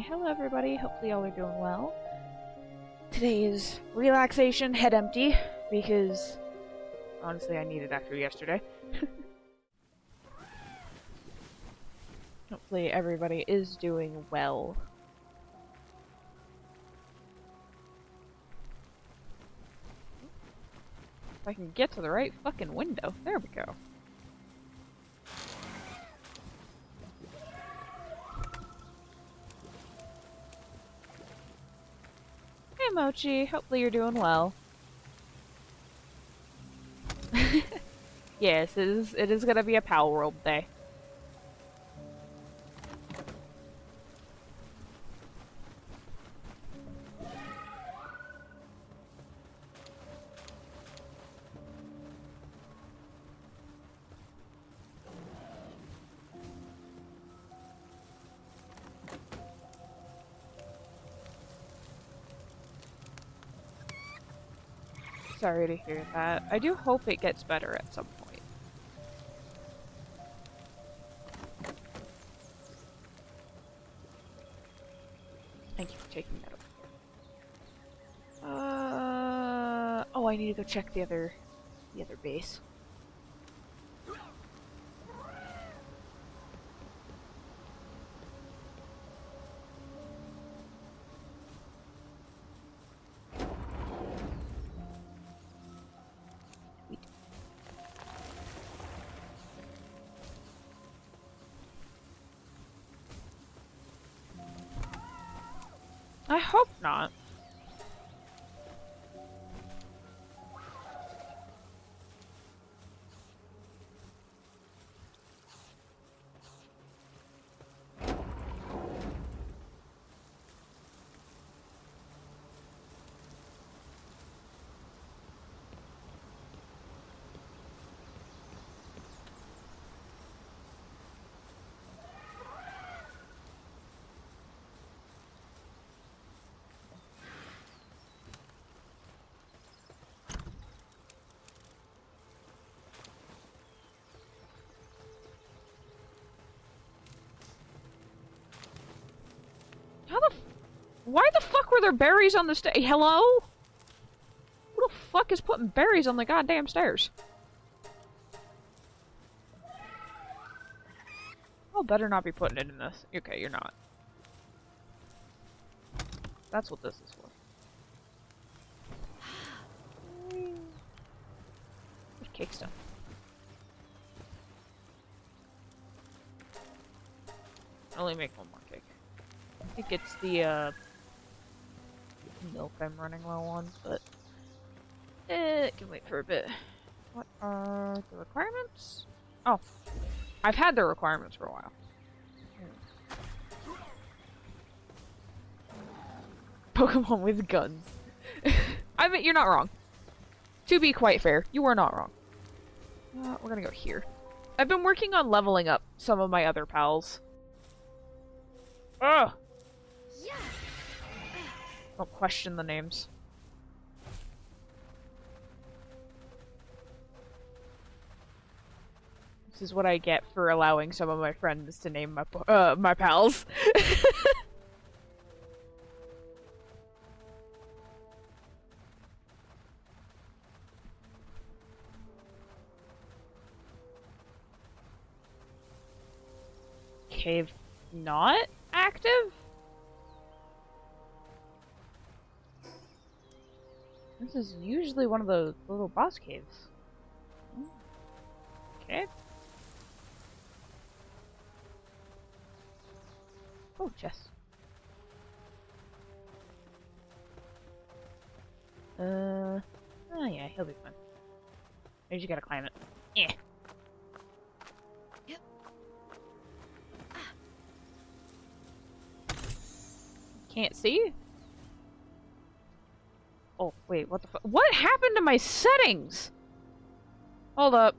Hello everybody, hopefully y'all are doing well. Today is relaxation, head empty, because honestly I need it after yesterday. Hopefully everybody is doing well. If I can get to the right fucking window. There we go. Hey Mochi, hopefully you're doing well. Yes, it is gonna be a Pal World day. Sorry to hear that. I do hope it gets better at some point. Thank you for taking that over. Oh, I need to go check the other base. I hope not. Why the fuck were there berries on the Hello? Who the fuck is putting berries on the goddamn stairs? Oh, better not be putting it in this. Okay, you're not. That's what this is for. There's cake stuff. I'll only make one more cake. I think it's the, milk I'm running low on, but it can wait for a bit. What are the requirements? Oh, I've had the requirements for a while. Pokemon with guns. I mean, you're not wrong. To be quite fair, you are not wrong. We're gonna go here. I've been working on leveling up some of my other pals. Ugh! Don't question the names. This is what I get for allowing some of my friends to name my pals. Cave not active? This is usually one of the little boss caves. Okay. Oh, chest. Oh yeah, he'll be fine. Maybe you gotta climb it. Yeah. Yep. Can't see? Oh, wait, what the fuck? What happened to my settings? Hold up.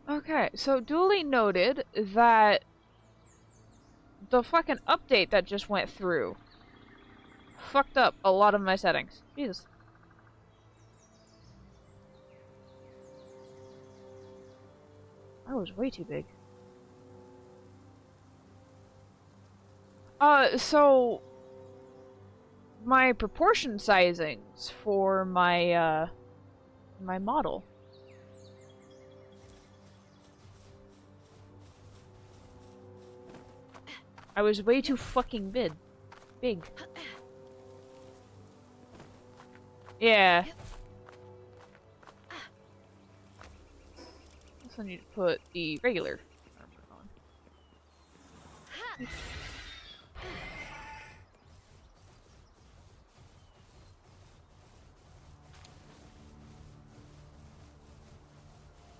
Okay, so duly noted that the fucking update that just went through fucked up a lot of my settings. Jesus. That was way too big. So my proportion sizings for my model. I was way too fucking big. Yeah. Also need to put the regular armor on.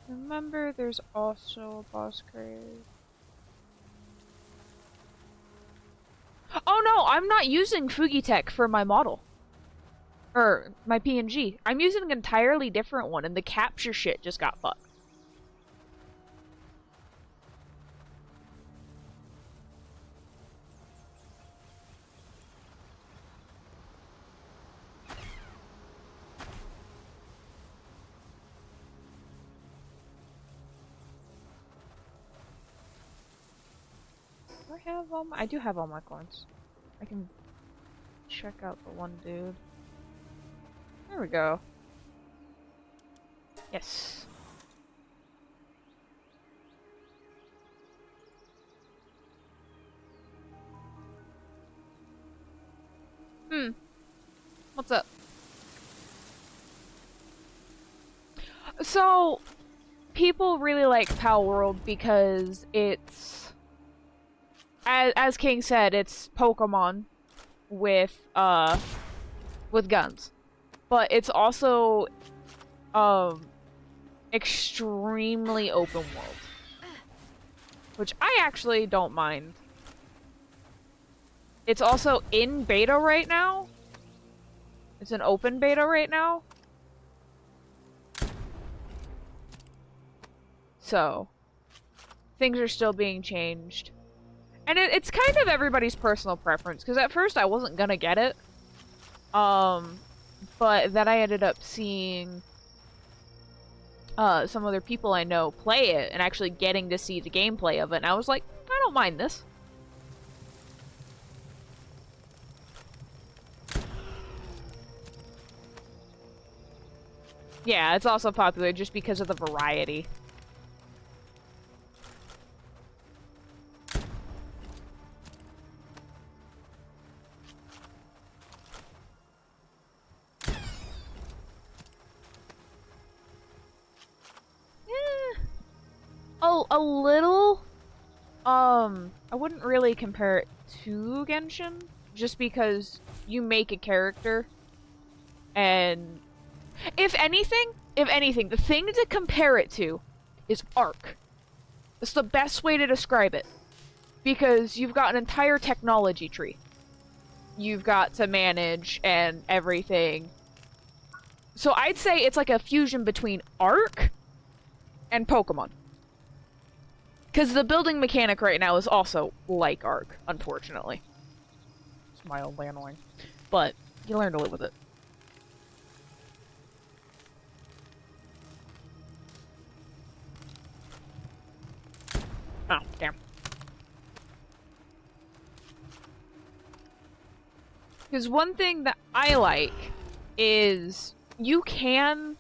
Remember, there's also a boss grave. Oh no, I'm not using Fugitech for my model. Or my PNG. I'm using an entirely different one, and the capture shit just got fucked. Do I have all my... I do have all my coins. I can check out the one dude. There we go. Yes. What's up? So, people really like Pal World because it's... As King said, it's Pokemon with guns. But it's also, extremely open world. Which I actually don't mind. It's also in beta right now. It's an open beta right now. So, things are still being changed. And it's kind of everybody's personal preference, because at first I wasn't gonna get it. But then I ended up seeing some other people I know play it, and actually getting to see the gameplay of it, and I was like, I don't mind this. Yeah, it's also popular just because of the variety. Oh, a little. I wouldn't really compare it to Genshin, just because you make a character, and if anything, the thing to compare it to is Arc. It's the best way to describe it, because you've got an entire technology tree. You've got to manage and everything. So I'd say it's like a fusion between Arc and Pokemon. Because the building mechanic right now is also like Arc, unfortunately. It's mildly annoying. But you learn to live with it. Oh, damn. Because one thing that I like is you can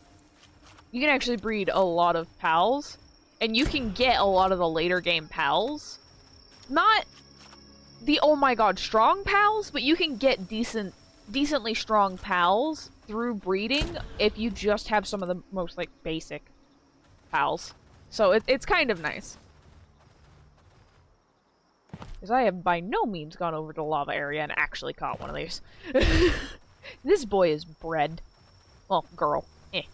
actually breed a lot of pals, and you can get a lot of the later game pals. Not the oh my god strong pals, but you can get decently strong pals through breeding if you just have some of the most like basic pals. So it's kind of nice. Because I have by no means gone over to the lava area and actually caught one of these. This boy is bred. Well, girl. Eh.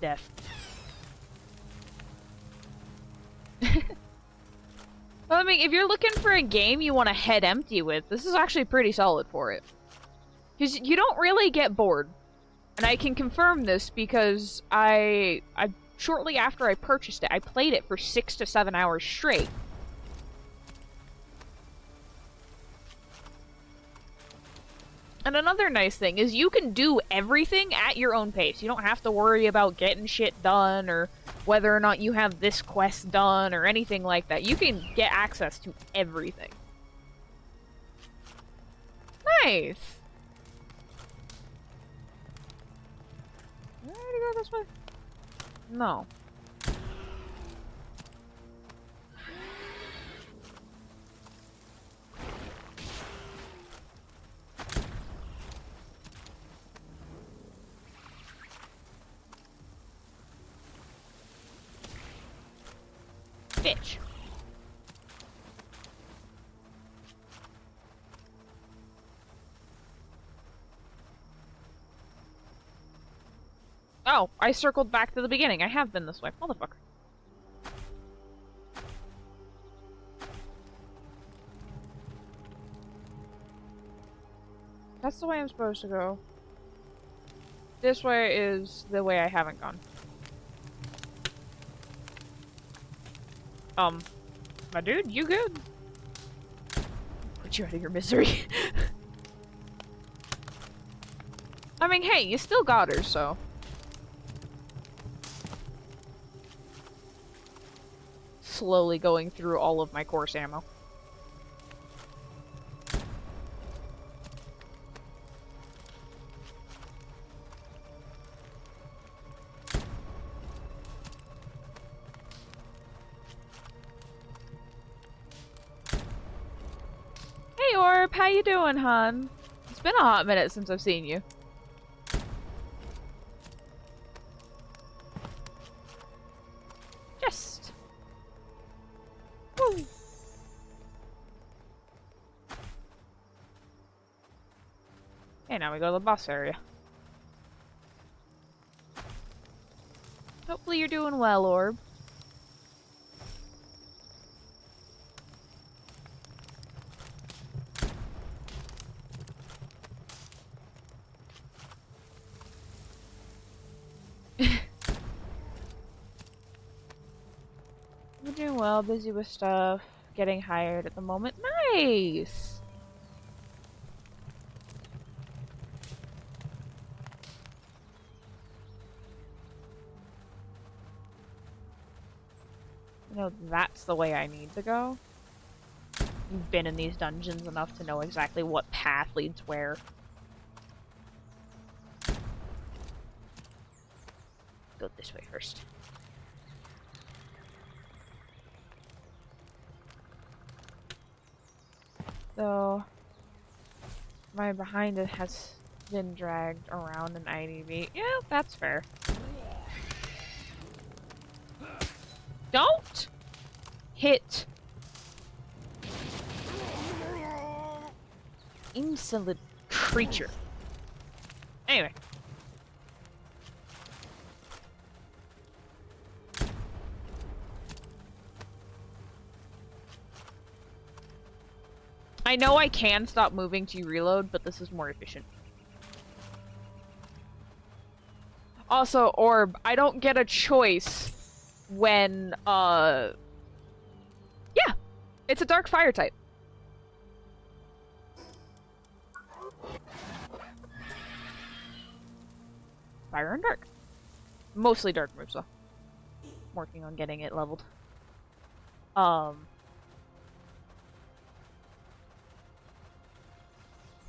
Death. Well, I mean, if you're looking for a game you want to head empty with, this is actually pretty solid for it. Because you don't really get bored. And I can confirm this because I shortly after I purchased it, I played it for 6 to 7 hours straight. And another nice thing is you can do everything at your own pace. You don't have to worry about getting shit done or whether or not you have this quest done or anything like that. You can get access to everything. Nice! Did I go this way? No. Bitch. Oh, I circled back to the beginning. I have been this way. Motherfucker. That's the way I'm supposed to go. This way is the way I haven't gone. My dude, you good? Put you out of your misery. I mean, hey, you still got her, so... Slowly going through all of my course ammo. Hey Orb, how you doing, hon? It's been a hot minute since I've seen you. Just. Woo. Hey, now we go to the boss area. Hopefully you're doing well, Orb. We're doing well, busy with stuff, getting hired at the moment. Nice! You know, that's the way I need to go. You've been in these dungeons enough to know exactly what path leads where. Go this way first. So, my behind it has been dragged around an IDV. Yeah, that's fair. Don't hit. Insolent creature. Anyway. I know I can stop moving to reload, but this is more efficient. Also, Orb, I don't get a choice when, yeah! It's a dark fire type. Fire and dark. Mostly dark moves, though. I'm working on getting it leveled.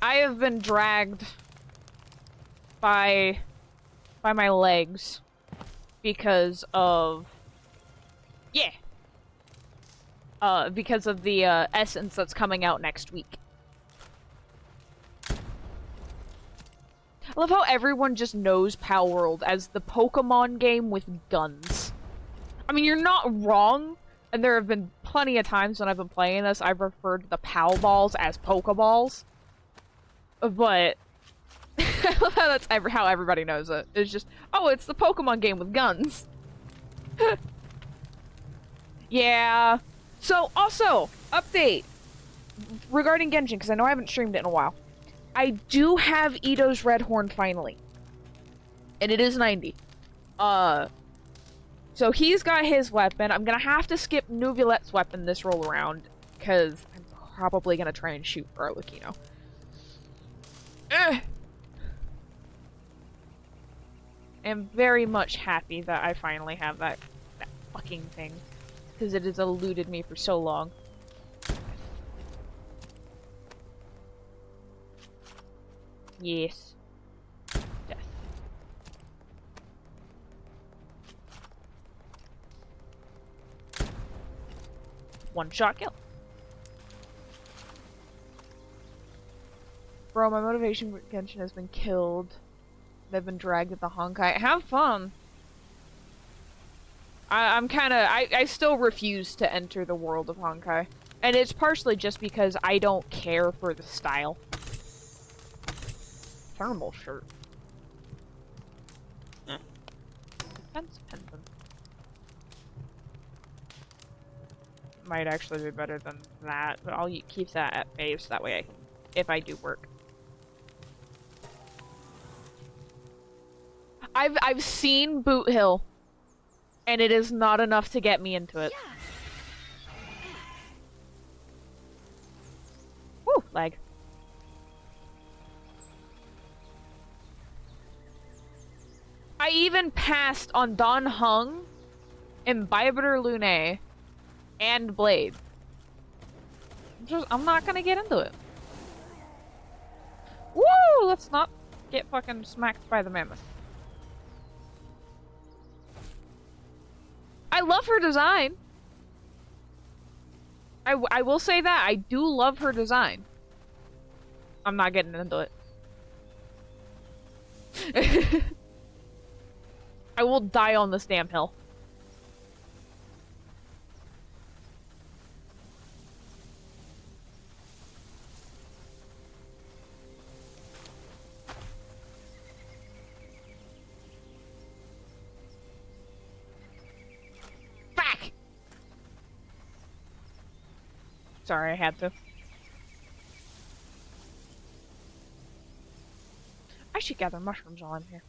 I have been dragged by my legs because of because of the essence that's coming out next week. I love how everyone just knows Pal World as the Pokemon game with guns. I mean, you're not wrong, and there have been plenty of times when I've been playing this, I've referred to the Pal Balls as Pokeballs. But that's how everybody knows it. It's just, oh, it's the Pokemon game with guns. Yeah. So, also, update regarding Genshin, because I know I haven't streamed it in a while. I do have Ito's Red Horn finally. And it is 90. So he's got his weapon. I'm gonna have to skip Nuvulet's weapon this roll around, because I'm probably gonna try and shoot for Arlecchino. I'm very much happy that I finally have that fucking thing, because it has eluded me for so long. Yes. Death. One-shot kill. Bro, my motivation for Genshin has been killed. They've been dragged at the Honkai. Have fun! I'm kinda... I still refuse to enter the world of Honkai. And it's partially just because I don't care for the style. Thermal shirt. Defense pendant. Might actually be better than that, but I'll keep that at base, that way if I do work. I've seen Boot Hill, and it is not enough to get me into it. Woo, lag. I even passed on Don Hung, Imbibitor Lune, and Blade. I'm not gonna get into it. Woo! Let's not get fucking smacked by the mammoth. I love her design. I will say that. I do love her design. I'm not getting into it. I will die on this damn hill. Back! Sorry, I had to. I should gather mushrooms while I'm here.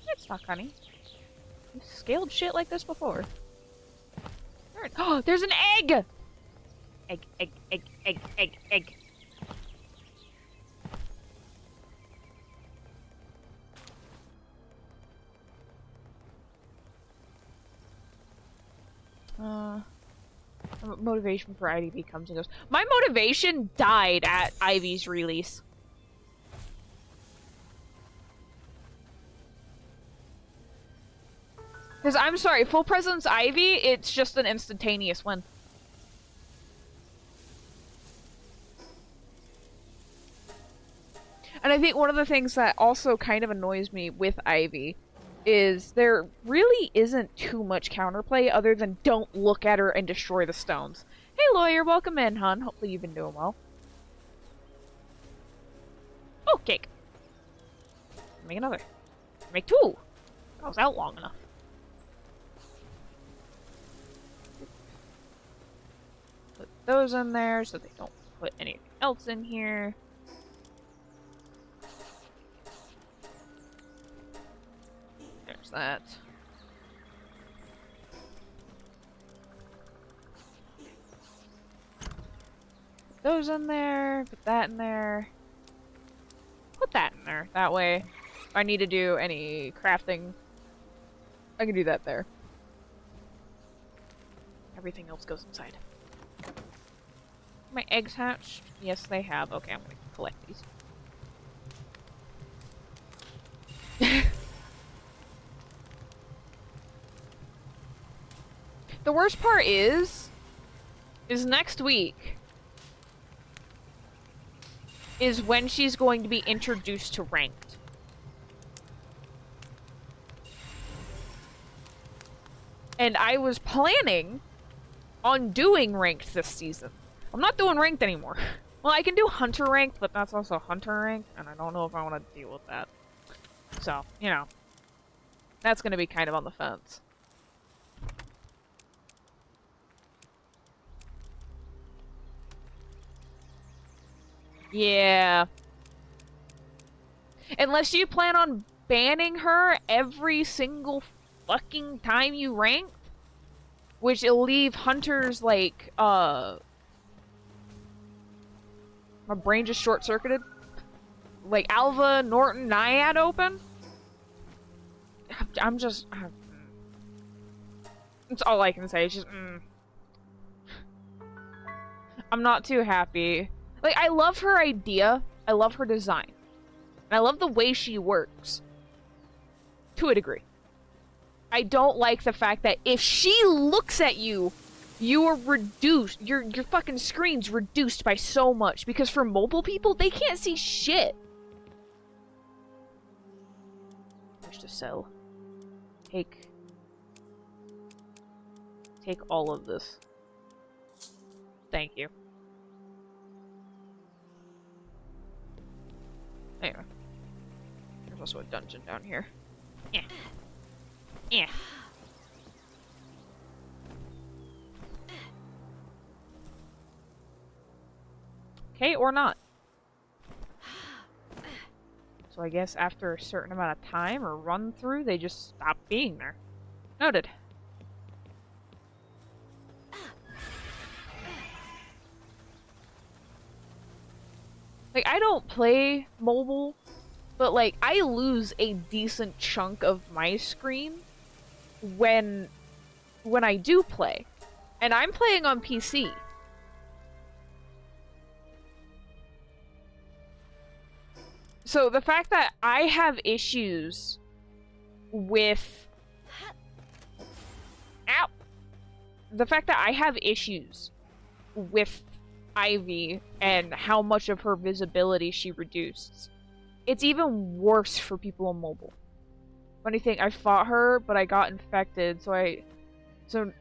Get stuck, honey. You've scaled shit like this before. Oh, there's an egg! Egg, egg, egg, egg, egg, egg. Motivation for IDB comes and goes. My motivation died at Ivy's release. Because I'm sorry, full presence Ivy, it's just an instantaneous win. And I think one of the things that also kind of annoys me with Ivy is there really isn't too much counterplay other than don't look at her and destroy the stones. Hey lawyer, welcome in, hon. Hopefully you've been doing well. Oh, cake. Make another. Make two. I was out long enough. Put those in there so they don't put anything else in here. There's that. Put those in there. Put that in there. Put that in there. That way, if I need to do any crafting, I can do that there. Everything else goes inside. My eggs hatched? Yes, they have. Okay, I'm gonna collect these. The worst part is next week is when she's going to be introduced to ranked. And I was planning on doing ranked this season. I'm not doing ranked anymore. Well, I can do hunter ranked, but that's also hunter ranked, and I don't know if I want to deal with that. So, you know, that's going to be kind of on the fence. Yeah. Unless you plan on banning her every single fucking time you ranked, which will leave hunters like, my brain just short-circuited. Like Alva, Norton, Naiad open. I'm just... That's all I can say. It's just... I'm not too happy. Like, I love her idea. I love her design. And I love the way she works. To a degree. I don't like the fact that if she looks at you, you are reduced. Your fucking screen's reduced by so much. Because for mobile people, they can't see shit. Wish to sell. Take all of this. Thank you. Anyway. There's also a dungeon down here. Yeah. Yeah. Okay, or not. So I guess after a certain amount of time or run through, they just stop being there. Noted. Like, I don't play mobile, but like, I lose a decent chunk of my screen when I do play. And I'm playing on PC. So the fact that I have issues with... Ow! The fact that I have issues with Ivy and how much of her visibility she reduced, it's even worse for people on mobile. Funny thing, I fought her, but I got infected, so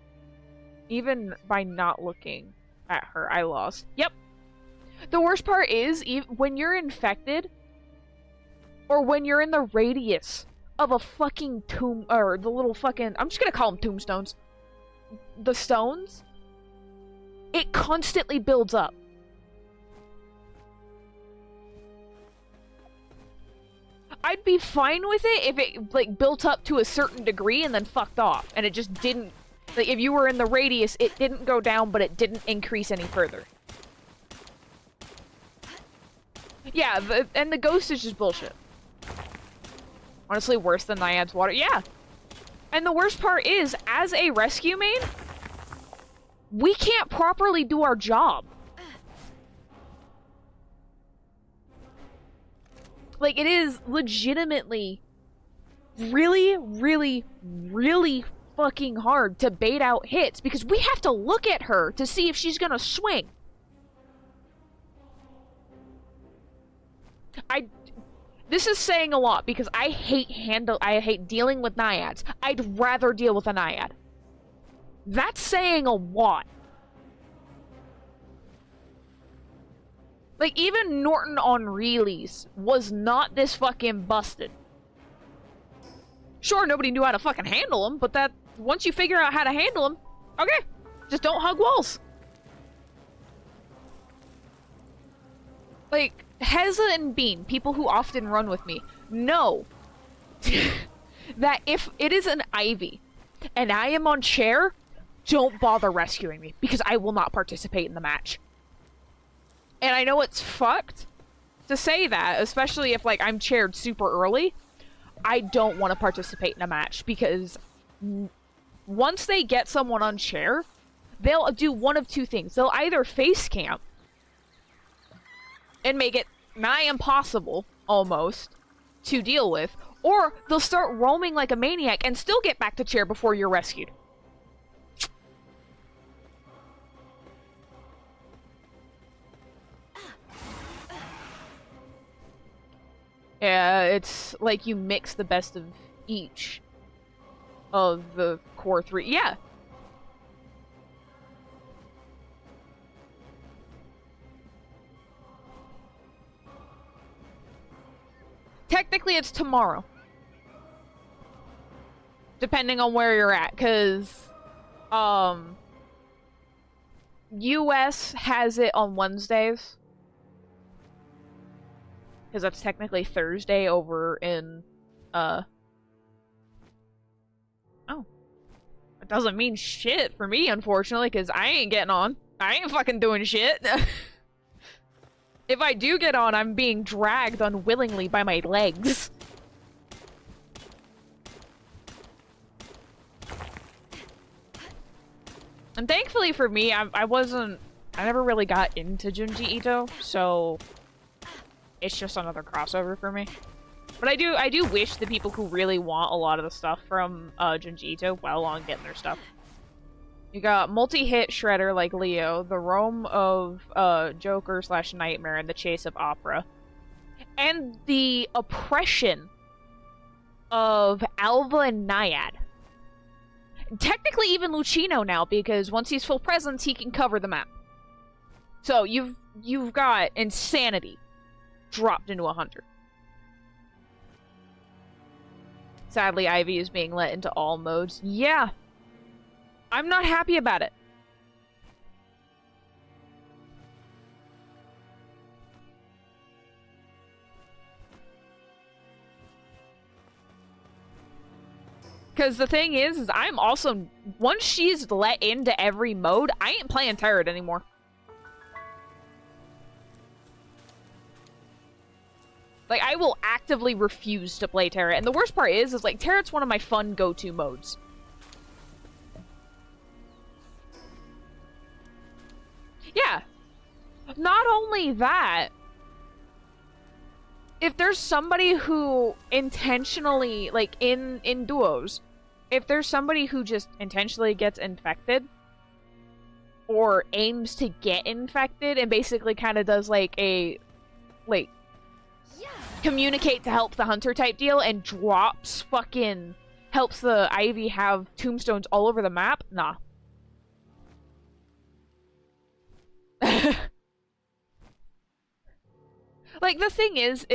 even by not looking at her, I lost. Yep! The worst part is, when you're infected, or when you're in the radius of a fucking tomb, or the little fucking, I'm just gonna call them tombstones. The stones, it constantly builds up. I'd be fine with it if it, like, built up to a certain degree and then fucked off, and it just didn't, like, if you were in the radius, it didn't go down, but it didn't increase any further. Yeah, and the ghost is just bullshit. Honestly, worse than Naiad's water. Yeah. And the worst part is, as a rescue main, we can't properly do our job. Like, it is legitimately really, really, really fucking hard to bait out hits because we have to look at her to see if she's gonna swing. This is saying a lot because I hate dealing with naiads. I'd rather deal with a naiad. That's saying a lot. Like, even Norton on Reelies was not this fucking busted. Sure, nobody knew how to fucking handle him, but that, once you figure out how to handle him, okay, just don't hug walls. Like, Heza and Bean, people who often run with me, know that if it is an Ivy and I am on chair, don't bother rescuing me because I will not participate in the match. And I know it's fucked to say that, especially if, like, I'm chaired super early. I don't want to participate in a match because once they get someone on chair, they'll do one of two things. They'll either face camp and make it nigh impossible, almost, to deal with, or they'll start roaming like a maniac and still get back to chair before you're rescued. Yeah, it's like you mix the best of each of the core three. Yeah. Technically, it's tomorrow. Depending on where you're at, because, US has it on Wednesdays. Because that's technically Thursday over in, oh. It doesn't mean shit for me, unfortunately, because I ain't getting on. I ain't fucking doing shit. If I do get on, I'm being dragged unwillingly by my legs. And thankfully for me, I never really got into Junji Ito, so it's just another crossover for me. But I do wish the people who really want a lot of the stuff from Junji Ito well on getting their stuff. You got multi-hit Shredder like Leo, the Rome of Joker / Nightmare, and the Chase of Opera. And the oppression of Alva and Naiad. Technically even Lucino now, because once he's full presence, he can cover the map. So you've got Insanity dropped into 100. Sadly, Ivy is being let into all modes. Yeah. I'm not happy about it. Because the thing is I'm also... Once she's let into every mode, I ain't playing Turret anymore. Like, I will actively refuse to play Turret. And the worst part is like, Turret's one of my fun go-to modes. Yeah. Not only that, if there's somebody who intentionally, like, in duos, if there's somebody who just intentionally gets infected, or aims to get infected, and basically kind of does, like, a, like, communicate to help the hunter type deal, and drops fucking, helps the Ivy have tombstones all over the map, nah. Like, the thing is,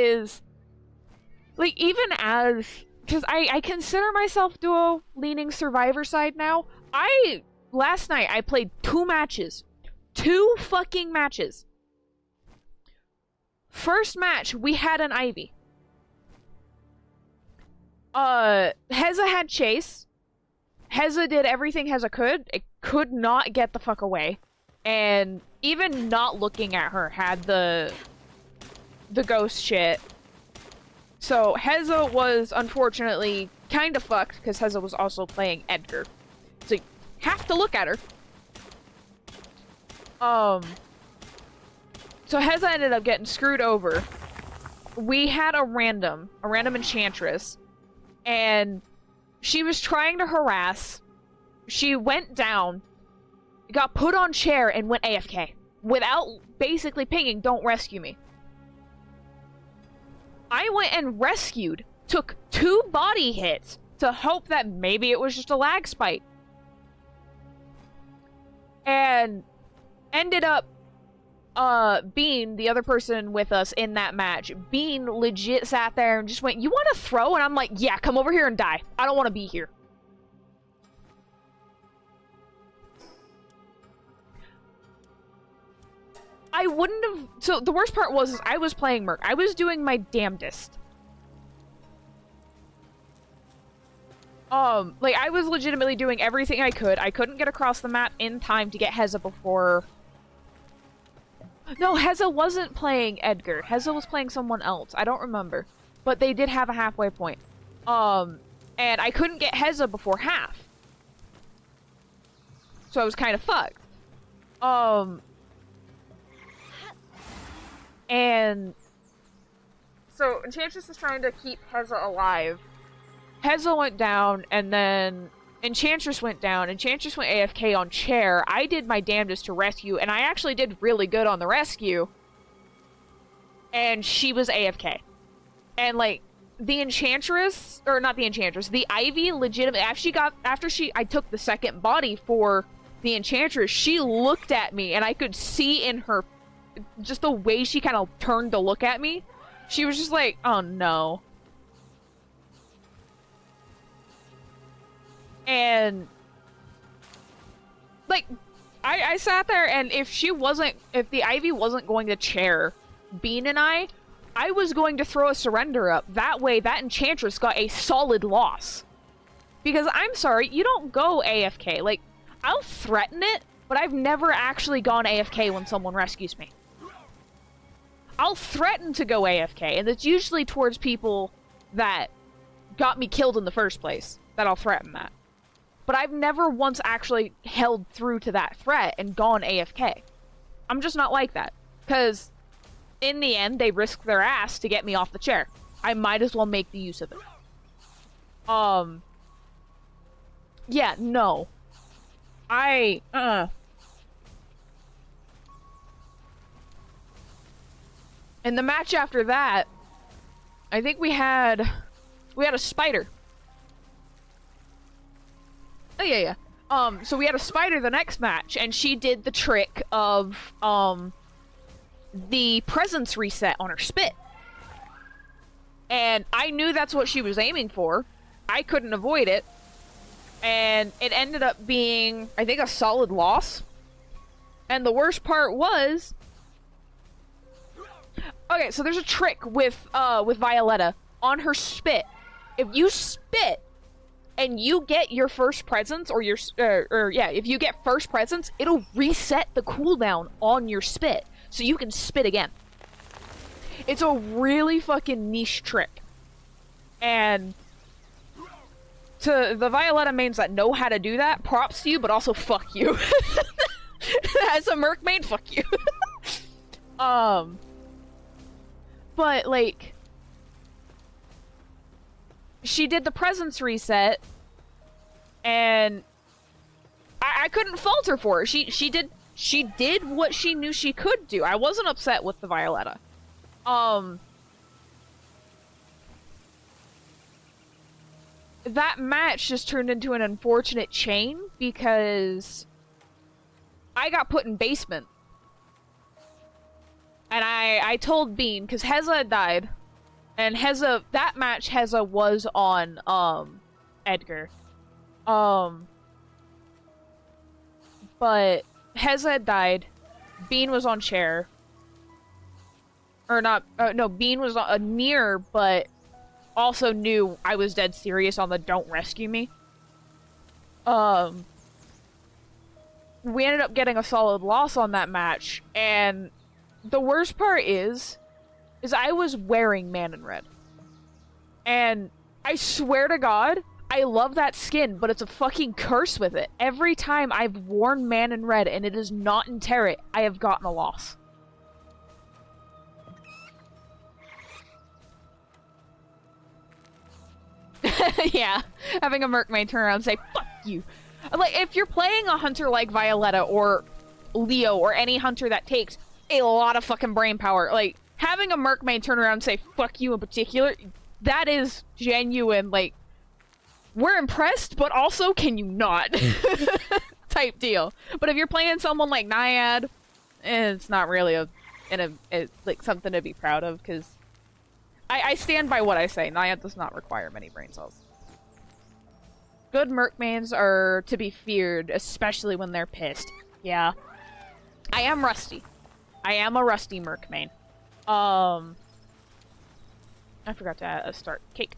like, even as, because I consider myself duo leaning survivor side now. Last night, I played 2 matches. 2 fucking matches. First match, we had an Ivy. Heza had Chase. Heza did everything Heza could. It could not get the fuck away. And even not looking at her had the ghost shit. So Heza was unfortunately kind of fucked because Heza was also playing Edgar. So you have to look at her. So Heza ended up getting screwed over. We had a random enchantress, and she was trying to harass. She went down, got put on chair, and went AFK without basically pinging, "Don't rescue me." I went and rescued, took 2 body hits to hope that maybe it was just a lag spike. And ended up, Bean, the other person with us in that match, Bean legit sat there and just went, "You want to throw?" And I'm like, "Yeah, come over here and die. I don't want to be here." I wouldn't have... So, the worst part was I was playing Merc. I was doing my damnedest. Like, I was legitimately doing everything I could. I couldn't get across the map in time to get Heza before... No, Heza wasn't playing Edgar. Heza was playing someone else. I don't remember. But they did have a halfway point. And I couldn't get Heza before half. So I was kind of fucked. And so Enchantress was trying to keep Heza alive. Heza went down, and then Enchantress went down. Enchantress went AFK on chair. I did my damnedest to rescue, and I actually did really good on the rescue. And she was AFK. And, like, the Enchantress, or not the Enchantress, the Ivy legitimately, after I took the second body for the Enchantress, she looked at me, and I could see in her, just the way she kind of turned to look at me, she was just like, oh no. And, like, I sat there, and if the Ivy wasn't going to chair Bean and I was going to throw a surrender up. That way, that Enchantress got a solid loss. Because, I'm sorry, you don't go AFK. Like, I'll threaten it, but I've never actually gone AFK when someone rescues me. I'll threaten to go AFK, and it's usually towards people that got me killed in the first place that I'll threaten that. But I've never once actually held through to that threat and gone AFK. I'm just not like that. Because in the end, they risk their ass to get me off the chair. I might as well make the use of it. Yeah, no. And the match after that, I think we had a spider. Oh, yeah. So we had a spider the next match, and she did the trick of, the presence reset on her spit. And I knew that's what she was aiming for. I couldn't avoid it. And it ended up being, I think, a solid loss. And the worst part was... Okay, so there's a trick with Violetta on her spit. If you spit and you get your first presence, if you get first presence, it'll reset the cooldown on your spit, so you can spit again. It's a really fucking niche trick. And to the Violetta mains that know how to do that, props to you, but also fuck you. As a Merc main, fuck you. But, like, she did the presence reset, and I couldn't fault her for it. She did what she knew she could do. I wasn't upset with the Violetta. That match just turned into an unfortunate chain because I got put in basement. And I told Bean, because Heza had died, and that match Heza was on, Edgar. But Heza had died, Bean was on chair. Or not, no, Bean was near, but also knew I was dead serious on the don't rescue me. We ended up getting a solid loss on that match, and the worst part is I was wearing Man in Red. And I swear to God, I love that skin, but it's a fucking curse with it. Every time I've worn Man in Red and it is not in Territ, I have gotten a loss. Yeah, having a Merc main turn around and say, fuck you. Like, if you're playing a hunter like Violetta or Leo or any hunter that takes a lot of fucking brain power, like, having a Merc main turn around and say, fuck you in particular, that is genuine, like, we're impressed, but also, can you not? Type deal. But if you're playing someone like Naiad, it's not really like, something to be proud of, because I stand by what I say. Naiad does not require many brain cells. Good Merc mains are to be feared, especially when they're pissed. Yeah. I am rusty. I am a rusty Merc main. I forgot to start cake.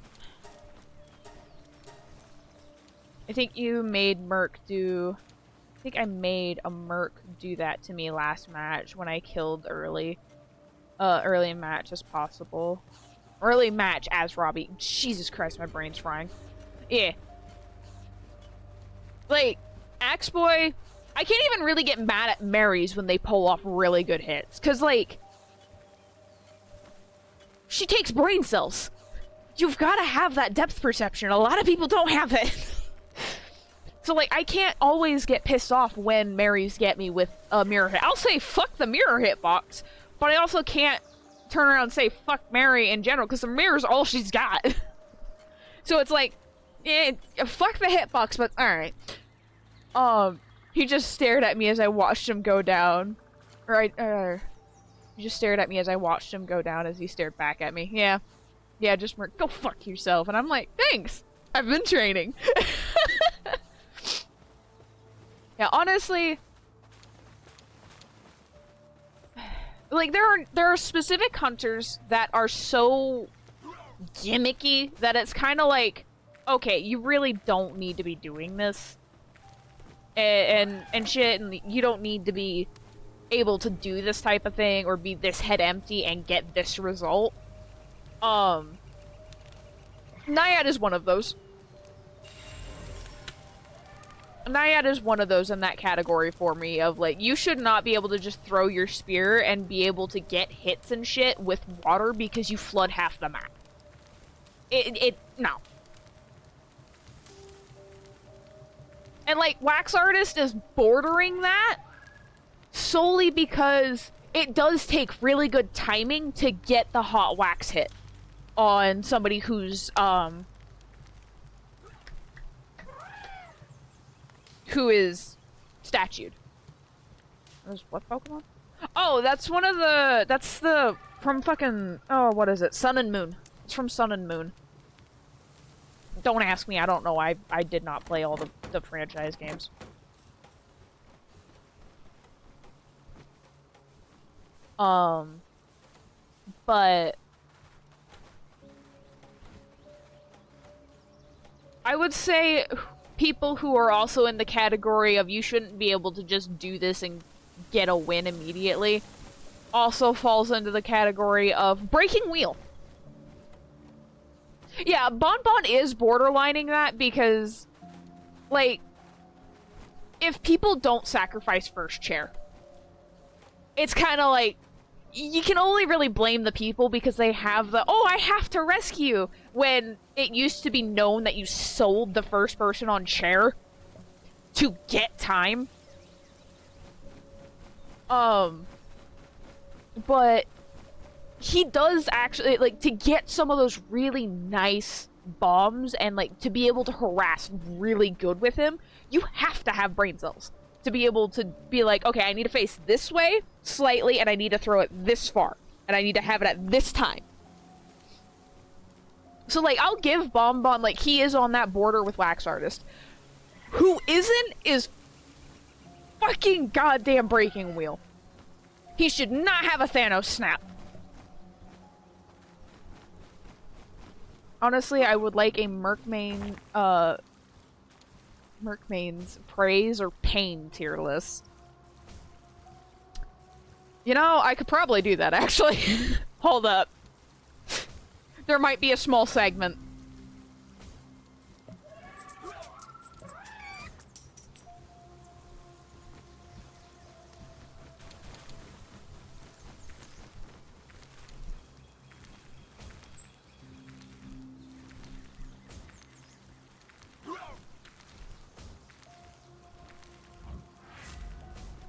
I think you made Merc do... I think I made a Merc do that to me last match when I killed early. Early in match as possible. Early match as Robbie. Jesus Christ, my brain's frying. Yeah. Like, Axeboy, I can't even really get mad at Marys when they pull off really good hits. Because, like, she takes brain cells. You've got to have that depth perception. A lot of people don't have it. So, like, I can't always get pissed off when Marys get me with a mirror hit. I'll say, fuck the mirror hitbox, but I also can't turn around and say fuck Mary in general, because the mirror's all she's got. So it's like, fuck the hitbox, but alright. He just stared at me as I watched him go down. He just stared at me as I watched him go down as he stared back at me. Yeah. Yeah, just go fuck yourself. And I'm like, thanks! I've been training. Yeah, honestly... Like, there are specific hunters that are so gimmicky that it's kind of like, okay, you really don't need to be doing this. And shit, and you don't need to be able to do this type of thing or be this head empty and get this result. Naiad is one of those. Naiad is one of those in that category for me of, like, you should not be able to just throw your spear and be able to get hits and shit with water because you flood half the map. No. And, like, Wax Artist is bordering that solely because it does take really good timing to get the hot wax hit on somebody who's, who is statued. What Pokemon? Oh, that's one of the... That's the... From fucking... Oh, what is it? Sun and Moon. It's from Sun and Moon. Don't ask me. I don't know. I did not play all the franchise games. But... I would say... People who are also in the category of you shouldn't be able to just do this and get a win immediately also falls into the category of breaking wheel. Yeah, Bonbon is borderlining that because, like, if people don't sacrifice first chair, it's kind of like, you can only really blame the people because they have the, oh, I have to rescue, when it used to be known that you sold the first person on chair to get time. But he does actually, like, to get some of those really nice bombs and, like, to be able to harass really good with him, you have to have brain cells to be able to be like, okay, I need to face this way slightly, and I need to throw it this far, and I need to have it at this time. So, like, I'll give Bonbon, like, he is on that border with Wax Artist. Who isn't is fucking goddamn Breaking Wheel. He should not have a Thanos snap. Honestly, I would like a Merkmain, Merkmain's praise or pain tier list. You know, I could probably do that, actually. Hold up. There might be a small segment.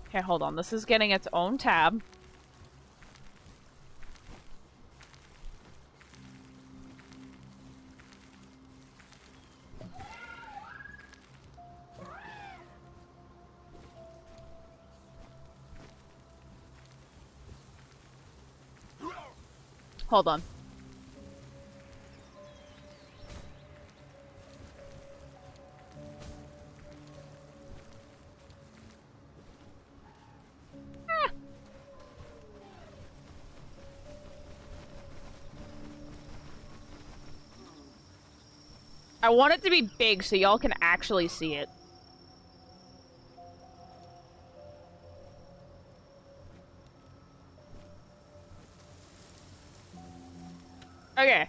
Okay, hold on. This is getting its own tab. Hold on. I want it to be big so y'all can actually see it. Okay.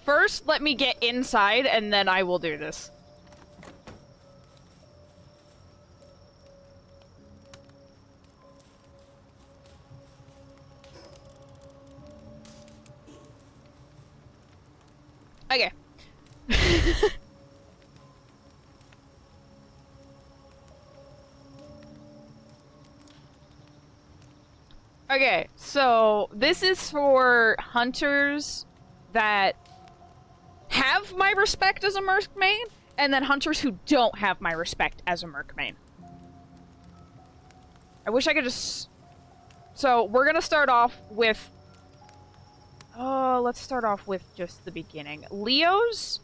First, let me get inside, and then I will do this. Okay. Okay, so this is for hunters that have my respect as a merc main, and then hunters who don't have my respect as a merc main. I wish I could just... So, we're gonna start off with... Oh, let's start off with just the beginning. Leos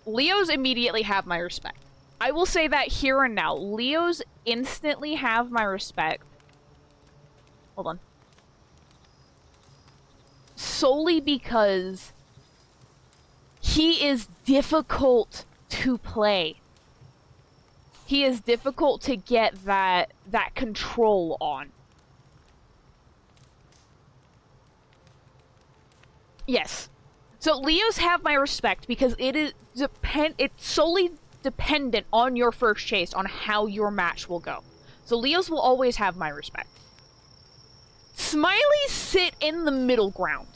immediately have my respect. I will say that here and now. Leos instantly have my respect. Hold on. Solely because he is difficult to play. He is difficult to get that control on. Yes. So Leos have my respect because it's solely dependent on your first chase on how your match will go. So Leos will always have my respect. Smileys sit in the middle ground.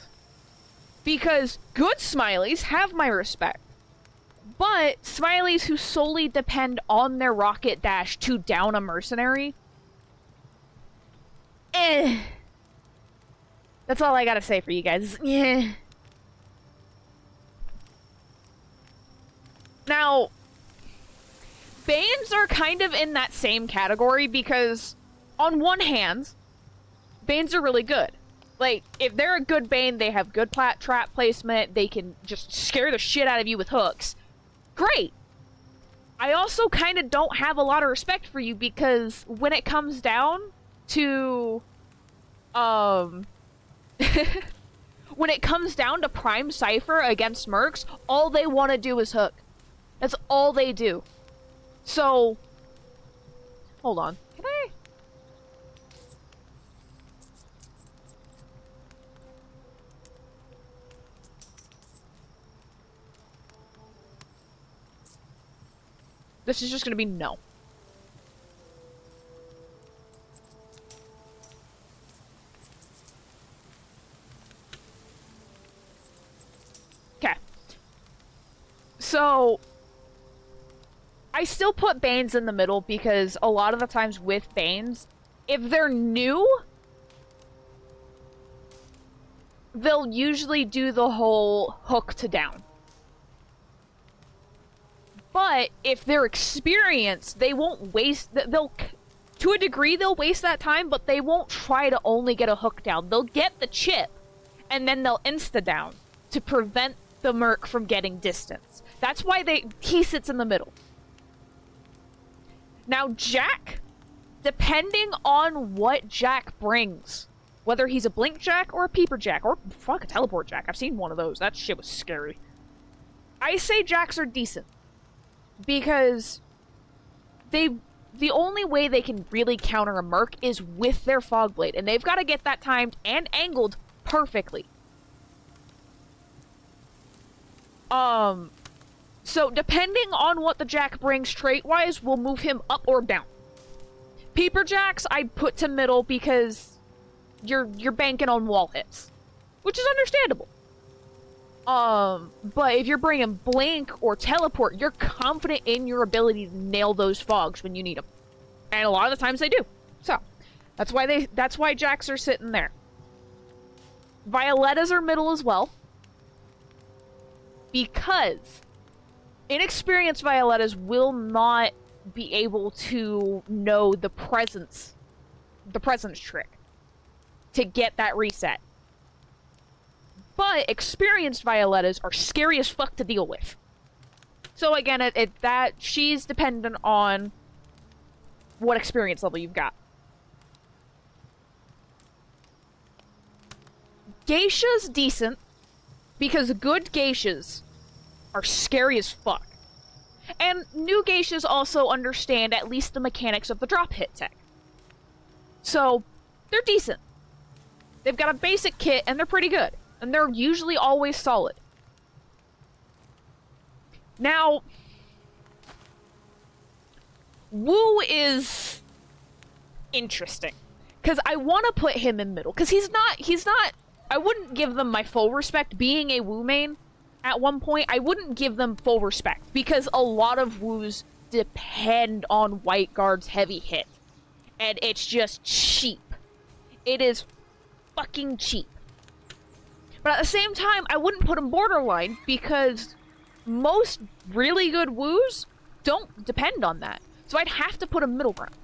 Because good Smileys have my respect. But Smileys who solely depend on their rocket dash to down a mercenary... That's all I gotta say for you guys. Yeah. Now, Banes are kind of in that same category because, on one hand, Banes are really good. Like, if they're a good Bane, they have good trap placement, they can just scare the shit out of you with hooks. Great! I also kind of don't have a lot of respect for you because when it comes down to, when it comes down to Prime Cypher against Mercs, all they want to do is hook. That's all they do. So, hold on. Can I? This is just gonna be no. Okay. So, I still put Banes in the middle because a lot of the times with Banes, if they're new, they'll usually do the whole hook to down. But if they're experienced, they won't waste... To a degree, they'll waste that time, but they won't try to only get a hook down. They'll get the chip, and then they'll insta-down to prevent the merc from getting distance. That's why he sits in the middle. Now, Jack, depending on what Jack brings, whether he's a Blink Jack or a Peeper Jack, or fuck, a Teleport Jack. I've seen one of those. That shit was scary. I say Jacks are decent. Because the only way they can really counter a merc is with their fog blade, and they've got to get that timed and angled perfectly. So depending on what the Jack brings trait-wise, we'll move him up or down. Peeper Jacks, I'd put to middle because you're banking on wall hits, which is understandable. But if you're bringing Blink or Teleport, you're confident in your ability to nail those fogs when you need them. And a lot of the times they do. So, that's why Jacks are sitting there. Violettas are middle as well. Because inexperienced Violettas will not be able to know the presence trick to get that reset. But experienced Violettas are scary as fuck to deal with. So again, she's dependent on what experience level you've got. Geisha's decent, because good Geishas are scary as fuck. And new Geishas also understand at least the mechanics of the drop hit tech. So, they're decent. They've got a basic kit, and they're pretty good. And they're usually always solid. Now, Wu is interesting. Because I want to put him in middle. Because he's not, I wouldn't give them my full respect. Being a Wu main at one point, I wouldn't give them full respect. Because a lot of Wus depend on White Guard's heavy hit. And it's just cheap. It is fucking cheap. But at the same time, I wouldn't put him borderline because most really good woos don't depend on that. So I'd have to put him middle ground.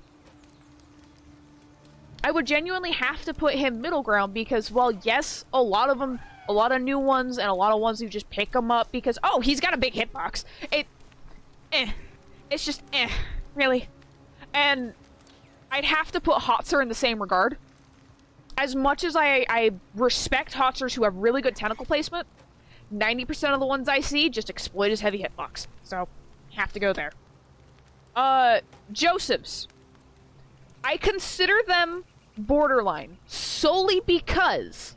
I would genuinely have to put him middle ground because, well, yes, a lot of them, a lot of new ones, and a lot of ones who just pick him up because, oh, he's got a big hitbox. It's just, really. And I'd have to put Hotzer in the same regard. As much as I respect Hotzers who have really good tentacle placement, 90% of the ones I see just exploit his heavy hitbox. So, have to go there. Josephs. I consider them borderline solely because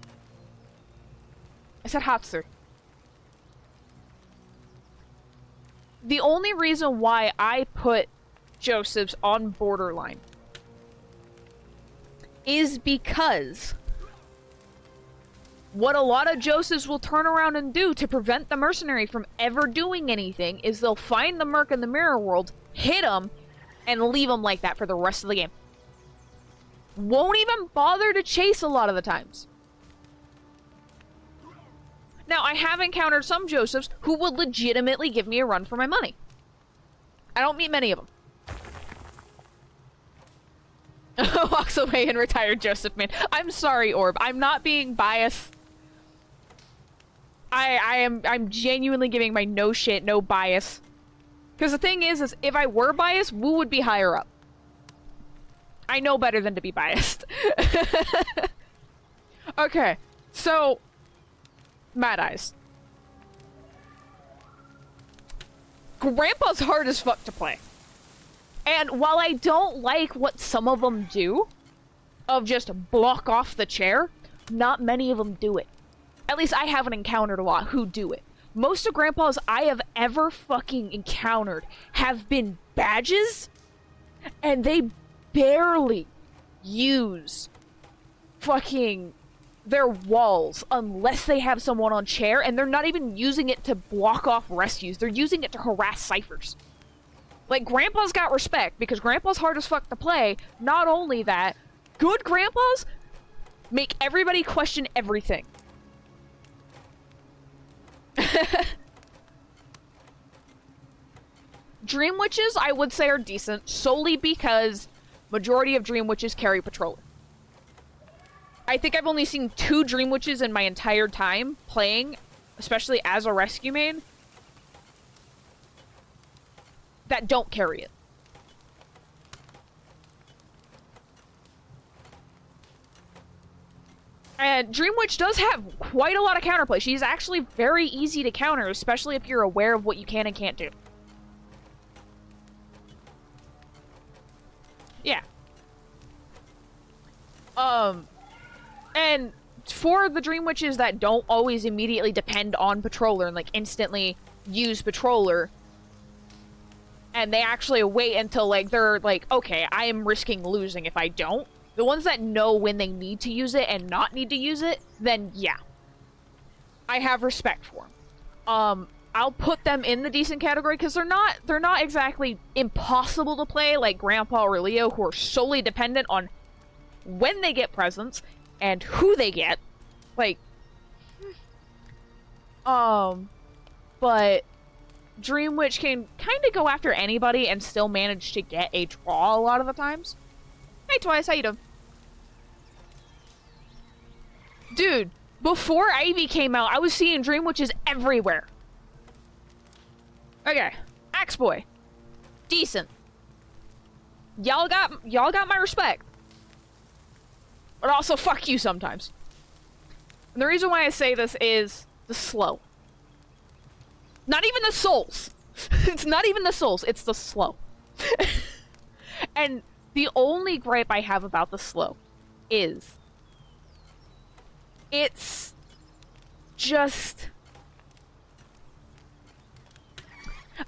I said Hotzer. The only reason why I put Josephs on borderline is because what a lot of Josephs will turn around and do to prevent the mercenary from ever doing anything is they'll find the merc in the mirror world, hit him, and leave him like that for the rest of the game. Won't even bother to chase a lot of the times. Now, I have encountered some Josephs who will legitimately give me a run for my money. I don't meet many of them. Walks away and retired Joseph, man. I'm sorry, Orb. I'm not being biased. I'm genuinely giving my no shit, no bias. Because the thing is if I were biased, Wu would be higher up. I know better than to be biased. Okay, so Mad Eyes. Grandpa's hard as fuck to play. And while I don't like what some of them do, of just block off the chair, not many of them do it. At least I haven't encountered a lot who do it. Most of Grandpa's I have ever fucking encountered have been badges, and they barely use fucking their walls unless they have someone on chair, and they're not even using it to block off rescues. They're using it to harass ciphers. Like, Grandpa's got respect, because Grandpa's hard as fuck to play. Not only that, good Grandpas make everybody question everything. Dream Witches, I would say, are decent, solely because majority of Dream Witches carry Patroller. I think I've only seen 2 Dream Witches in my entire time playing, especially as a rescue main, that don't carry it. And Dream Witch does have quite a lot of counterplay. She's actually very easy to counter, especially if you're aware of what you can and can't do. Yeah. And for the Dream Witches that don't always immediately depend on Patroller and, like, instantly use Patroller, and they actually wait until, like, they're like, okay, I am risking losing if I don't. The ones that know when they need to use it and not need to use it, then yeah. I have respect for them. I'll put them in the decent category because they're not exactly impossible to play like Grandpa or Leo, who are solely dependent on when they get presents and who they get. Like, but Dream Witch can kind of go after anybody and still manage to get a draw a lot of the times. Hey, Twice, how you doing? Dude, before Ivy came out, I was seeing Dream Witches everywhere. Okay, Axe Boy. Decent. Y'all got my respect. But also, fuck you sometimes. And the reason why I say this is the slow. Not even the souls. It's not even the souls, it's the slow. And the only gripe I have about the slow is it's just...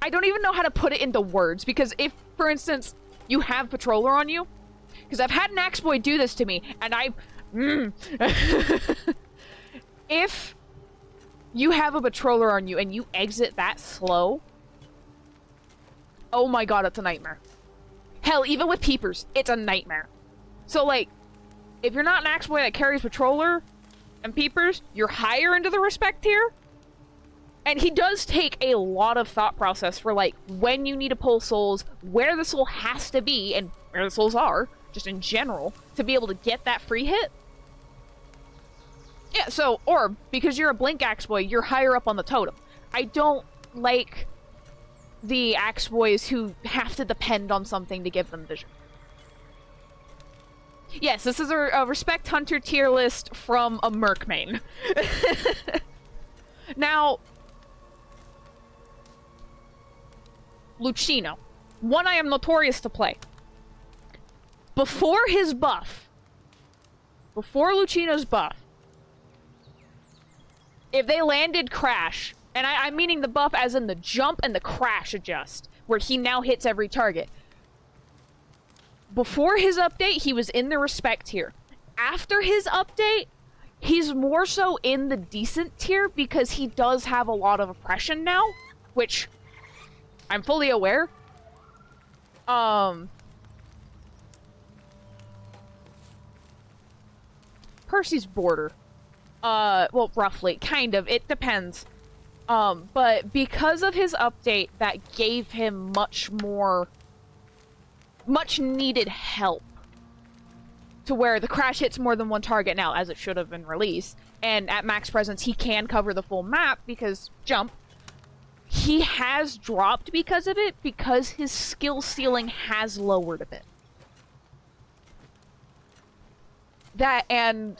I don't even know how to put it into words, because if, for instance, you have Patroller on you, because I've had an Axe Boy do this to me, and if you have a Patroller on you and you exit that slow, oh my god, it's a nightmare. Hell, even with peepers, it's a nightmare. So, like, if you're not an axe boy that carries patroller and peepers, you're higher into the respect tier. And he does take a lot of thought process for, like, when you need to pull souls, where the soul has to be, and where the souls are, just in general, to be able to get that free hit. Yeah, so, or, because you're a blink axe boy, you're higher up on the totem. I don't like the axe boys who have to depend on something to give them vision. Yes, this is a respect hunter tier list from a merc main. Now, Lucino. One I am notorious to play. Before his buff, before Lucino's buff, if they landed crash, and I'm meaning the buff as in the jump and the crash adjust, where he now hits every target. Before his update, he was in the respect tier. After his update, he's more so in the decent tier because he does have a lot of oppression now, which I'm fully aware. Percy's border. Well, roughly, kind of. It depends. But because of his update, that gave him much needed help. To where the crash hits more than one target now, as it should have been released. And at max presence, he can cover the full map because jump. He has dropped because of it, because his skill ceiling has lowered a bit. That, and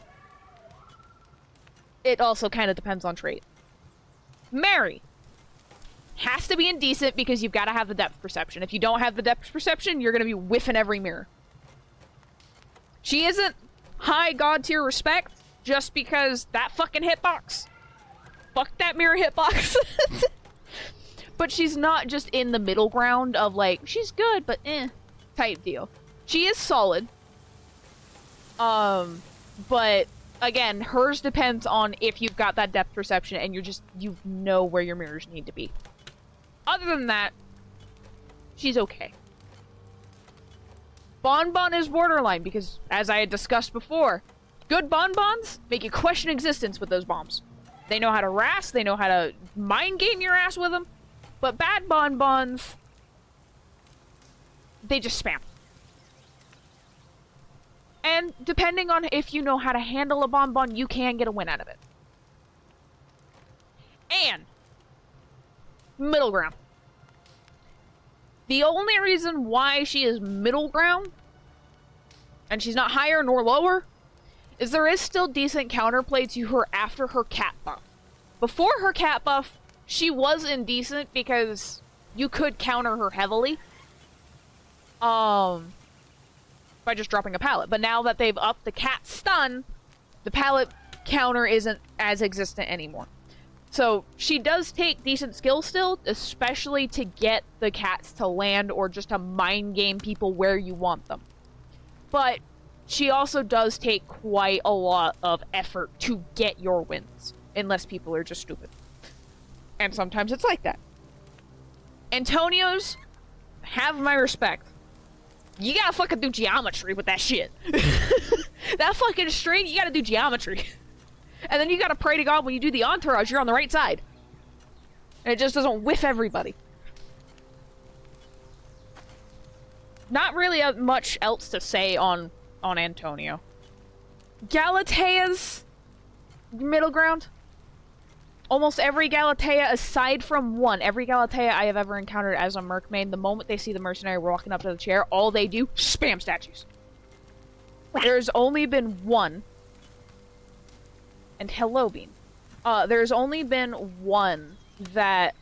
it also kind of depends on trait. Mary has to be indecent because you've got to have the depth perception. If you don't have the depth perception, you're going to be whiffing every mirror. She isn't high god tier respect just because that fucking hitbox. Fuck that mirror hitbox. But she's not just in the middle ground of like, she's good, but type deal. She is solid. But again, hers depends on if you've got that depth perception and you know where your mirrors need to be. Other than that, she's okay. Bonbon is borderline because, as I had discussed before, good bonbons make you question existence with those bombs. They know how to ras, they know how to mind game your ass with them, but bad bonbons, they just spam. And depending on if you know how to handle a bonbon, you can get a win out of it. And middle ground. The only reason why she is middle ground, and she's not higher nor lower, is there is still decent counterplay to her after her cat buff. Before her cat buff, she was indecent because you could counter her heavily. By just dropping a pallet. But now that they've upped the cat stun, the pallet counter isn't as existent anymore. So she does take decent skill still, especially to get the cats to land or just to mind game people where you want them. But she also does take quite a lot of effort to get your wins, unless people are just stupid. And sometimes it's like that. Antonio's have my respect. You gotta fucking do geometry with that shit. That fucking string, you gotta do geometry. And then you gotta pray to God when you do the entourage, you're on the right side. And it just doesn't whiff everybody. Not really much else to say on Antonio. Galatea's middle ground. Almost every Galatea, aside from one, every Galatea I have ever encountered as a merc main, the moment they see the mercenary walking up to the chair, all they do, spam statues. There's only been one. And hello, Bean. There's only been one that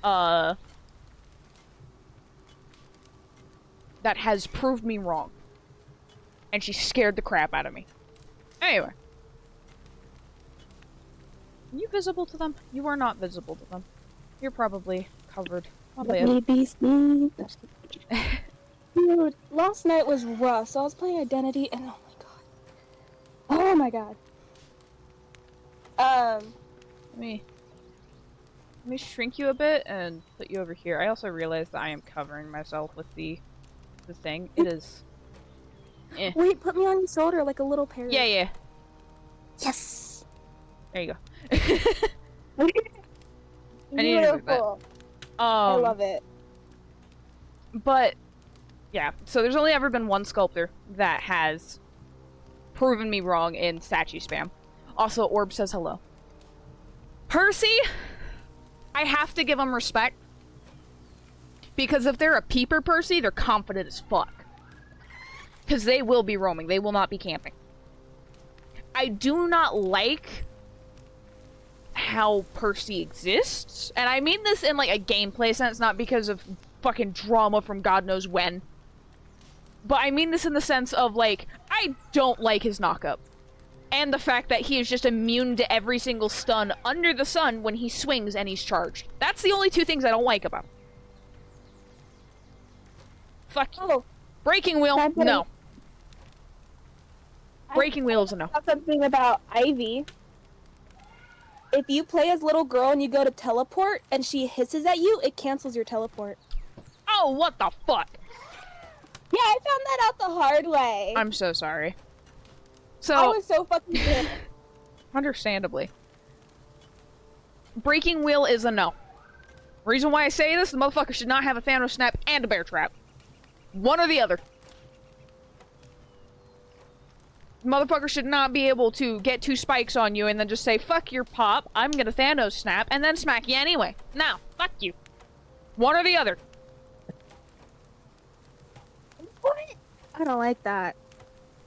has proved me wrong. And she scared the crap out of me. Anyway. Are you visible to them? You are not visible to them. You're probably covered. Let me be Steve. Dude, last night was rough, so I was playing Identity, and oh my god. Oh my god. Let me shrink you a bit and put you over here. I also realized that I am covering myself with the thing. It is Eh. Wait, put me on your shoulder like a little parrot. Yeah, yeah. Yes. There you go. I need to do that. Beautiful. I love it. But, yeah. So there's only ever been one sculptor that has proven me wrong in statue spam. Also, Orb says hello. Percy, I have to give them respect. Because if they're a peeper Percy, they're confident as fuck. Because they will be roaming. They will not be camping. I do not like how Percy exists. And I mean this in, like, a gameplay sense, not because of fucking drama from God knows when. But I mean this in the sense of, like, I don't like his knockup. And the fact that he is just immune to every single stun under the sun when he swings and he's charged. That's the only two things I don't like about him. Fuck you. Oh. Breaking Wheel, no. Breaking Wheel is a no. Something about Ivy. If you play as little girl and you go to teleport and she hisses at you, it cancels your teleport. Oh, what the fuck? Yeah, I found that out the hard way. I'm so sorry. So I was so fucking good. Understandably. Breaking Wheel is a no. Reason why I say this, the motherfucker should not have a Thanos Snap and a Bear Trap. One or the other. Motherfucker should not be able to get 2 spikes on you and then just say, fuck your pop, I'm gonna Thanos Snap, and then smack you anyway. No, fuck you. One or the other. What? I don't like that.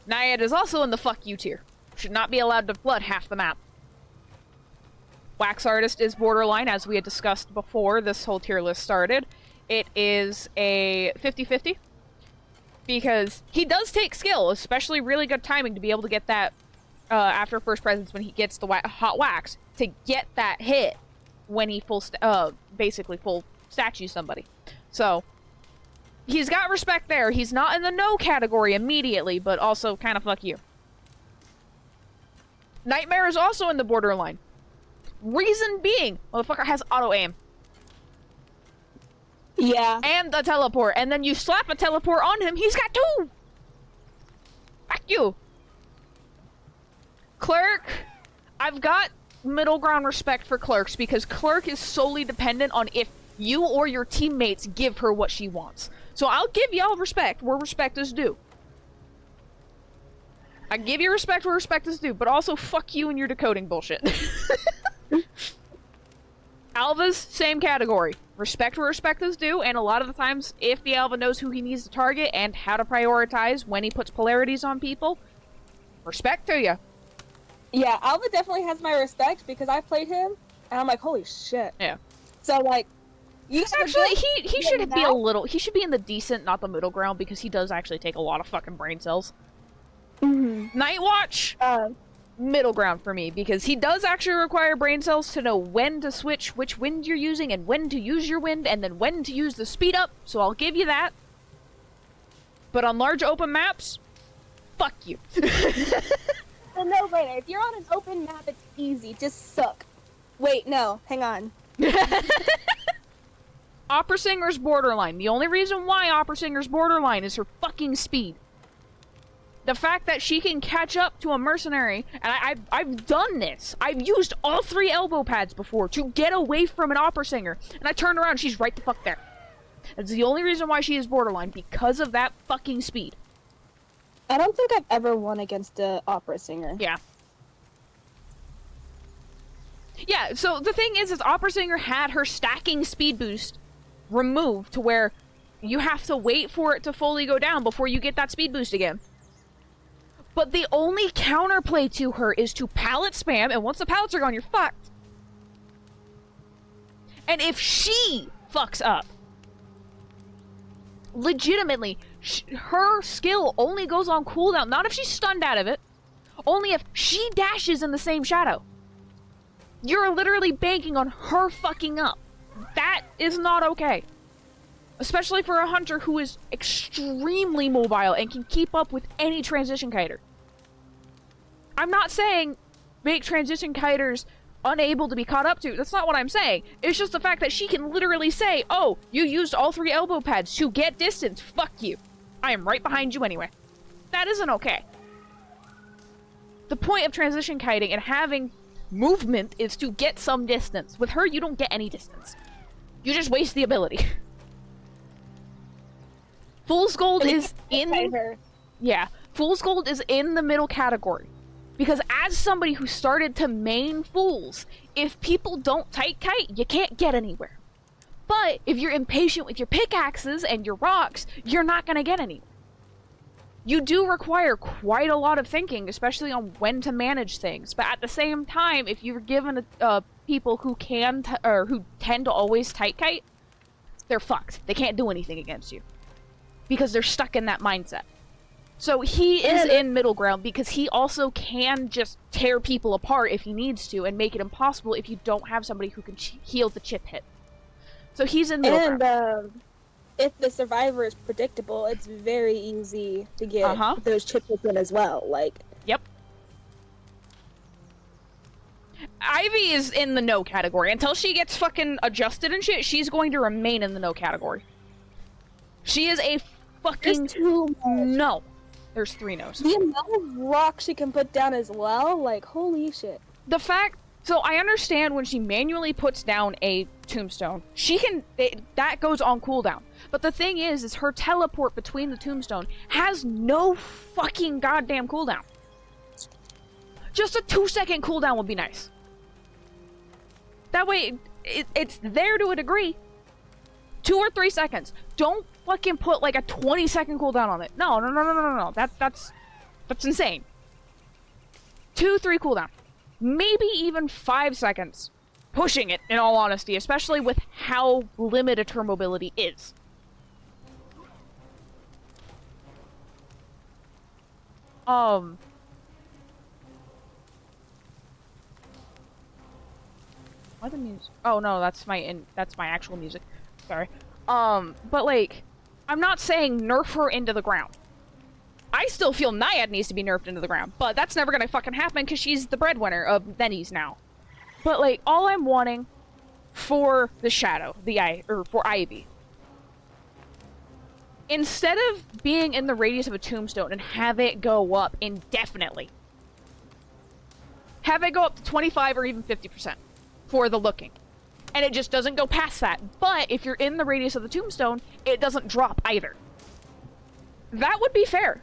Naiad is also in the fuck you tier. Should not be allowed to flood half the map. Wax Artist is borderline, as we had discussed before this whole tier list started. It is a 50-50. Because he does take skill, especially really good timing to be able to get that after first presence when he gets the hot wax, to get that hit when he basically full statue somebody. So, he's got respect there. He's not in the no category immediately, but also kind of fuck you. Nightmare is also in the borderline. Reason being, motherfucker has auto-aim. Yeah. And the teleport. And then you slap a teleport on him, he's got 2! Fuck you! Clerk, I've got middle ground respect for Clerks, because Clerk is solely dependent on if you or your teammates give her what she wants. So I'll give y'all respect where respect is due. I give you respect where respect is due, but also fuck you and your decoding bullshit. Alva's, same category. Respect where respect is due, and a lot of the times, if the Alva knows who he needs to target and how to prioritize when he puts polarities on people, respect to you. Yeah, Alva definitely has my respect because I played him, and I'm like, holy shit. Yeah. So, like, you actually, he should be a little, he should be in the decent, not the middle ground, because he does actually take a lot of fucking brain cells. Mm-hmm. Nightwatch, middle ground for me, because he does actually require brain cells to know when to switch which wind you're using, and when to use your wind, and then when to use the speed up, so I'll give you that. But on large open maps, fuck you. A no-brainer. If you're on an open map, it's easy. Just suck. Wait, no. Hang on. Opera Singer's borderline. The only reason why Opera Singer's borderline is her fucking speed. The fact that she can catch up to a mercenary, and I've done this. I've used all 3 elbow pads before to get away from an opera singer, and I turned around, she's right the fuck there. That's the only reason why she is borderline, because of that fucking speed. I don't think I've ever won against an opera singer. Yeah. Yeah, so the thing is Opera Singer had her stacking speed boost removed to where you have to wait for it to fully go down before you get that speed boost again. But the only counterplay to her is to pallet spam, and once the pallets are gone, you're fucked. And if she fucks up, legitimately, her skill only goes on cooldown, not if she's stunned out of it, only if she dashes in the same shadow. You're literally banking on her fucking up. That is not okay. Especially for a hunter who is extremely mobile and can keep up with any transition kiter. I'm not saying make transition kiters unable to be caught up to. That's not what I'm saying. It's just the fact that she can literally say, oh, you used all 3 elbow pads to get distance. Fuck you. I am right behind you anyway. That isn't okay. The point of transition kiting and having movement is to get some distance. With her, you don't get any distance. You just waste the ability. Fool's Gold is in... her. Yeah. Fool's Gold is in the middle category. Because as somebody who started to main Fools, if people don't tight kite, you can't get anywhere. But if you're impatient with your pickaxes and your rocks, you're not going to get anywhere. You do require quite a lot of thinking, especially on when to manage things. But at the same time, if you're given people who who tend to always tight kite, they're fucked. They can't do anything against you because they're stuck in that mindset. So he is in middle ground because he also can just tear people apart if he needs to and make it impossible if you don't have somebody who can heal the chip hit. So he's in middle ground. If the survivor is predictable, it's very easy to get those chip hits in as well. Like, yep. Ivy is in the no category. Until she gets fucking adjusted and shit, she's going to remain in the no category. She is a fucking no. There's 3 no's. The amount of rocks she can put down as well, like, holy shit. The fact... So I understand when she manually puts down a tombstone, she can... that goes on cooldown. But the thing is her teleport between the tombstone has no fucking goddamn cooldown. Just a 2-second cooldown would be nice. That way, it's there to a degree. 2 or 3 seconds. Don't fucking put like a 20-second cooldown on it. No. That's insane. 2, 3 cooldown. Maybe even 5 seconds. Pushing it, in all honesty, especially with how limited her mobility is. Why the music? Oh no, that's my actual music. Sorry. But like, I'm not saying nerf her into the ground. I still feel Naiad needs to be nerfed into the ground, but that's never gonna fucking happen because she's the breadwinner of Benny's now. But like, all I'm wanting for the Shadow, for Ivy, instead of being in the radius of a tombstone and have it go up indefinitely, have it go up to 25 or even 50% for the looking. And it just doesn't go past that. But if you're in the radius of the tombstone, it doesn't drop either. That would be fair.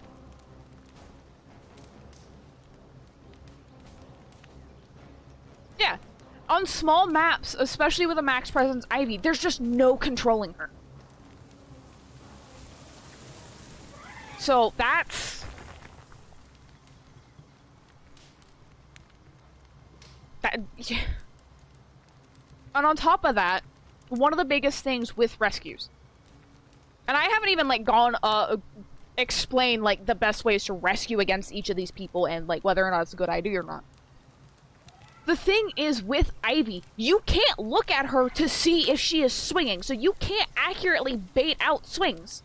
Yeah. On small maps, especially with a max presence Ivy, there's just no controlling her. So that's... Yeah. And on top of that, one of the biggest things with rescues, and I haven't even like gone explain like the best ways to rescue against each of these people and like whether or not it's a good idea or not. The thing is with Ivy, you can't look at her to see if she is swinging, so you can't accurately bait out swings.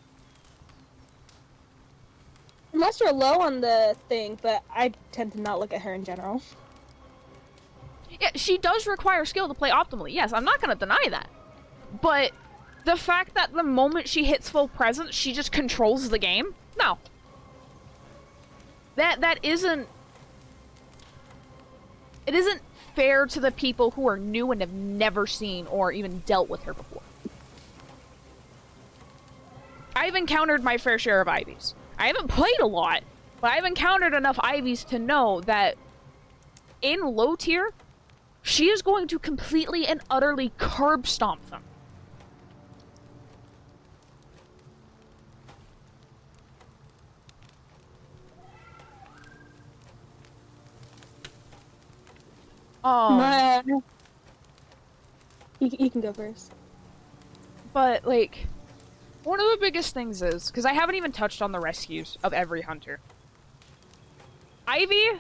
Unless you're low on the thing, but I tend to not look at her in general. Yeah, she does require skill to play optimally. Yes, I'm not going to deny that. But the fact that the moment she hits full presence, she just controls the game? No. That isn't... It isn't fair to the people who are new and have never seen or even dealt with her before. I've encountered my fair share of Ivies. I haven't played a lot, but I've encountered enough Ivies to know that in low tier, she is going to completely and utterly curb stomp them. You can go first. But, like, one of the biggest things is, because I haven't even touched on the rescues of every hunter. Ivy,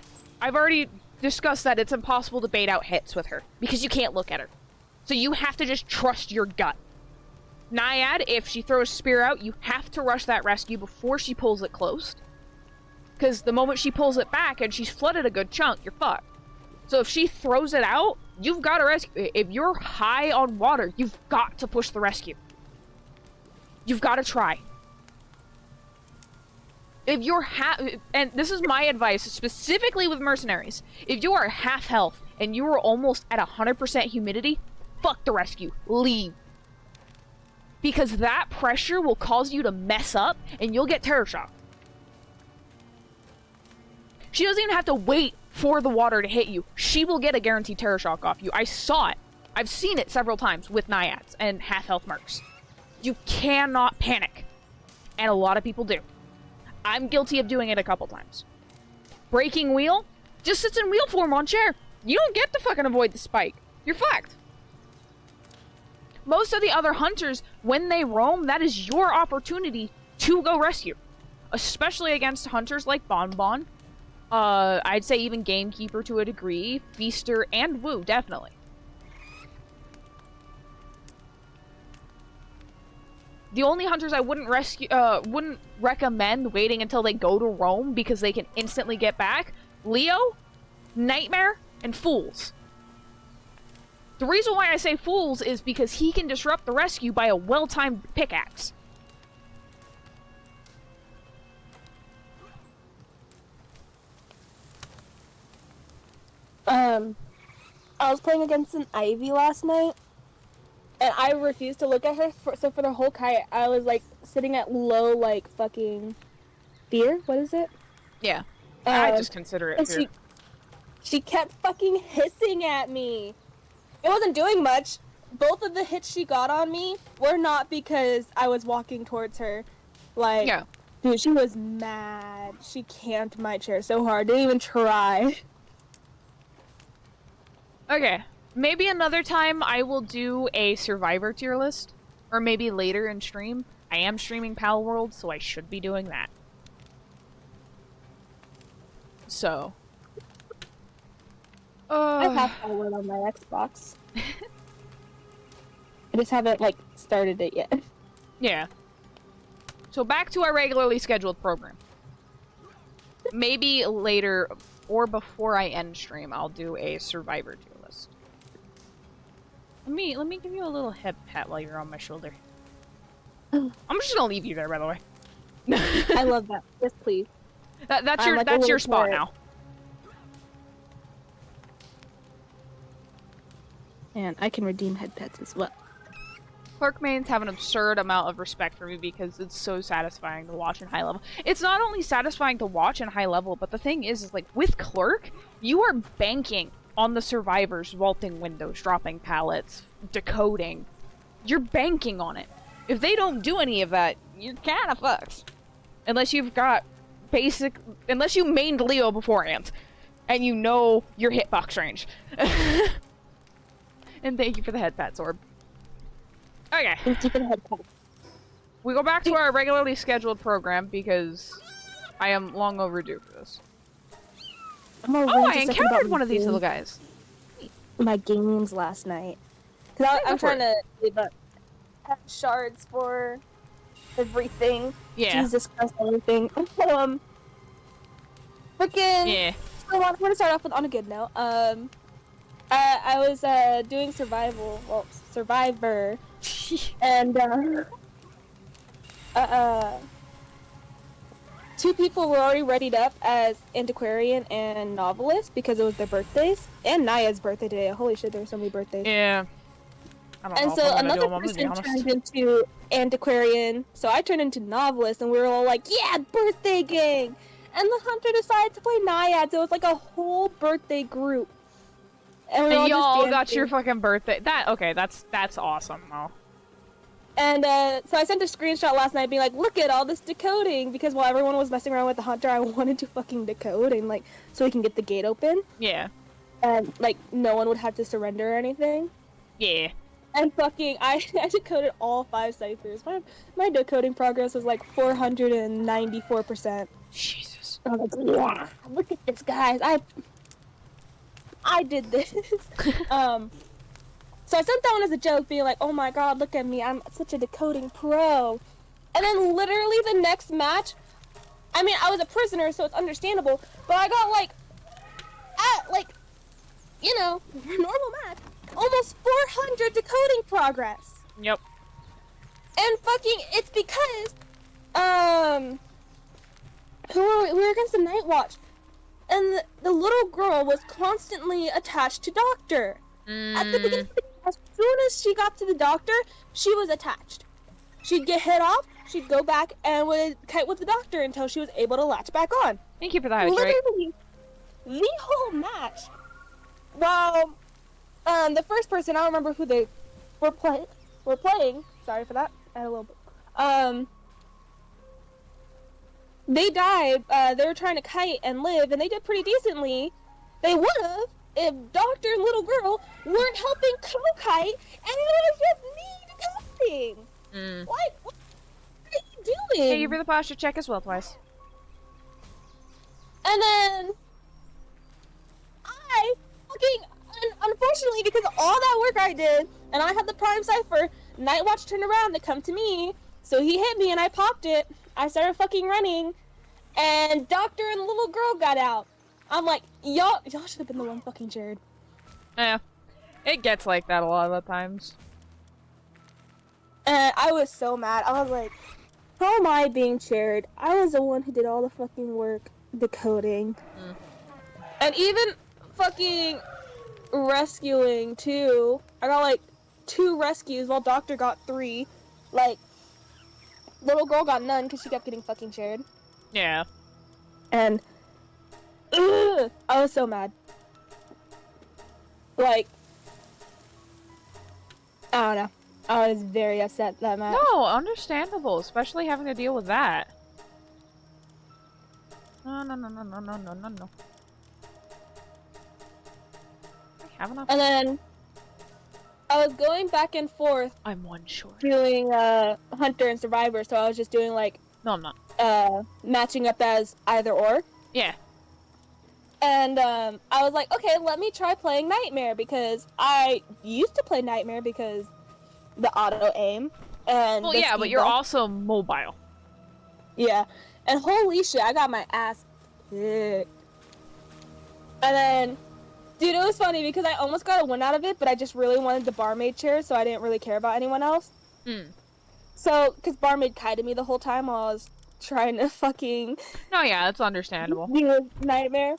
I've already discussed that it's impossible to bait out hits with her, because you can't look at her. So you have to just trust your gut. Naiad, if she throws spear out, you have to rush that rescue before she pulls it closed. Because the moment she pulls it back and she's flooded a good chunk, you're fucked. So if she throws it out, you've got to rescue. If you're high on water, you've got to push the rescue. You've got to try. If you're and this is my advice, specifically with mercenaries, if you are half health and you are almost at 100% humidity, fuck the rescue. Leave. Because that pressure will cause you to mess up and you'll get terror shock. She doesn't even have to wait for the water to hit you. She will get a guaranteed terror shock off you. I saw it. I've seen it several times with naiads and half health mercs. You cannot panic. And a lot of people do. I'm guilty of doing it a couple times. Breaking wheel? Just sits in wheel form on chair. You don't get to fucking avoid the spike. You're fucked. Most of the other hunters, when they roam, that is your opportunity to go rescue. Especially against hunters like Bonbon. I'd say even Gamekeeper to a degree. Feaster and Woo, definitely. The only hunters I wouldn't recommend waiting until they go to roam because they can instantly get back. Leo, Nightmare, and Fools. The reason why I say Fools is because he can disrupt the rescue by a well-timed pickaxe. I was playing against an Ivy last night, and I refused to look at her, so for the whole kite, I was, like, sitting at low, like, fucking fear? What is it? Yeah. I just consider it fear. She kept fucking hissing at me. It wasn't doing much. Both of the hits she got on me were not because I was walking towards her. Like, yeah. Dude, she was mad. She camped my chair so hard. Didn't even try. Okay. Maybe another time I will do a Survivor tier list. Or maybe later in stream. I am streaming Pal World, so I should be doing that. So. I have Pal World on my Xbox. I just haven't, like, started it yet. Yeah. So back to our regularly scheduled program. Maybe later, or before I end stream, I'll do a Survivor tier list. Let me give you a little head pat while you're on my shoulder. I'm just gonna leave you there, by the way. I love that. Yes, please. That's your spot now. And I can redeem head pets as well. Clerk mains have an absurd amount of respect for me because it's so satisfying to watch in high level. It's not only satisfying to watch in high level, but the thing is like, with Clerk, you are banking on the survivors vaulting windows, dropping pallets, decoding. You're banking on it. If they don't do any of that, you're kinda fucked. Unless you've got unless you mained Leo beforehand, and you know your hitbox range. And thank you for the head pat, Sorb. Okay. We go back to our regularly scheduled program because I am long overdue for this. Oh, I encountered one of these little guys. My games last night. Cause I'm trying to have shards for everything. Yeah. Jesus Christ, everything. Freaking. Yeah. So I want to start off with on a good note. I was doing Survivor, and two people were already readied up as antiquarian and novelist because it was their birthdays, and Naya's birthday today. Holy shit, there were so many birthdays. Yeah. I don't know and so another person turned into antiquarian, so I turned into novelist, and we were all like, "Yeah, birthday gang!" And the hunter decided to play Naiad, so it was like a whole birthday group. And y'all got your fucking birthday. That's awesome, though. And so I sent a screenshot last night being like, look at all this decoding, because while everyone was messing around with the hunter, I wanted to fucking decode and like so we can get the gate open. Yeah. And like no one would have to surrender or anything. Yeah. And fucking I decoded all 5 ciphers. My decoding progress was like 494%. Jesus. I was like, yeah, look at this, guys. I did this. So I sent that one as a joke, being like, oh my god, look at me, I'm such a decoding pro. And then literally the next match, I mean, I was a prisoner, so it's understandable, but I got you know, normal match, almost 400 decoding progress. Yep. And fucking, it's because, we were against the Night Watch, and the little girl was constantly attached to Doctor. At the beginning, as soon as she got to the Doctor, she was attached. She'd get hit off, she'd go back and would kite with the Doctor until she was able to latch back on. Thank you for the hydrate. Literally, the whole match. Well, the first person, I don't remember who they were playing. Sorry for that. I had a little bit. They died. They were trying to kite and live, and they did pretty decently. They would have if Doctor and little girl weren't helping co-kite, and it was just me kiting. What are you doing? Thank you for the posture check as well, twice. And then I unfortunately, because of all that work I did, and I had the prime cipher, Night Watch turned around to come to me, so he hit me and I popped it. I started fucking running, and Doctor and the little girl got out. I'm like, y'all should have been the one fucking cheered. Yeah, it gets like that a lot of the times. And I was so mad. I was like, how am I being cheered? I was the one who did all the fucking work decoding. And even fucking rescuing too. I got like 2 rescues while Doctor got 3. Like, little girl got none because she kept getting fucking shared. Yeah. And I was so mad. Like, I don't know. I was very upset that match. No, understandable, especially having to deal with that. No. I have enough. And then I was going back and forth. I'm one short. Doing Hunter and Survivor, so I was just doing like. No, I'm not. Matching up as either or. Yeah. And I was like, okay, let me try playing Nightmare, because I used to play Nightmare because the auto aim and. Well, yeah, but you're also mobile. Yeah, and holy shit, I got my ass kicked. And then, dude, it was funny because I almost got a win out of it, but I just really wanted the barmaid chair, so I didn't really care about anyone else. So, because barmaid kited me the whole time while I was trying to fucking. No, yeah, that's understandable. Do Nightmare.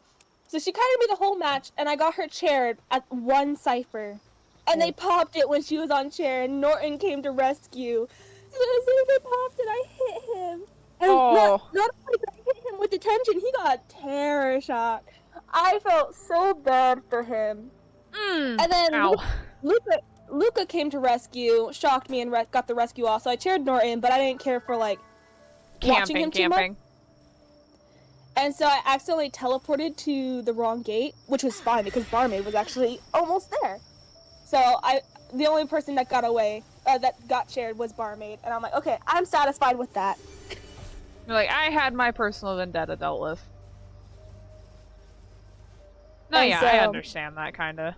So she kited me the whole match, and I got her chaired at 1 cipher. And they popped it when she was on chair, and Norton came to rescue. So as soon as they popped it, I hit him. And not only did I hit him with detention, he got terror shock. I felt so bad for him. And then Luca came to rescue, shocked me, and got the rescue off. So I cheered Norton, but I didn't care for like watching him too much. And so I accidentally teleported to the wrong gate, which was fine because barmaid was actually almost there. So the only person that got away, that got shared, was barmaid, and I'm like, okay, I'm satisfied with that. You're like, I had my personal vendetta dealt with. No, and yeah, so, I understand that kind of.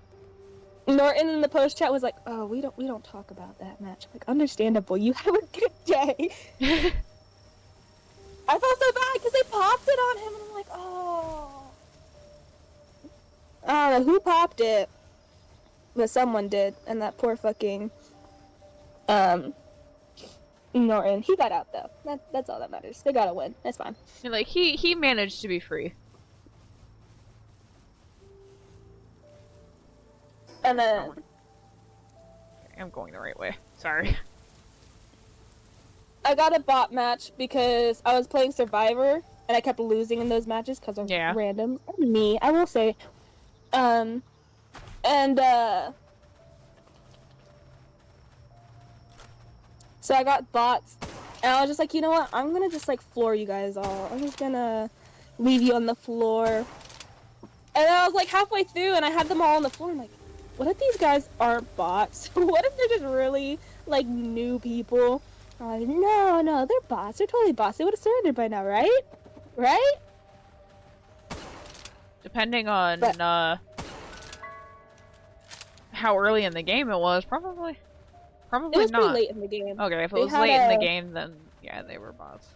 Norton in the post chat was like, "Oh, we don't talk about that match." I'm like, understandable. You have a good day. I felt so bad because they popped it on him, and I'm like, oh. I don't know who popped it, but someone did, and that poor fucking Norton. He got out though. That's all that matters. They got a win. That's fine. You're like he managed to be free. And then I'm going the right way. Sorry. I got a bot match because I was playing Survivor and I kept losing in those matches because of random. Me, I will say. So I got bots, and I was just like, you know what? I'm gonna just like floor you guys all. I'm just gonna leave you on the floor. And I was like halfway through, and I had them all on the floor. I'm like, what if these guys aren't bots? What if they're just really like new people? I'm like, no, they're bots. They're totally bots. They would have surrendered by now, right? Right? Depending on how early in the game it was, probably it was not. Pretty late in the game. Okay, if it was late in the game, then yeah, they were bots.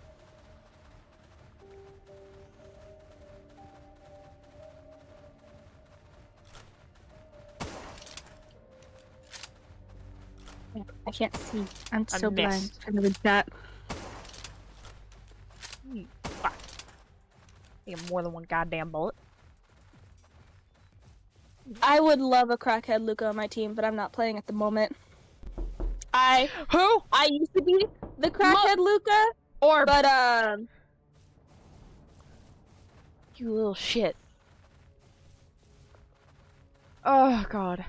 I can't see. I'm so blind. Trying to read that. Fuck. You have more than one goddamn bullet. I would love a crackhead Luca on my team, but I'm not playing at the moment. Who? I used to be the crackhead Luca, but you little shit. Oh god.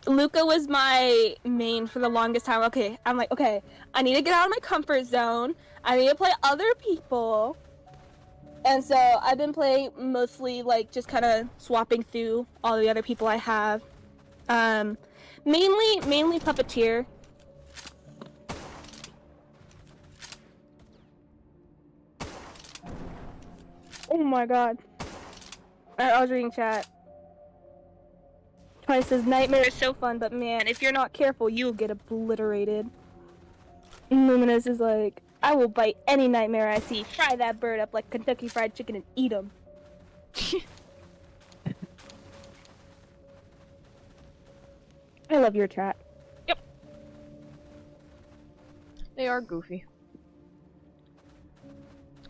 Luca was my main for the longest time. Okay, I'm like, okay, I need to get out of my comfort zone. I need to play other people. And so I've been playing mostly like just kind of swapping through all the other people I have. Mainly Puppeteer. Oh my god. I was reading chat. Twice says Nightmare is so fun, but man, if you're not careful, you'll get obliterated. Luminous is like, I will bite any nightmare I see, fry that bird up like Kentucky Fried Chicken and eat him. I love your chat. Yep. They are goofy.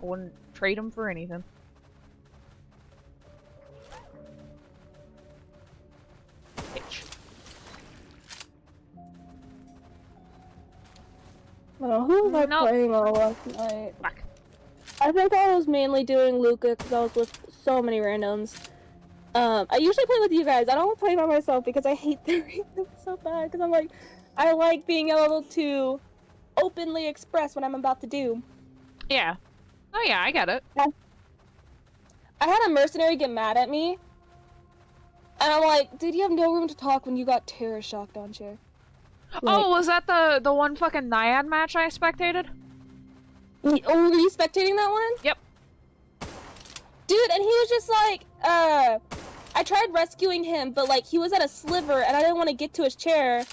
I wouldn't trade them for anything. Bitch. Who was I playing all last night? Fuck. I think I was mainly doing Luca because I was with so many randoms. I usually play with you guys. I don't play by myself because I hate the randoms so bad. Because I'm like, I like being able to openly express what I'm about to do. Yeah. Oh yeah, I get it. I had a mercenary get mad at me. And I'm like, dude, you have no room to talk when you got terror shocked on chair. Like, oh, was that the one fucking Naiad match I spectated? Oh, were you spectating that one? Yep. Dude, and he was just like, I tried rescuing him, but like he was at a sliver and I didn't want to get to his chair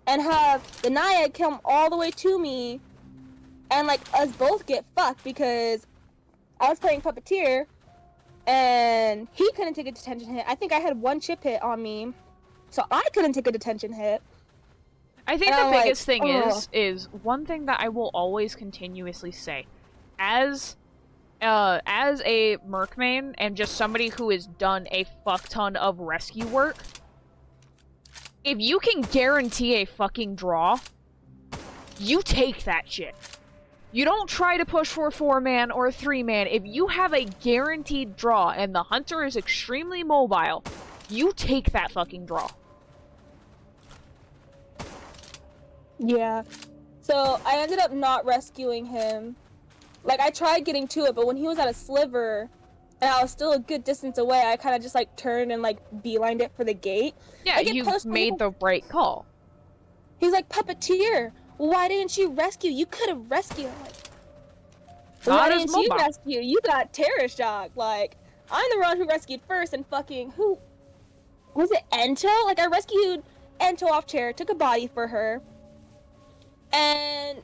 and have the Naiad come all the way to me and like us both get fucked because I was playing Puppeteer and he couldn't take a detention hit. I think I had one chip hit on me, so I couldn't take a detention hit. I think the biggest thing is one thing that I will always continuously say, as a merc main and just somebody who has done a fuck ton of rescue work, if you can guarantee a fucking draw, you take that shit. You don't try to push for a 4-man or a 3-man. If you have a guaranteed draw and the hunter is extremely mobile, you take that fucking draw. Yeah. So I ended up not rescuing him. Like, I tried getting to it, but when he was at a sliver, and I was still a good distance away, I kind of just, like, turned and, like, beelined it for the gate. Yeah, you made the right call. He's like, Puppeteer, why didn't you rescue? You could have rescued. I'm like, why didn't you rescue? You got terror shock. Like, I'm the one who rescued first, and fucking, who? Was it Ento? Like, I rescued Ento off chair, took a body for her, and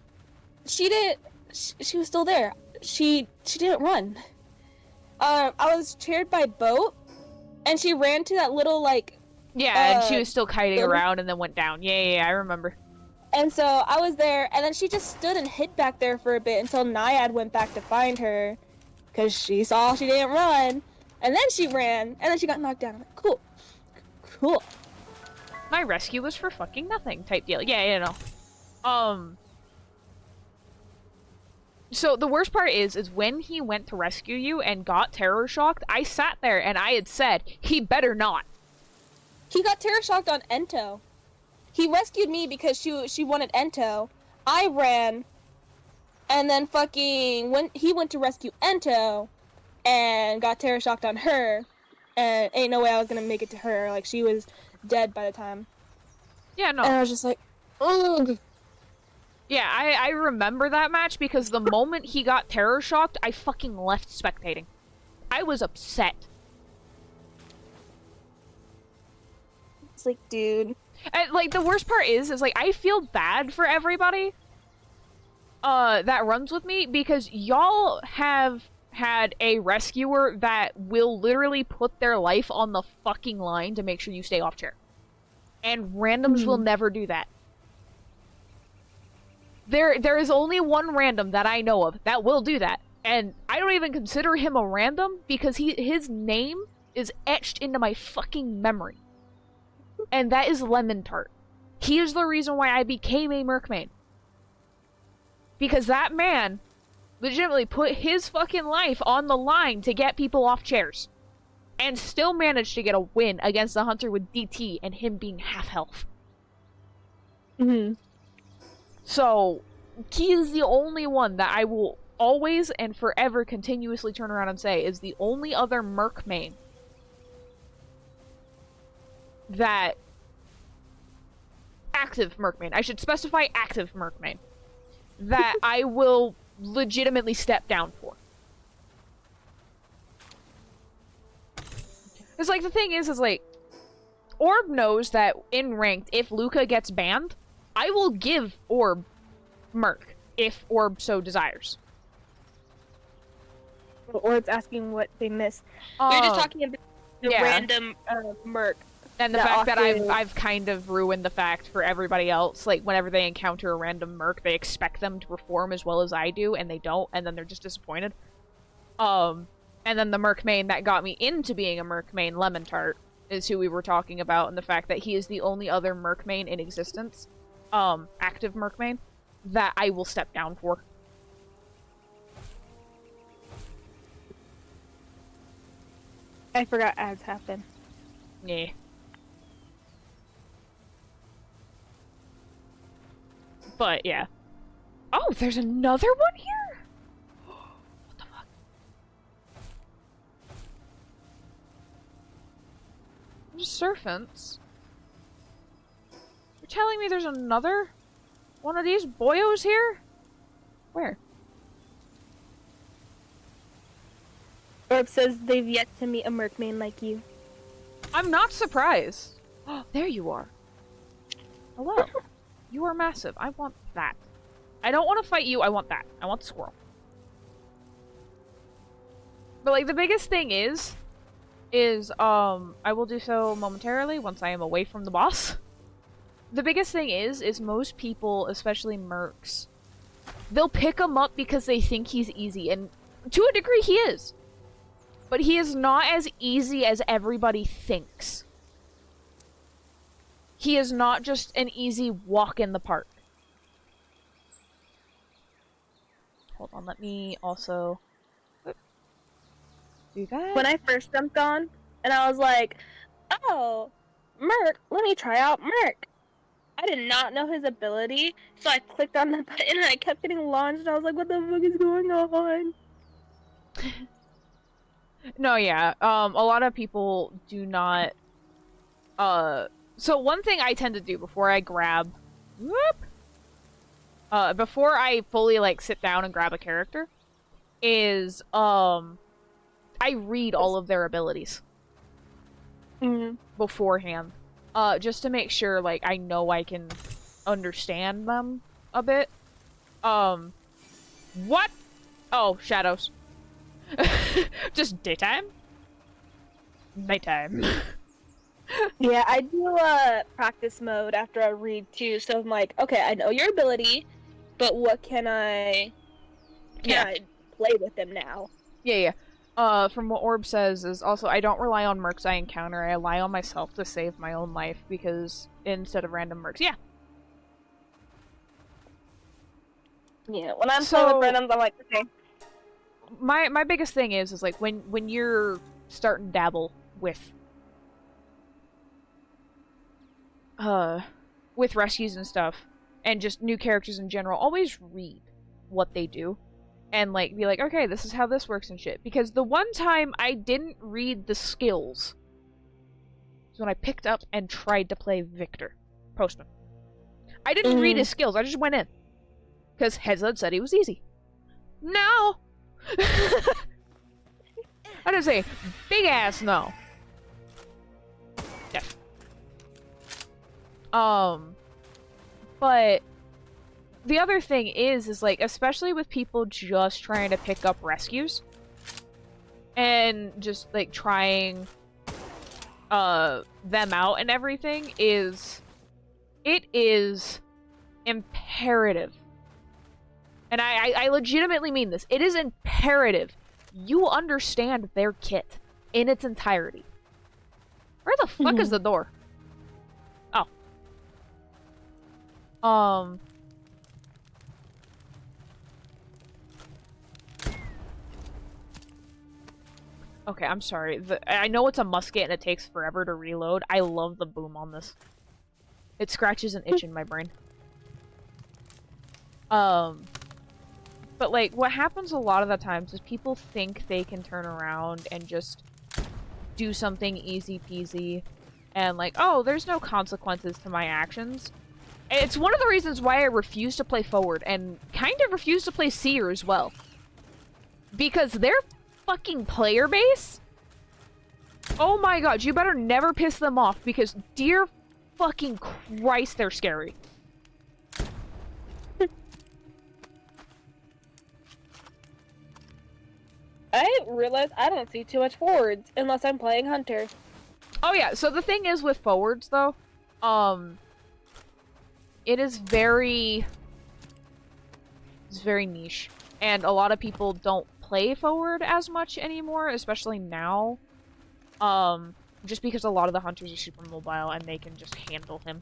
she didn't... She was still there. She didn't run. I was chaired by boat, and she ran to that little, like... Yeah, and she was still kiting around and then went down. Yeah, I remember. And so I was there, and then she just stood and hid back there for a bit until Naiad went back to find her, because she saw she didn't run, and then she ran, and then she got knocked down. I'm like, cool. Cool. My rescue was for fucking nothing type deal. Yeah, you know. So the worst part is when he went to rescue you and got terror shocked, I sat there and I had said, he better not. He got terror shocked on Ento. He rescued me because she wanted Ento. I ran, and then fucking he went to rescue Ento, and got terror shocked on her, and ain't no way I was gonna make it to her. Like, she was dead by the time. Yeah, no. And I was just like, ugh. Yeah, I remember that match because the moment he got terror shocked, I fucking left spectating. I was upset. It's like, dude. And, like, the worst part is like, I feel bad for everybody that runs with me because y'all have had a rescuer that will literally put their life on the fucking line to make sure you stay off chair. And randoms will never do that. There is only one random that I know of that will do that, And I don't even consider him a random because his name is etched into my fucking memory. And that is Lemon Tart. He is the reason why I became a Merkmaid. Because that man legitimately put his fucking life on the line to get people off chairs. And still managed to get a win against the hunter with DT and him being half health. So, he is the only one that I will always and forever continuously turn around and say is the only other Merkmaid that... Active Merkmaid. I should specify active Merkmaid. That I will legitimately step down for. Because, like, the thing is, like, Orb knows that in ranked, if Luca gets banned, I will give Orb Merc, if Orb so desires. Orb's asking what they missed. They're just talking about the random Merc. And the fact that I've kind of ruined the fact for everybody else, like, whenever they encounter a random Merc, they expect them to perform as well as I do, and they don't, and then they're just disappointed. And then the Merkmaid that got me into being a Merkmaid, Lemon Tart, is who we were talking about, and the fact that he is the only other Merkmaid in existence, active Merkmaid, that I will step down for. I forgot ads happen. Yeah. But, yeah. Oh, there's another one here? What the fuck? Surfants? You're telling me there's another one of these boyos here? Where? Orb says they've yet to meet a Merkmaid like you. I'm not surprised. Oh, there you are. Hello. You are massive. I want that. I don't want to fight you. I want that. I want the squirrel. But, like, the biggest thing is, I will do so momentarily once I am away from the boss. The biggest thing is most people, especially mercs, they'll pick him up because they think he's easy, and to a degree he is. But he is not as easy as everybody thinks. He is not just an easy walk in the park. Hold on, let me also do that. When I first jumped on, and I was like, oh, Merc, let me try out Merc. I did not know his ability, so I clicked on the button and I kept getting launched, and I was like, what the fuck is going on? No, yeah, a lot of people do not, so one thing I tend to do before I grab, before I fully, like, sit down and grab a character, is, I read all of their abilities. Beforehand. Just to make sure, like, I know I can understand them a bit. What? Oh, shadows. Just daytime? Nighttime. Yeah, I do practice mode after I read too, so I'm like, okay, I know your ability, but what can I play with them now? Yeah. From what Orb says is also, I don't rely on mercs I encounter, I rely on myself to save my own life, because instead of random mercs, yeah. Yeah, when I'm playing with randoms, I'm like, okay. My biggest thing is like, when you're starting to dabble with rescues and stuff, and just new characters in general, always read what they do. And, like, be like, okay, this is how this works and shit. Because the one time I didn't read the skills was when I picked up and tried to play Victor Postman. I didn't read his skills, I just went in. Because Headset said he was easy. No! I didn't say big ass no. Yeah. But the other thing is like, especially with people just trying to pick up rescues and just like trying them out and everything, it is imperative And I legitimately mean this. It is imperative you understand their kit in its entirety. Where the fuck is the door? Oh. Okay, I'm sorry. I know it's a musket and it takes forever to reload. I love the boom on this. It scratches an itch in my brain. But like, what happens a lot of the times is people think they can turn around and just do something easy peasy and like, oh, there's no consequences to my actions. It's one of the reasons why I refuse to play forward and kind of refuse to play seer as well. Because their fucking player base, oh my god, you better never piss them off because dear fucking Christ, they're scary. I realize I don't see too much forwards unless I'm playing Hunter. Oh yeah, so the thing is with forwards though, it's very niche. And a lot of people don't play forward as much anymore, especially now. Just because a lot of the hunters are super mobile and they can just handle him.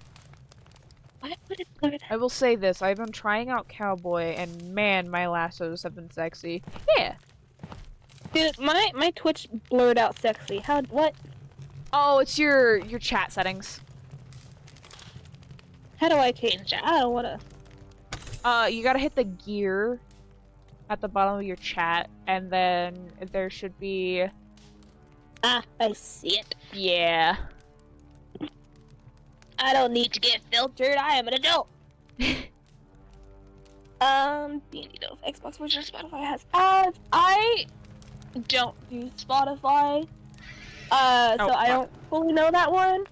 I will say this, I've been trying out Cowboy and man, my lassos have been sexy. Yeah. Dude, my Twitch blurred out sexy. What? Oh, it's your chat settings. How do I change that? I don't wanna. You gotta hit the gear at the bottom of your chat, and then there should be... Ah, I see it. Yeah. I don't need to get filtered. I am an adult. Do you know if Xbox version of Spotify has ads? I don't do Spotify. So I don't fully know that one.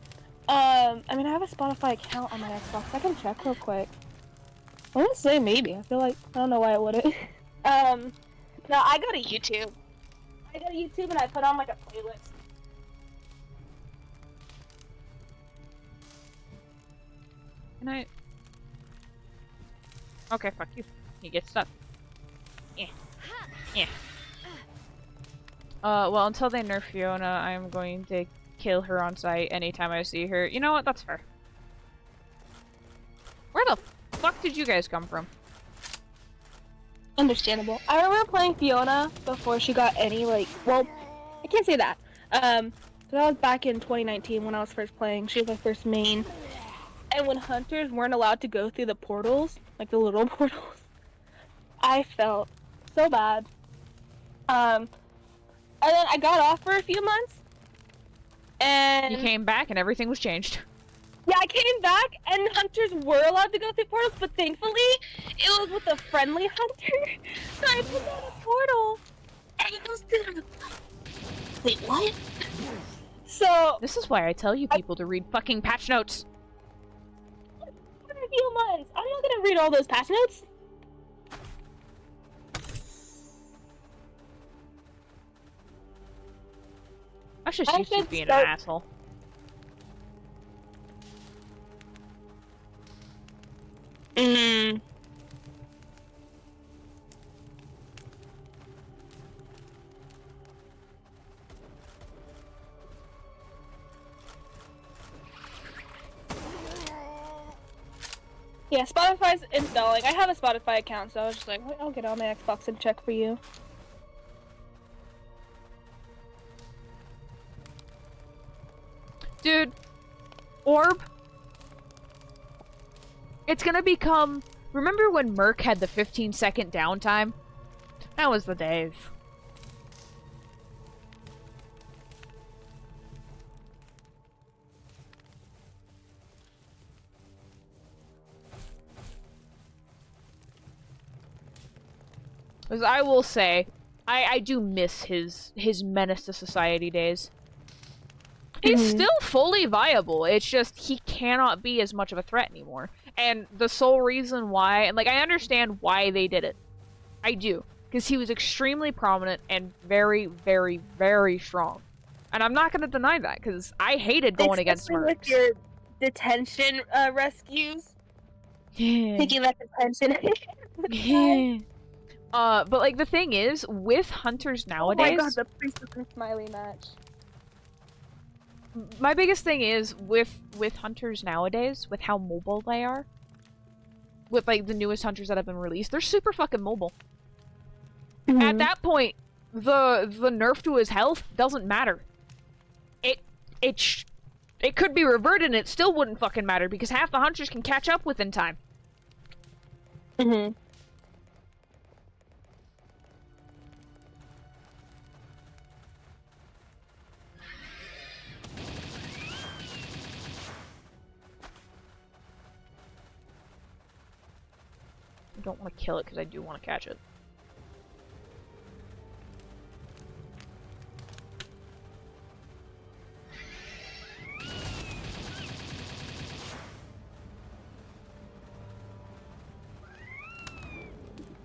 I mean, I have a Spotify account on my Xbox. I can check real quick. I want to say maybe. I feel like, I don't know why I wouldn't. No, I go to YouTube. I go to YouTube and I put on like a playlist. Can I... Okay, fuck you. You get stuck. Yeah. Yeah. Well, until they nerf Fiona, I'm going to kill her on sight anytime I see her. You know what? That's fair. Where the fuck did you guys come from? Understandable. I remember playing Fiona before she got any, like, well, I can't say that. So that was back in 2019 when I was first playing. She was my first main. And when hunters weren't allowed to go through the portals, like the little portals, I felt so bad. And then I got off for a few months, and... You came back and everything was changed. Yeah, I came back, and hunters were allowed to go through portals, but thankfully, it was with a friendly hunter. So I put down a portal, and it goes through the... Wait, what? So... This is why I tell you people to read fucking patch notes. For a few months. I'm not gonna read all those patch notes. That's just you being an asshole. Yeah, Spotify's installing. I have a Spotify account, so I was just like, I'll get on my Xbox and check for you. Dude, Orb, it's gonna become... Remember when Merc had the 15-second downtime? That was the days. Because I will say, I do miss his Menace to Society days. He's still fully viable, it's just he cannot be as much of a threat anymore. And the sole reason why, and like, I understand why they did it. I do. Because he was extremely prominent and very, very, very strong. And I'm not going to deny that, because I hated going against Mercs. With your detention rescues. Yeah. Taking that detention. But like the thing is, with hunters nowadays, oh my god, the priestess and Smiley match. My biggest thing is with hunters nowadays, with how mobile they are, with like the newest hunters that have been released, they're super fucking mobile. At that point, the nerf to his health doesn't matter. It could be reverted and it still wouldn't fucking matter because half the hunters can catch up within time. I don't want to kill it because I do want to catch it.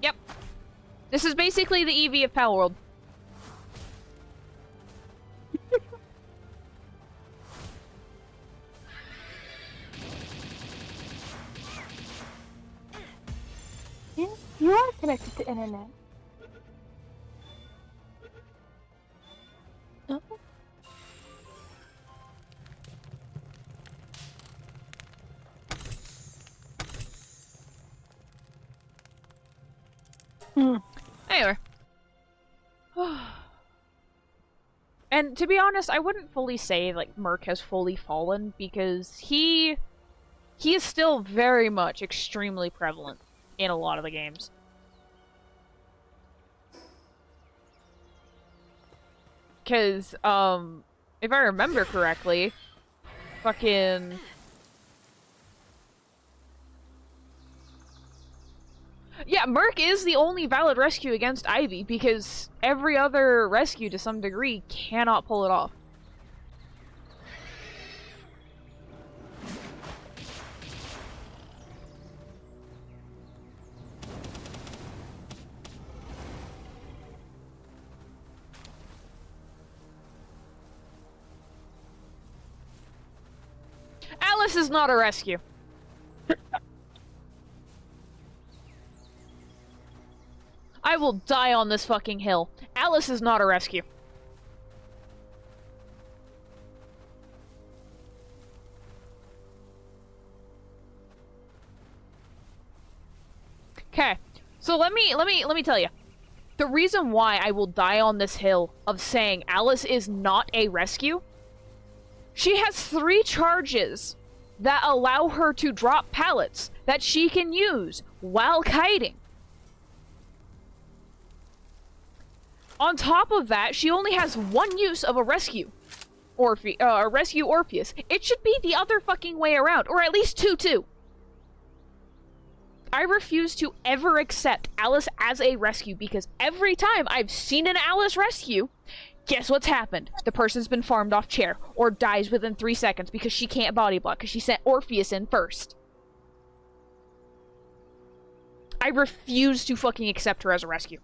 Yep. This is basically the EV of Palworld. Yeah, you are connected to internet. Oh. Anyway. And to be honest, I wouldn't fully say like Merc has fully fallen because he is still very much extremely prevalent in a lot of the games. Because, if I remember correctly, fucking... Yeah, Merc is the only valid rescue against Ivy, because every other rescue, to some degree, cannot pull it off. Alice is not a rescue. I will die on this fucking hill. Alice is not a rescue. Okay, so let me tell you. The reason why I will die on this hill of saying Alice is not a rescue, she has 3 charges that allow her to drop pallets that she can use while kiting. On top of that, she only has 1 use of a rescue. A rescue Orpheus. It should be the other fucking way around, or at least 2-2. I refuse to ever accept Alice as a rescue because every time I've seen an Alice rescue, guess what's happened? The person's been farmed off chair, or dies within 3 seconds because she can't body block because she sent Orpheus in first. I refuse to fucking accept her as a rescue.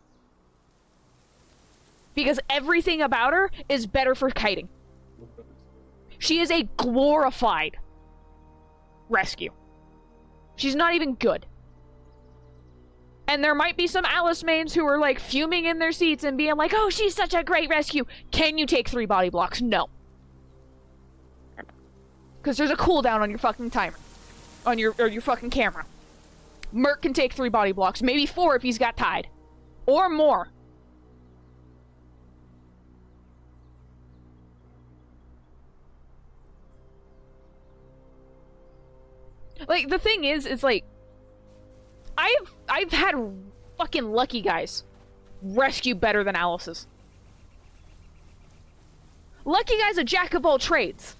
Because everything about her is better for kiting. She is a glorified rescue. She's not even good. And there might be some Alice mains who are like fuming in their seats and being like, oh, she's such a great rescue. Can you take 3 body blocks? No. Because there's a cooldown on your fucking timer. On your fucking camera. Merc can take 3 body blocks. Maybe 4 if he's got tied. Or more. Like, the thing is like, I've had fucking lucky guys rescue better than Alice's. Lucky guy's a jack of all trades.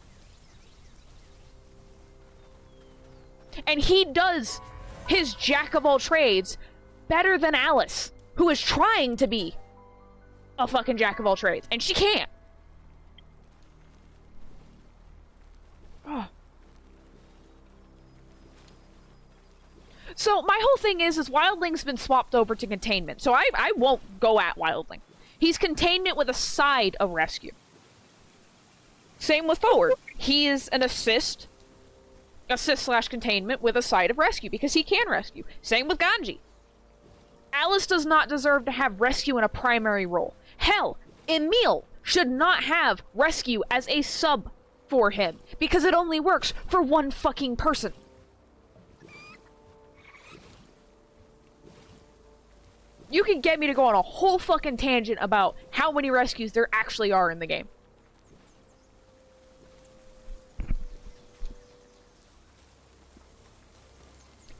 And he does his jack of all trades better than Alice, who is trying to be a fucking jack of all trades, and she can't. Oh. So, my whole thing is Wildling's been swapped over to Containment, so I won't go at Wildling. He's Containment with a side of Rescue. Same with Forward. He is an assist/Containment with a side of Rescue, because he can rescue. Same with Ganji. Alice does not deserve to have rescue in a primary role. Hell, Emil should not have rescue as a sub for him, because it only works for one fucking person. You can get me to go on a whole fucking tangent about how many rescues there actually are in the game.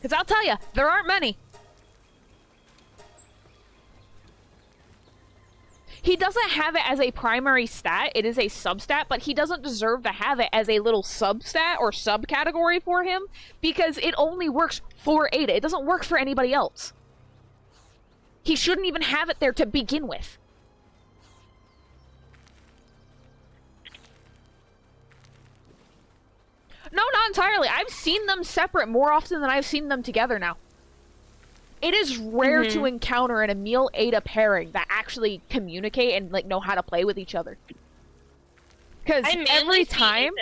Because I'll tell you, there aren't many. He doesn't have it as a primary stat, it is a substat, but he doesn't deserve to have it as a little substat or subcategory for him, because it only works for Ada. It doesn't work for anybody else. He shouldn't even have it there to begin with. No, not entirely. I've seen them separate more often than I've seen them together now. It is rare to encounter an Emil-Ada pairing that actually communicate and like know how to play with each other. Because every time...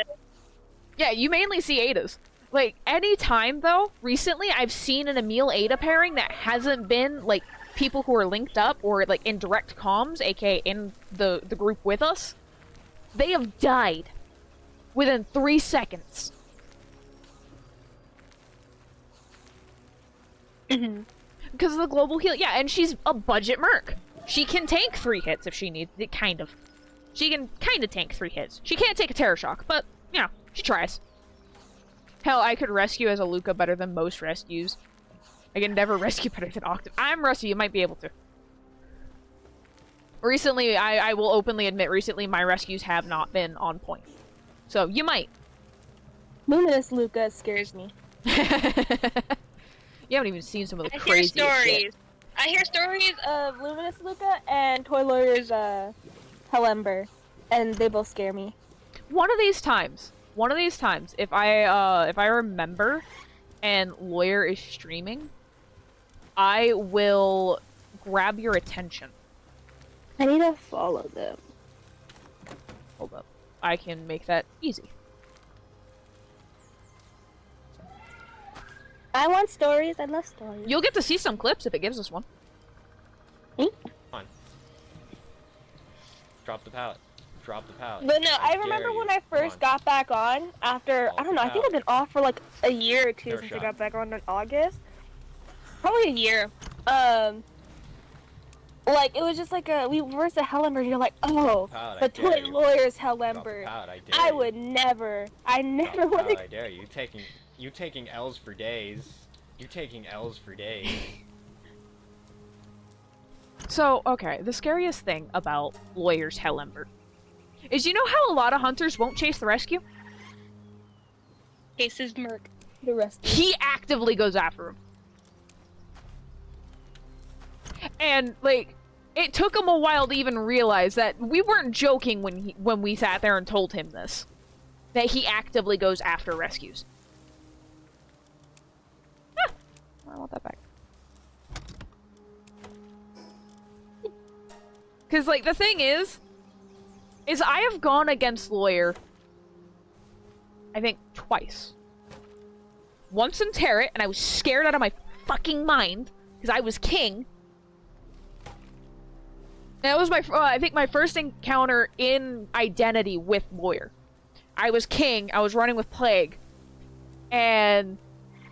Yeah, you mainly see Adas. Like, any time, though, recently, I've seen an Emil-Ada pairing that hasn't been, like, people who are linked up or, like, in direct comms, aka in the group with us. They have died within 3 seconds. Because of the global heal. Yeah, and she's a budget merc. She can tank 3 hits if she needs it, kind of. She can kind of tank 3 hits. She can't take a terror shock, but, you know, she tries. Hell, I could rescue as a Luca better than most rescues. I can never rescue better than Octave. I'm rusty, you might be able to. Recently, I will openly admit, recently my rescues have not been on point. So, you might. Luminous Luca scares me. You haven't even seen some of the craziest shit. I hear stories of Luminous Luca and Toy Lawyer's Helember, and they both scare me. One of these times, if I remember, and Lawyer is streaming, I will grab your attention. I need to follow them. Hold up, I can make that easy. I want stories. I love stories. You'll get to see some clips if it gives us one. Hmm? Come on. Drop the pallet. Drop the pallet. But no, I remember when I first got back on after, I don't know, I think I've been off for like a year or two since I got back on in August. Probably a year. Like, it was just like we versed a Helember, you're like, oh, the Toy Lawyer's Helember. I would never, I never would. I dare you. You taking L's for days. You taking L's for days. So, okay, the scariest thing about Lawyer's Helember is, you know how a lot of hunters won't chase the rescue? Chases Merc. The rescue. He actively goes after him. And, like, it took him a while to even realize that we weren't joking when we sat there and told him this. That he actively goes after rescues. Ah! I want that back. Because, like, the thing is I have gone against Lawyer, I think, twice. Once in Tarot, and I was scared out of my fucking mind, because I was king. That was my, I think, my first encounter in Identity with Lawyer. I was king, I was running with Plague, and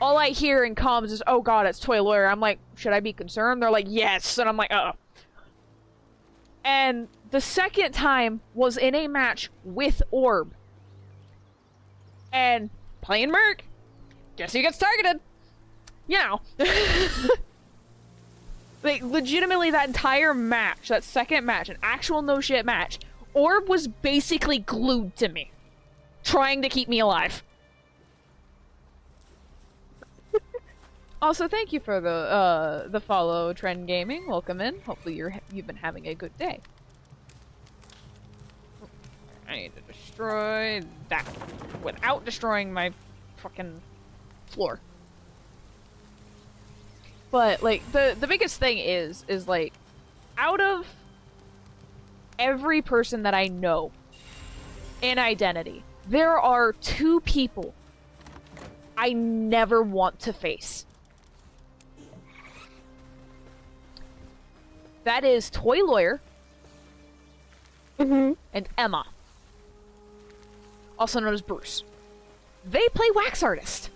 all I hear in comms is, oh god, it's Toy Lawyer. I'm like, should I be concerned? They're like, yes, and I'm like, uh-oh. And the second time was in a match with Orb. And playing Merc, guess who gets targeted? You know. Like, legitimately, that entire match, that second match, an actual no-shit match, Orb was basically glued to me, trying to keep me alive. Also, thank you for the follow, Trend Gaming. Welcome in. Hopefully you've been having a good day. I need to destroy that without destroying my fucking floor. But, like, the biggest thing is, like, out of every person that I know in Identity, there are 2 people I never want to face. That is Toy Lawyer Mm-hmm. and Emma, also known as Bruce. They play Wax Artist.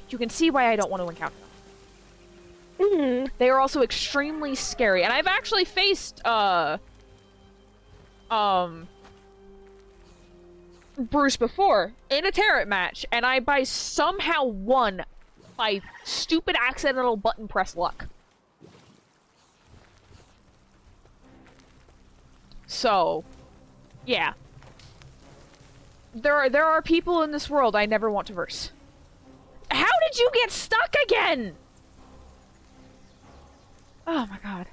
You can see why I don't want to encounter them. Mm-hmm. They are also extremely scary, and I've actually faced, Bruce before in a tarot match, and I by somehow won by stupid accidental button press luck. So, yeah. There are people in this world I never want to verse. How did you get stuck again? Oh my god.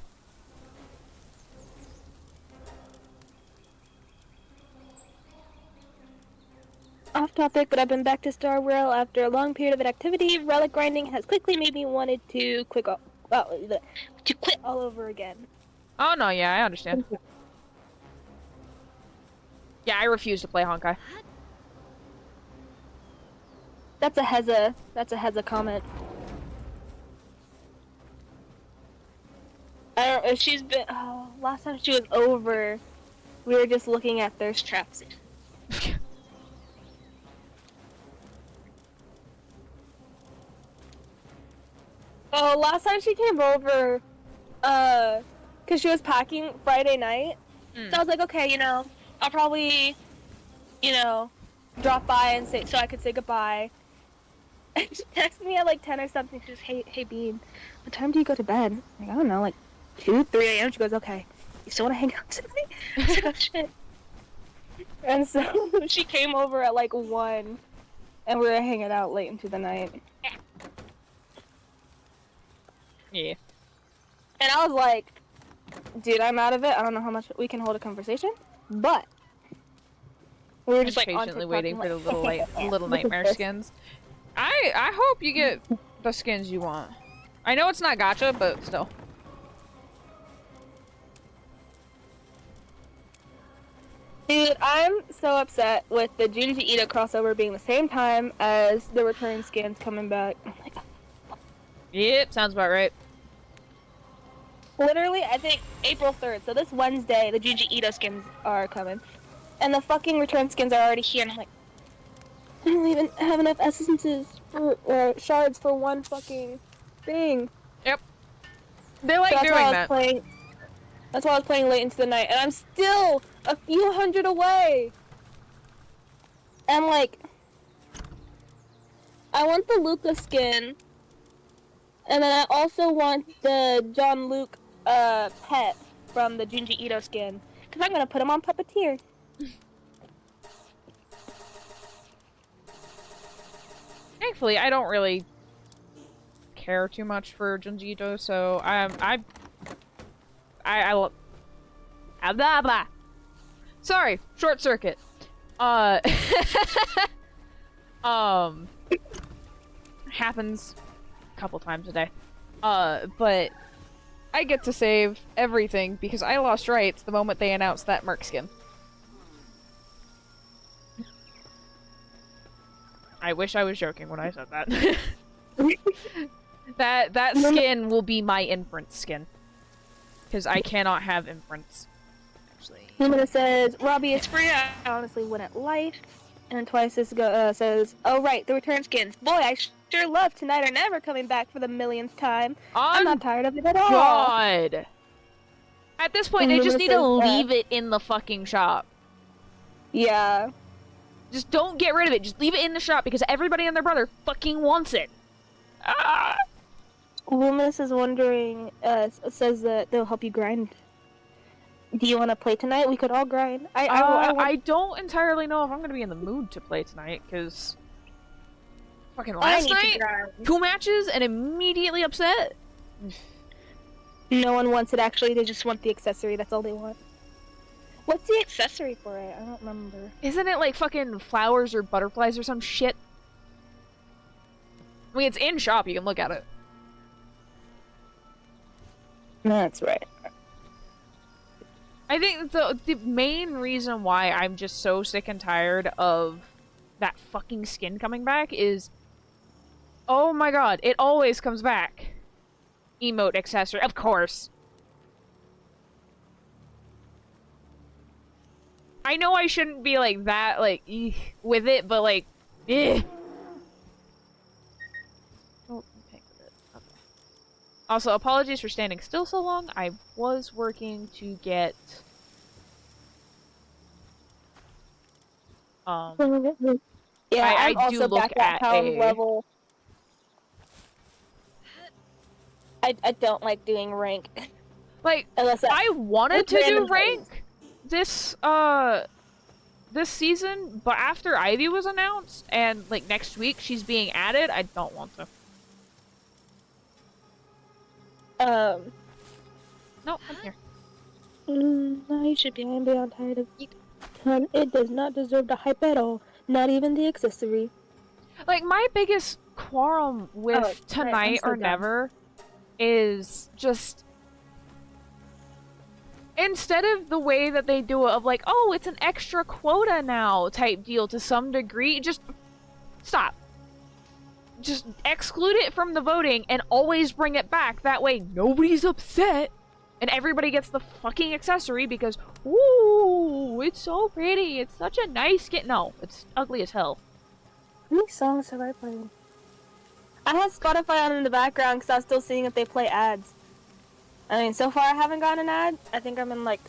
Off topic, but I've been back to Star Rail after a long period of inactivity. Relic grinding has quickly made me wanted to quit all over again. Oh no, yeah, I understand. Yeah, I refuse to play Honkai. That's a Heza comment. I don't know if she's been. Oh, last time she was over, we were just looking at thirst traps. Oh, last time she came over, cause she was packing Friday night. So I was like, okay, you know, I'll probably, you know, drop by and say so I could say goodbye. And she texted me at like 10 or something. She goes, hey Bean, what time do you go to bed? I'm like, I don't know, like 2, 3 a.m. She goes, okay, you still want to hang out tonight? I was like, oh shit. And so she came over at like 1, and we were hanging out late into the night. Yeah. And I was like, dude, I'm out of it. I don't know how much we can hold a conversation, but we were just like patiently waiting for the little little look at nightmare this. skins. I hope you get the skins you want. I know it's not gacha, but still. Dude, I'm so upset with the Junji Ito crossover being the same time as the return skins coming back. I'm like, Yep, sounds about right. literally, I think April 3rd, so this Wednesday, the Junji Ito skins are coming. And the fucking return skins are already here, and I'm like, I don't even have enough essences for, shards for one fucking thing. Yep. They like So doing that. That's why I was playing late into the night, and I'm still a few hundred away. And like, I want the Luca skin, and then I also want the John Luke pet from the Junji Ito skin, because I'm gonna put him on Puppeteer. Thankfully, I don't really care too much for Junji Ito, so blah, blah. Sorry, short circuit. Happens a couple times a day. But I get to save everything because I lost rights the moment they announced that Merc skin. I wish I was joking when I said that. that skin will be my inference skin. Because I cannot have inference. Actually. Lumina says, Robbie is free. I honestly wouldn't like. And then Twice says, oh right, the return skins. Boy, I sure love Tonight or Never coming back for the millionth time. I'm not tired of it at all. God. At this point, they just need to leave it in the fucking shop. Yeah. Just don't get rid of it. Just leave it in the shop because everybody and their brother fucking wants it. Ah! Luminous is wondering, says that they'll help you grind. Do you want to play tonight? We could all grind. I don't entirely know if I'm gonna be in the mood to play tonight, because fucking last night, 2 matches and immediately upset. No one wants it actually, they just want the accessory, that's all they want. What's the accessory for it? I don't remember. Isn't it like fucking flowers or butterflies or some shit? I mean, it's in shop, you can look at it. That's right. I think the main reason why I'm just so sick and tired of that fucking skin coming back is, oh my god, it always comes back. Emote accessory, of course. I know I shouldn't be like that, like, with it, but like, eh. Oh, I'm paying with it. Okay. Also, apologies for standing still so long. I was working to get, Yeah, I I'm do also look back at at pound a, level. I don't like doing rank. like, Unless I wanted to random do days. rank this, this season, but after Ivy was announced, and, like, next week she's being added, I don't want to. No, I'm here. No, you should be. I'm beyond tired of it. It does not deserve the hype at all. Not even the accessory. Like, my biggest quarrel with Oh, Tonight I'm so or done. Never is just... Instead of the way that they do it of like, oh, it's an extra quota now type deal to some degree, just stop. Just exclude it from the voting and always bring it back. That way nobody's upset and everybody gets the fucking accessory because, ooh, it's so pretty. It's such a nice skin. No, it's ugly as hell. How many songs have I played? I had Spotify on in the background because I was still seeing if they play ads. I mean, so far I haven't gotten an ad. I think I'm in like...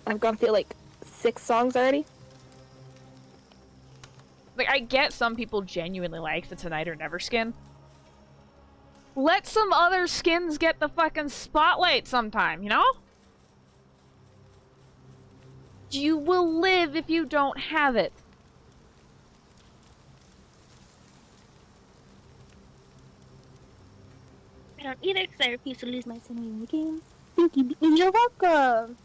I've gone through like 6 songs already. Like, I get some people genuinely like the Tonight or Never skin. Let some other skins get the fucking spotlight sometime, you know? You will live if you don't have it. I don't either because I refuse to lose my sanity in the game. Thank you. You're welcome.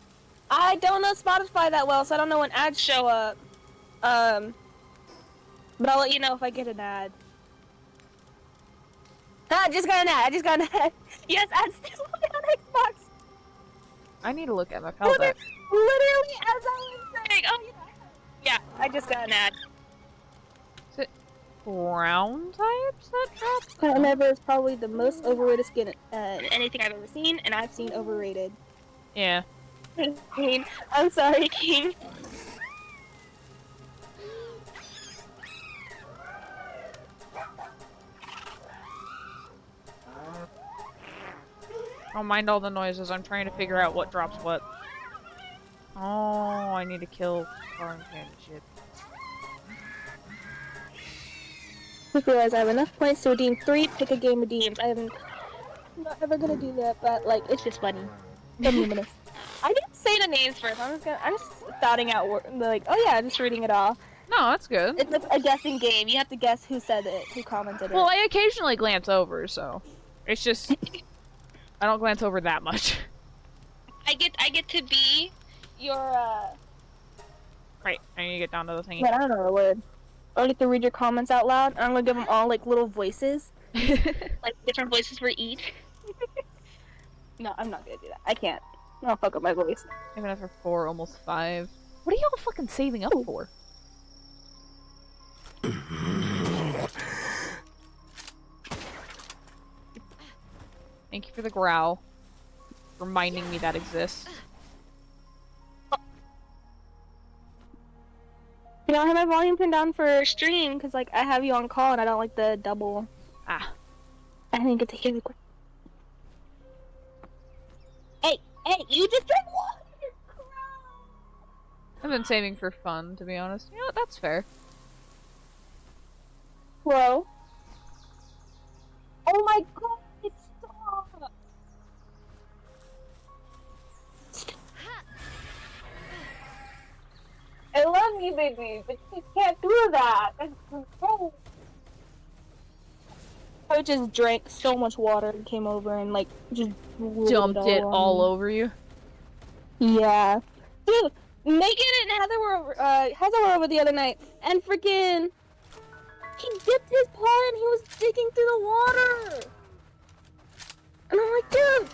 I don't know Spotify that well, so I don't know when ads show up. But I'll let you know if I get an ad. Ah, I just got an ad. I just got an ad. Yes, ads still play on Xbox. I need to look at my palette. Literally, as I was saying. Oh, yeah, I just got an ad. Is it brown types that drop? Quiet Never is probably the most overrated skin anything I've ever seen, and I've seen overrated. Yeah. King. I'm sorry, King. Don't mind all the noises. I'm trying to figure out what drops what. Oh, I need to kill foreign candy shit. Just realized I have enough points to redeem 3 pick a game redeems. I'm not ever gonna do that, but like it's just funny. So luminous. I didn't say the names first. I'm just thoughting out like, oh yeah, just reading it all. No, that's good. It's a guessing game. You have to guess who said it, who commented Well, it. I occasionally glance over, so it's just I don't glance over that much. I get to be your Right, I need to get down to the thingy. But I don't know the word. I get to read your comments out loud, and I'm gonna give them all like little voices, like different voices for each. No, I'm not gonna do that. I can't. I'll fuck up my voice. Even after 4, almost 5. What are y'all fucking saving up for? Thank you for the growl. Reminding me that exists. You know, I have my volume turned down for stream because like I have you on call and I don't like the double. Ah. I didn't get to hear the quick. Hey, you just drank water! I've been saving for fun, to be honest. You know what, that's fair. Whoa. Oh my god, stop! I love you, baby, but you can't do that. That's so... I just drank so much water and came over and like just Dumped it all over you? Yeah. Dude, Megan and Heather were over the other night and freaking he dipped his paw and he was digging through the water. And I'm like, dude,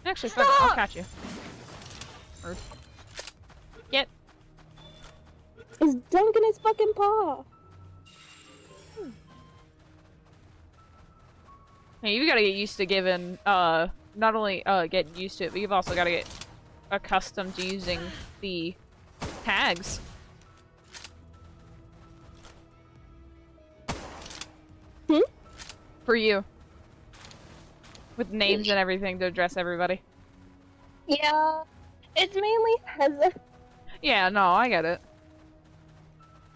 Actually, fuck it, I'll stop! catch you. Or... Get. He's dunking his fucking paw. Hey, you gotta get used to giving, not only, getting used to it, but you've also gotta get accustomed to using the tags. Hmm? For you. With names and everything to address everybody. Yeah. It's mainly Heza. Yeah, no, I get it.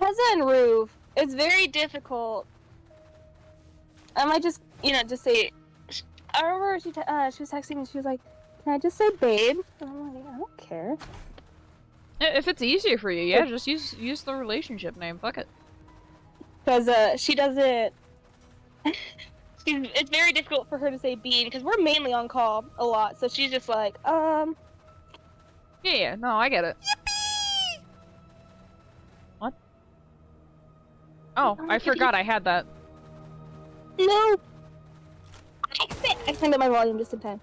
Heza and Ruve. It's very difficult. I might just, just say. I remember she was texting me. She was like, "Can I just say babe?" And I'm like, "I don't care." If it's easier for you, yeah, just use the relationship name. Fuck it. Because she doesn't. It's very difficult for her to say Bean because we're mainly on call a lot. So she's just like, Yeah, no, I get it. Yippee! What? Oh, I forgot I had that. No. I turned up my volume just in time.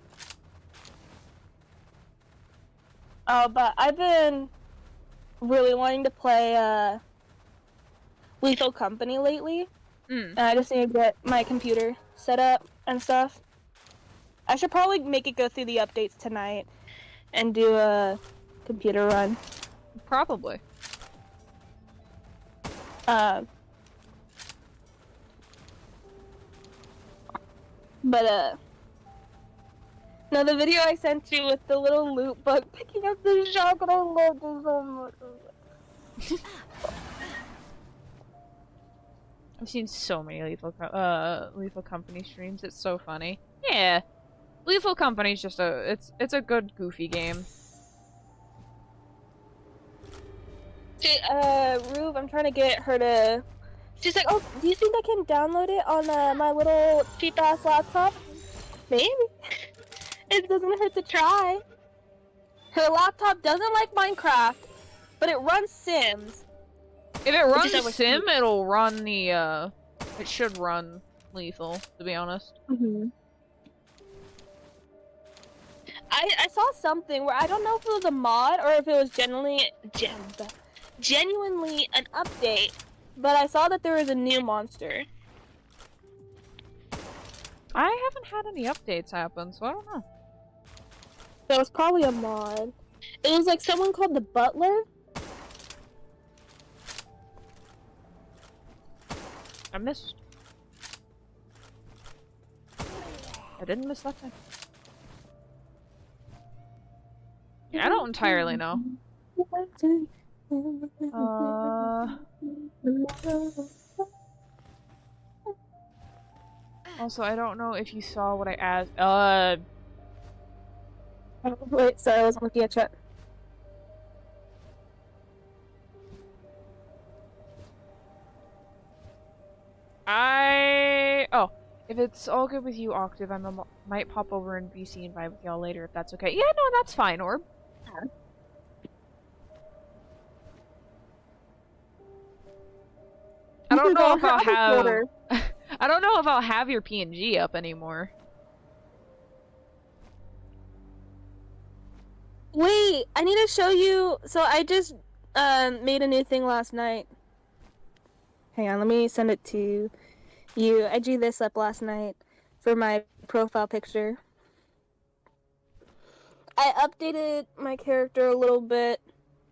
But I've been really wanting to play Lethal Company lately. And I just need to get my computer set up and stuff. I should probably make it go through the updates tonight and do a computer run. Probably. No, the video I sent you with the little loot bug picking up the shotgun, I love this so much. I've seen so many Lethal Company streams. It's so funny. Yeah, Lethal Company's just it's a good goofy game. See, Rube, I'm trying to get her to. She's like, "Oh, do you think I can download it on my little cheap ass laptop?" Maybe. It doesn't hurt to try. Her laptop doesn't like Minecraft, but it runs Sims. If it runs Sim, it'll run the it should run Lethal, to be honest. I saw something where I don't know if it was a mod or if it was genuinely an update, but I saw that there was a new monster. I haven't had any updates happen, so I don't know. That was probably a mod. It was like someone called the Butler. I missed. I didn't miss that time. Yeah, I don't entirely know. Also, I don't know if you saw what I asked. Wait, sorry, I wasn't looking at chat. Oh, if it's all good with you, Octave, might pop over in BC and vibe with y'all later if that's okay. Yeah, no, that's fine, Orb. I don't know if I'll have. I don't know if I'll have your PNG up anymore. Wait, I need to show you. So I just made a new thing last night. Hang on, let me send it to you. I drew this up last night for my profile picture. I updated my character a little bit,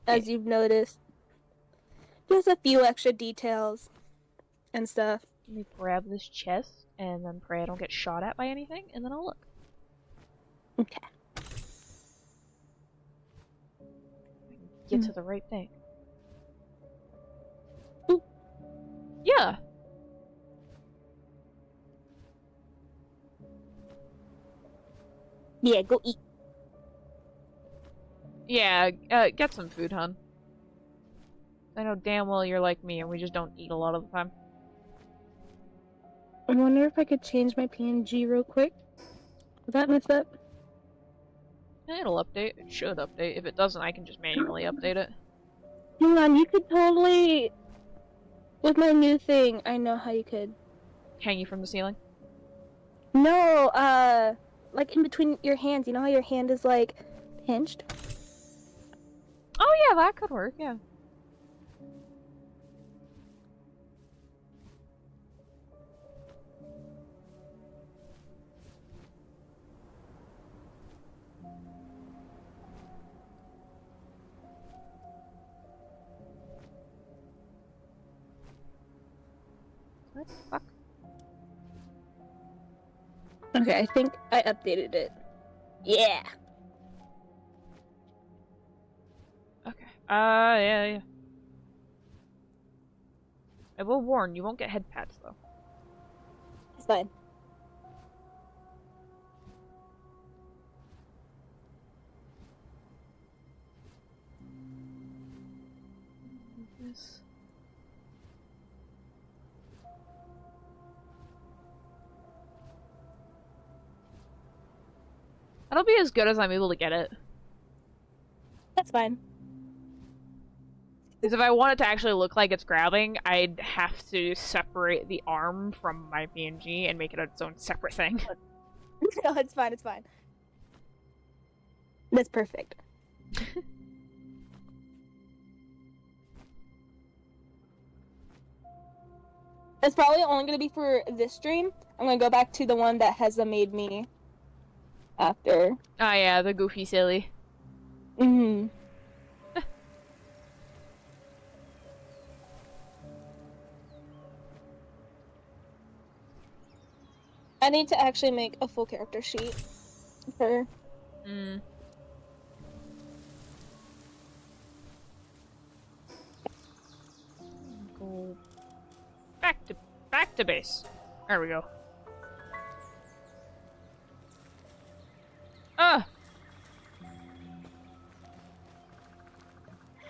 as you've noticed. Just a few extra details and stuff. Let me grab this chest and then pray I don't get shot at by anything, and then I'll look. Okay. Get to the right thing. Ooh. Yeah. Yeah, go eat. Yeah, get some food, hun. I know damn well you're like me and we just don't eat a lot of the time. I wonder if I could change my PNG real quick. Will that mess up? It'll update. It should update. If it doesn't, I can just manually update it. Hang on, you could totally... With my new thing, I know how you could. Hang you from the ceiling? No, like in between your hands. You know how your hand is, like, pinched? Oh yeah, that could work, yeah. What the fuck? Okay, I think I updated it. Yeah. Okay. Yeah. I will warn, you won't get head pads, though. It's fine. This. That'll be as good as I'm able to get it. That's fine. Because if I want it to actually look like it's grabbing, I'd have to separate the arm from my PNG and make it its own separate thing. No, it's fine, it's fine. That's perfect. It's probably only going to be for this stream. I'm going to go back to the one that Heza made me after. Ah, yeah, the goofy silly. Mm-hmm. I need to actually make a full character sheet for. Mm. Go back to base. There we go.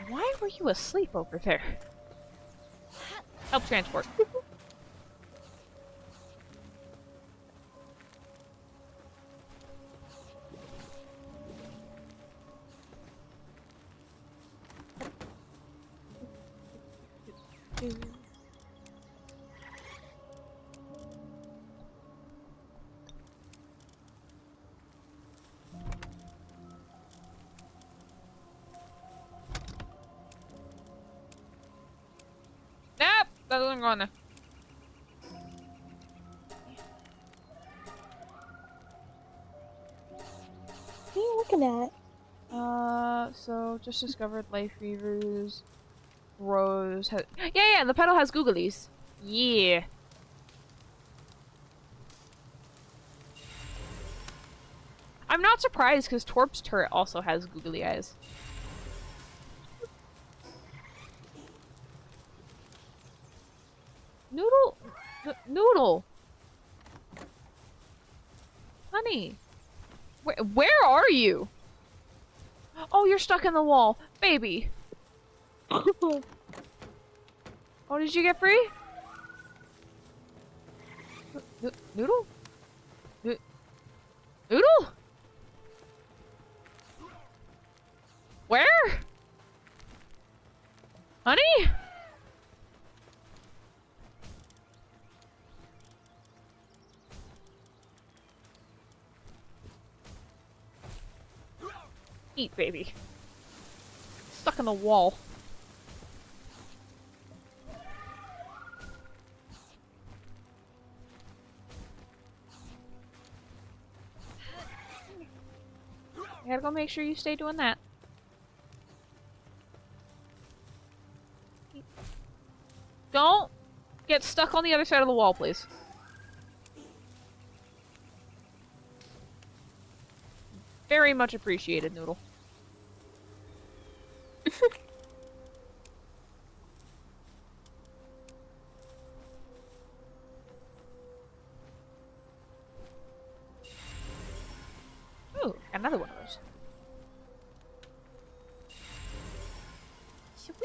Why were you asleep over there? Help transport. Nope! That doesn't go on there. What are you looking at? So just discovered life reavers. Rose has. Yeah, the pedal has googlies. Yeah. I'm not surprised because Torp's turret also has googly eyes. Noodle? Noodle! Honey! Where are you? Oh, you're stuck in the wall. Baby! Oh, did you get free? Noodle? Noodle? Where? Honey? Eat, baby. Stuck in the wall. I gotta go make sure you stay doing that. Don't get stuck on the other side of the wall, please. Very much appreciated, Noodle. Ooh, another one of those. Sweet.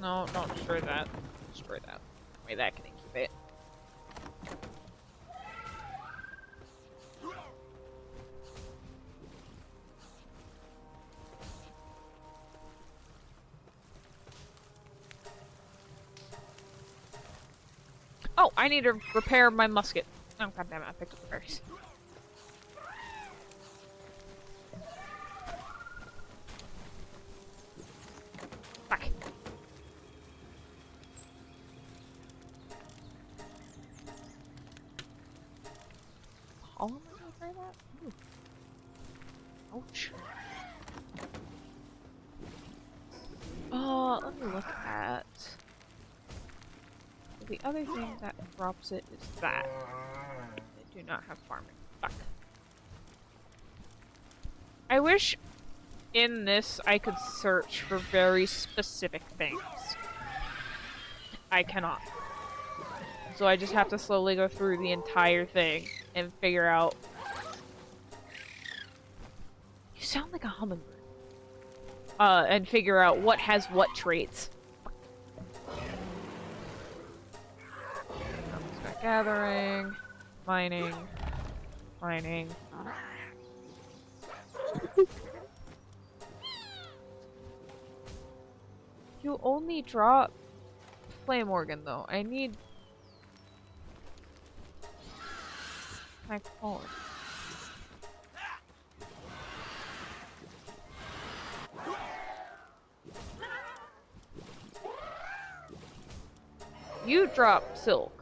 No, don't destroy that. Destroy that. Wait, that can incubate. Oh, I need to repair my musket. Oh, goddammit, I picked up the berries. Fuck. Oh, am I gonna try that? Ooh. Ouch. Let me look at... The other thing that drops it is that. They do not have farming. Fuck. I wish in this I could search for very specific things. I cannot. So I just have to slowly go through the entire thing and figure out... You sound like a hummingbird. And figure out what has what traits. Gathering, mining. You only drop flame organ though. I need my phone. You drop silk.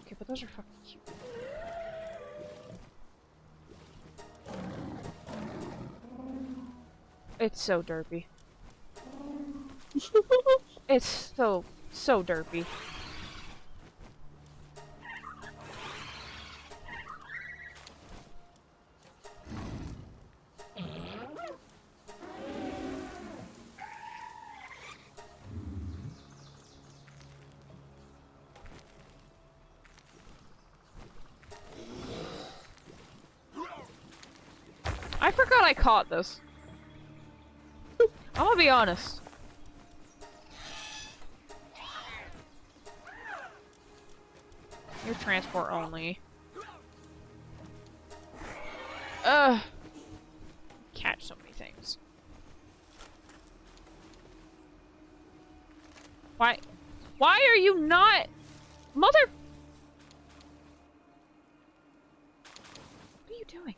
Okay, but those are fucking cute. It's so derpy. It's so derpy. I forgot I caught this. I'm gonna be honest. You're transport only. Catch so many things. Why are you not... Mother... What are you doing?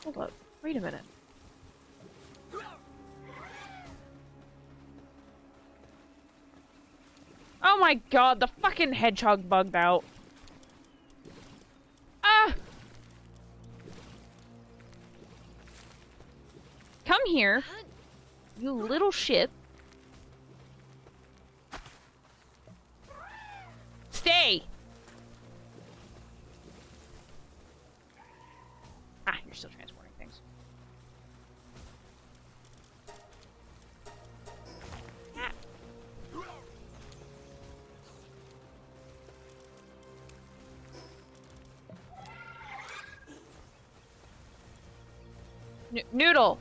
Hold up. Wait a minute. Oh my god, the fucking hedgehog bugged out. Ah! Come here, you little shit. Stay! Ah, you're still transporting things. Ah. Noodle!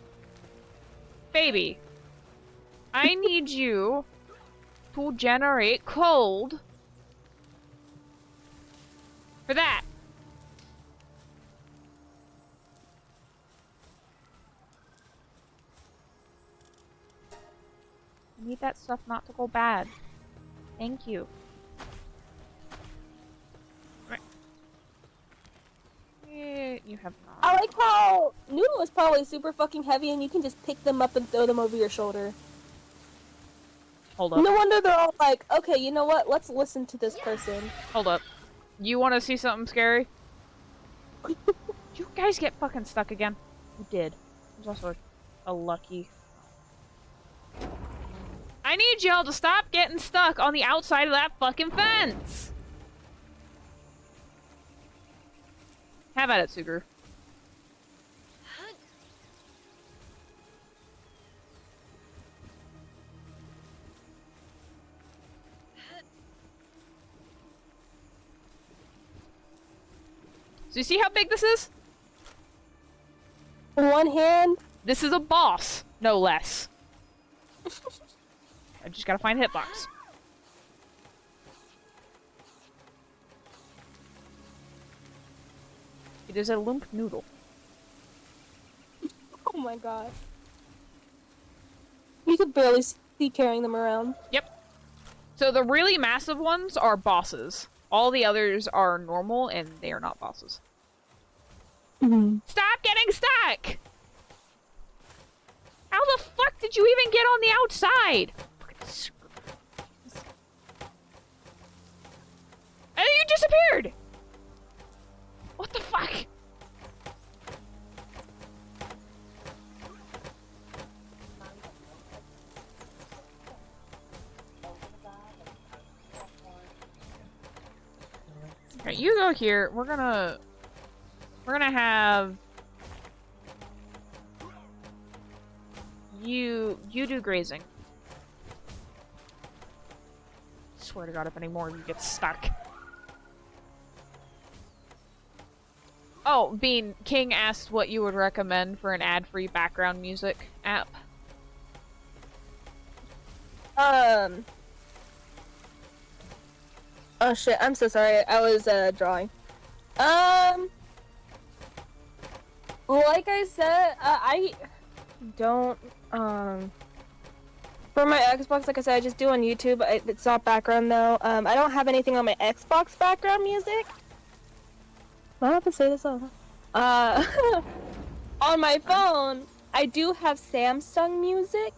Baby! I need you to generate cold for that. I need that stuff not to go bad. Thank you. Right. You have not. I like how Noodle is probably super fucking heavy and you can just pick them up and throw them over your shoulder. Hold up. No wonder they're all like, okay, you know what? Let's listen to this person. Hold up. You want to see something scary? You guys get fucking stuck again? You did. There's also a lucky... I need y'all to stop getting stuck on the outside of that fucking fence! Have at it, Sugar. So you see how big this is? In one hand? This is a boss, no less. I just gotta find a hitbox. It is a limp noodle. Oh my god. You could barely see carrying them around. Yep. So the really massive ones are bosses. All the others are normal, and they are not bosses. Mm-hmm. Stop getting stuck! How the fuck did you even get on the outside? you disappeared? What the fuck? Okay, you go here. We're gonna have you do grazing. Swear to God, if any more of you get stuck. Oh, Bean, King asked what you would recommend for an ad-free background music app. Oh shit, I'm so sorry. I was drawing. Like I said, I don't for my Xbox, like I said, I just do on YouTube. It's not background though. I don't have anything on my Xbox background music. I have to say this all. On my phone, I do have Samsung Music.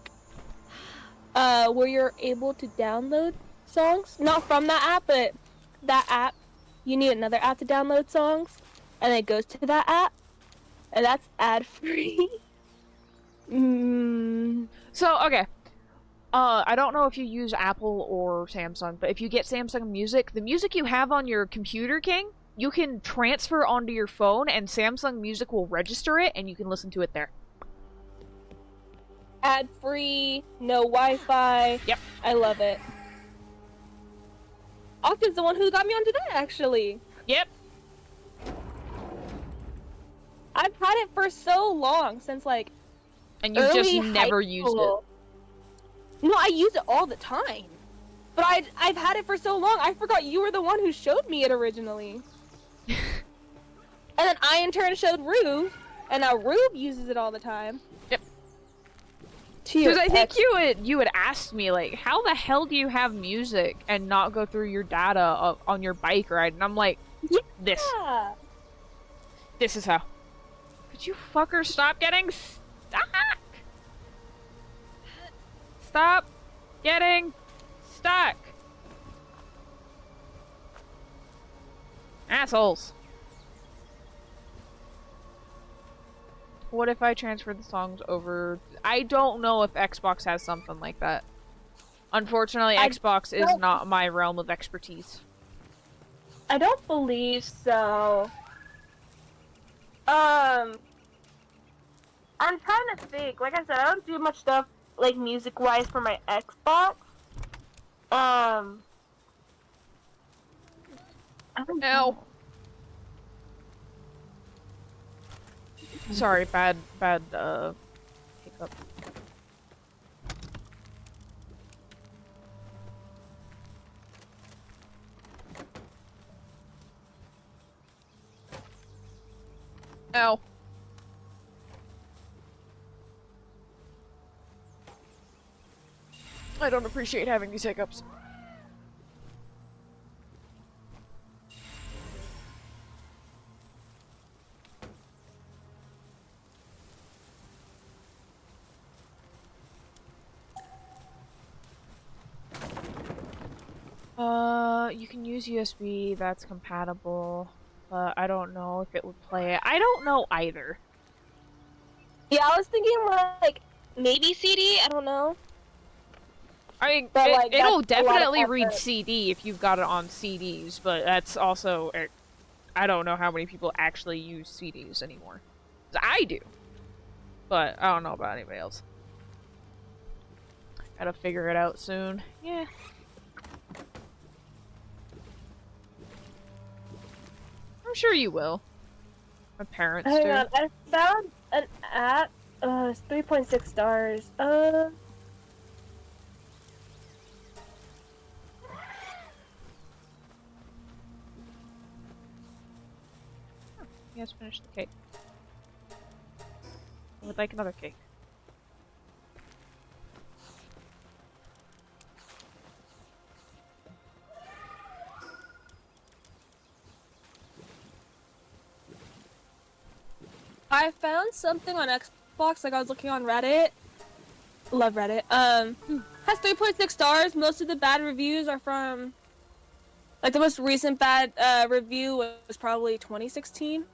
Where you're able to download songs, not from that app, but that app. You need another app to download songs, and it goes to that app, and that's ad-free. So, okay. I don't know if you use Apple or Samsung, but if you get Samsung Music, the music you have on your computer, King, you can transfer onto your phone, and Samsung Music will register it, and you can listen to it there. Ad-free, no Wi-Fi. Yep. I love it. Octa's the one who got me onto that, actually. Yep. I've had it for so long, since, like, and you just never used it. No, I use it all the time. But I've had it for so long, I forgot you were the one who showed me it originally. And then I, in turn, showed Rube, and now Rube uses it all the time. Yep. Because I think you had asked me, like, how the hell do you have music and not go through your data on your bike ride? And I'm like, yeah. This is how. Could you fuckers stop getting stuck? Stop getting stuck. Assholes. What if I transfer the songs over? I don't know if Xbox has something like that. Unfortunately, Xbox is not my realm of expertise. I don't believe so. I'm trying to think. Like I said, I don't do much stuff, like, music-wise for my Xbox. I don't know. Sorry, bad, hiccup. Ow. I don't appreciate having these hiccups. You can use USB, that's compatible, but I don't know if it would play it. I don't know either. Yeah, I was thinking like maybe CD. I don't know. I mean, but, it'll definitely read CD if you've got it on CDs, but that's also I don't know how many people actually use CDs anymore. I do, but I don't know about anybody else. Gotta figure it out soon. Yeah. I'm sure you will. My parents do. I found an app. It's 3.6 stars. You guys finished the cake. I would like another cake. I found something on Xbox, like I was looking on Reddit. Love Reddit. Has 3.6 stars. Most of the bad reviews are from Like the most recent bad review was probably 2016.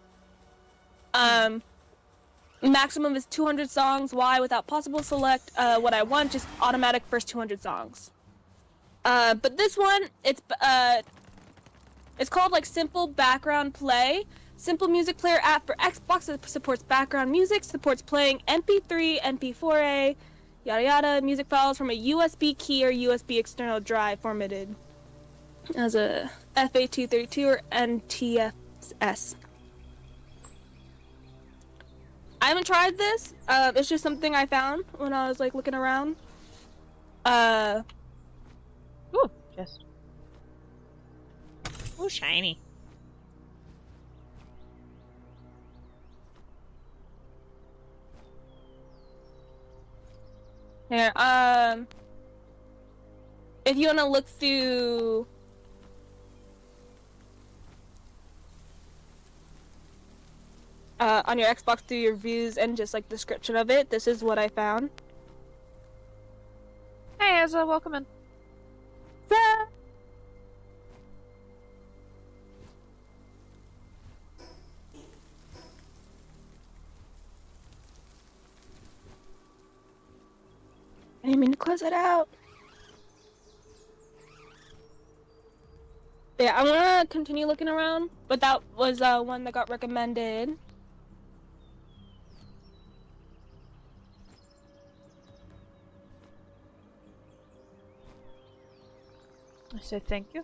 Maximum is 200 songs. Why? Without possible select what I want, just automatic first 200 songs. But this one, it's called like Simple Background Play. Simple music player app for Xbox that supports background music, supports playing MP3, MP4A, yada yada, music files from a USB key or USB external drive formatted as a FAT32 or NTFS. I haven't tried this. It's just something I found when I was like looking around. Ooh, just. Ooh, shiny. Here, if you want to look through on your Xbox through your views and just like description of it, this is what I found. Hey, Ezra, welcome in. I didn't mean to close it out. Yeah, I'm gonna continue looking around, but that was one that got recommended. I say thank you.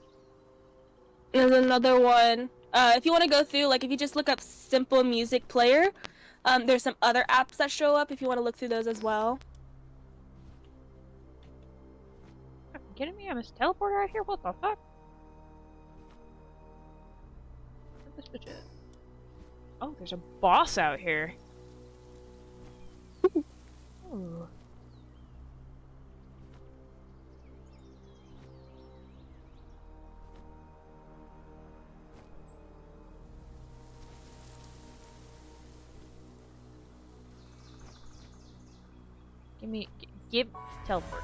There's another one. If you want to go through, like if you just look up Simple Music Player, there's some other apps that show up if you want to look through those as well. Are you kidding me? I must teleport out here? What the fuck? Where this bitch is? Oh, there's a boss out here. Ooh. Give teleport.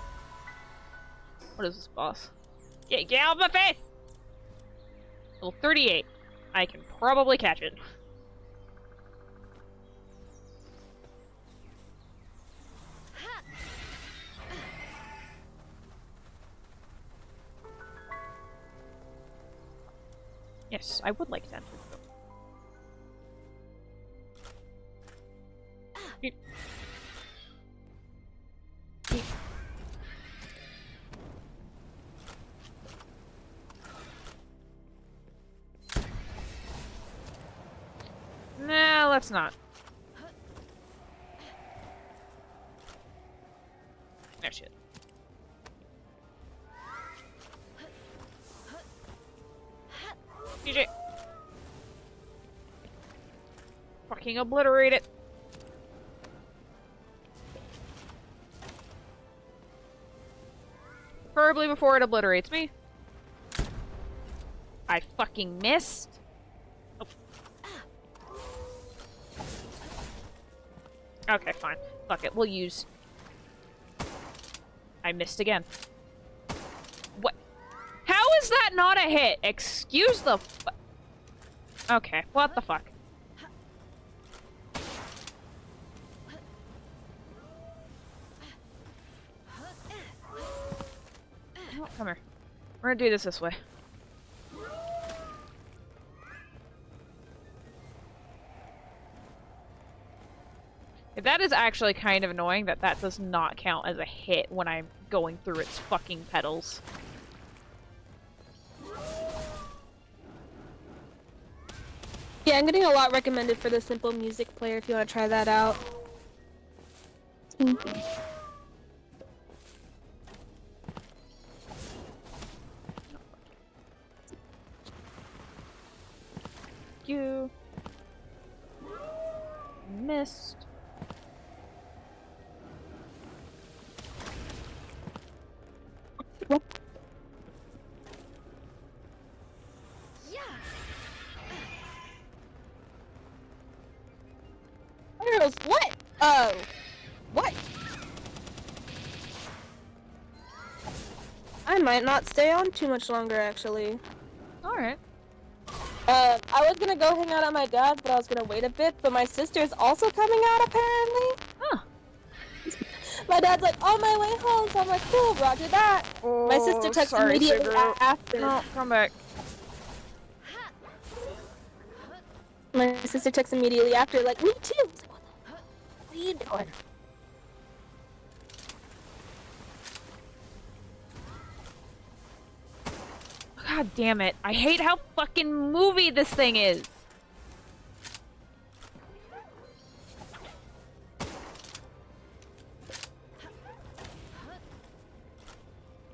What is this boss? Get out of my face! Level 38. I can probably catch it. Yes, I would like to enter the Nah, let's not. No shit. DJ. Fucking obliterate it. Preferably before it obliterates me. I fucking missed. Oh. Okay, fine. Fuck it, we'll use... I missed again. What? How is that not a hit? Excuse the Okay, what the fuck? Oh, come here. We're gonna do this way. That is actually kind of annoying that that does not count as a hit when I'm going through its fucking petals. Yeah, I'm getting a lot recommended for the Simple Music Player if you want to try that out. You missed. What? Arrows, what? Oh. What? I might not stay on too much longer, actually. Alright. I was gonna go hang out at my dad's, but I was gonna wait a bit. But my sister's also coming out apparently. Huh. My dad's like, on my way home, so I'm like, cool, roger that. Oh, My sister texts sorry, immediately Subaru. after. No, come back. My sister texts immediately after, like, me too. I was like, what are you doing? God damn it. I hate how fucking movie this thing is.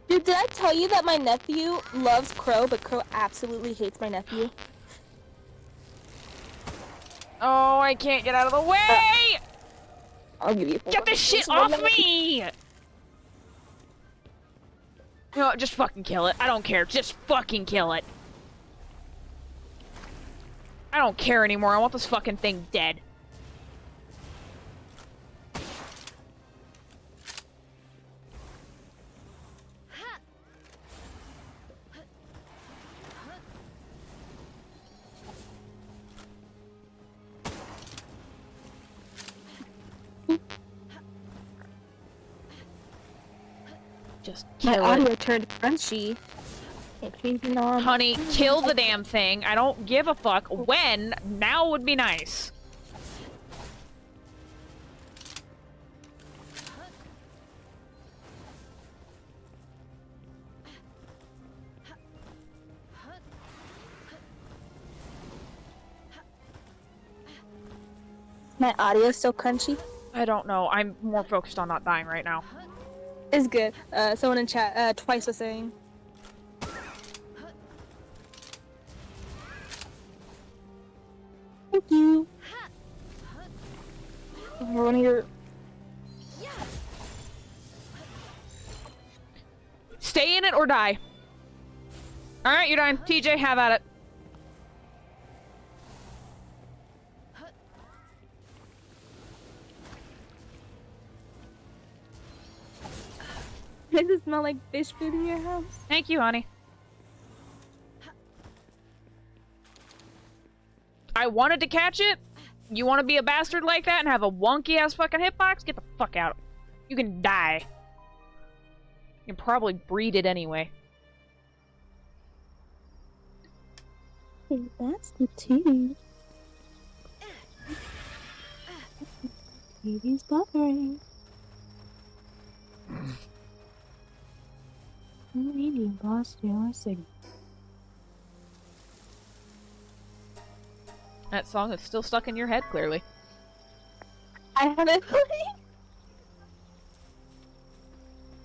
Dude, did I tell you that my nephew loves Crow, but Crow absolutely hates my nephew? Oh, I can't get out of the way! I'll give you Get this shit off me! You know what, just fucking kill it. I don't care. Just fucking kill it. I don't care anymore. I want this fucking thing dead. Just My kill audio it. turned crunchy. Honey, kill the damn thing. I don't give a fuck. When? Now would be nice. My audio's still crunchy. I don't know. I'm more focused on not dying right now. It's good. Someone in chat twice was saying. Thank you. One of your. Stay in it or die. Alright, you're done. TJ, have at it. Does it smell like fish food in your house? Thank you, honey. I wanted to catch it. You want to be a bastard like that and have a wonky-ass fucking hitbox? Get the fuck out. You can die. You can probably breed it anyway. Hey, that's the tea. Baby's buffering. Maybe lost your signal. That song is still stuck in your head, clearly. I haven't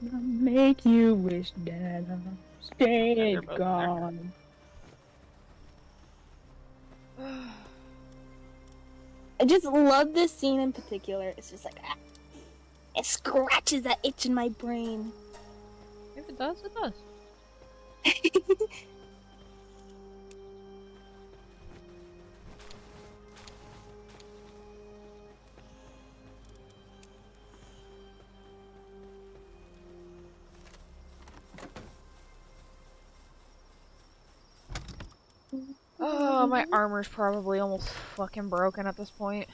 make you wish that I stayed gone. I just love this scene in particular. It's just like, it scratches that itch in my brain. If it does, it does. Oh, my armor's probably almost fucking broken at this point.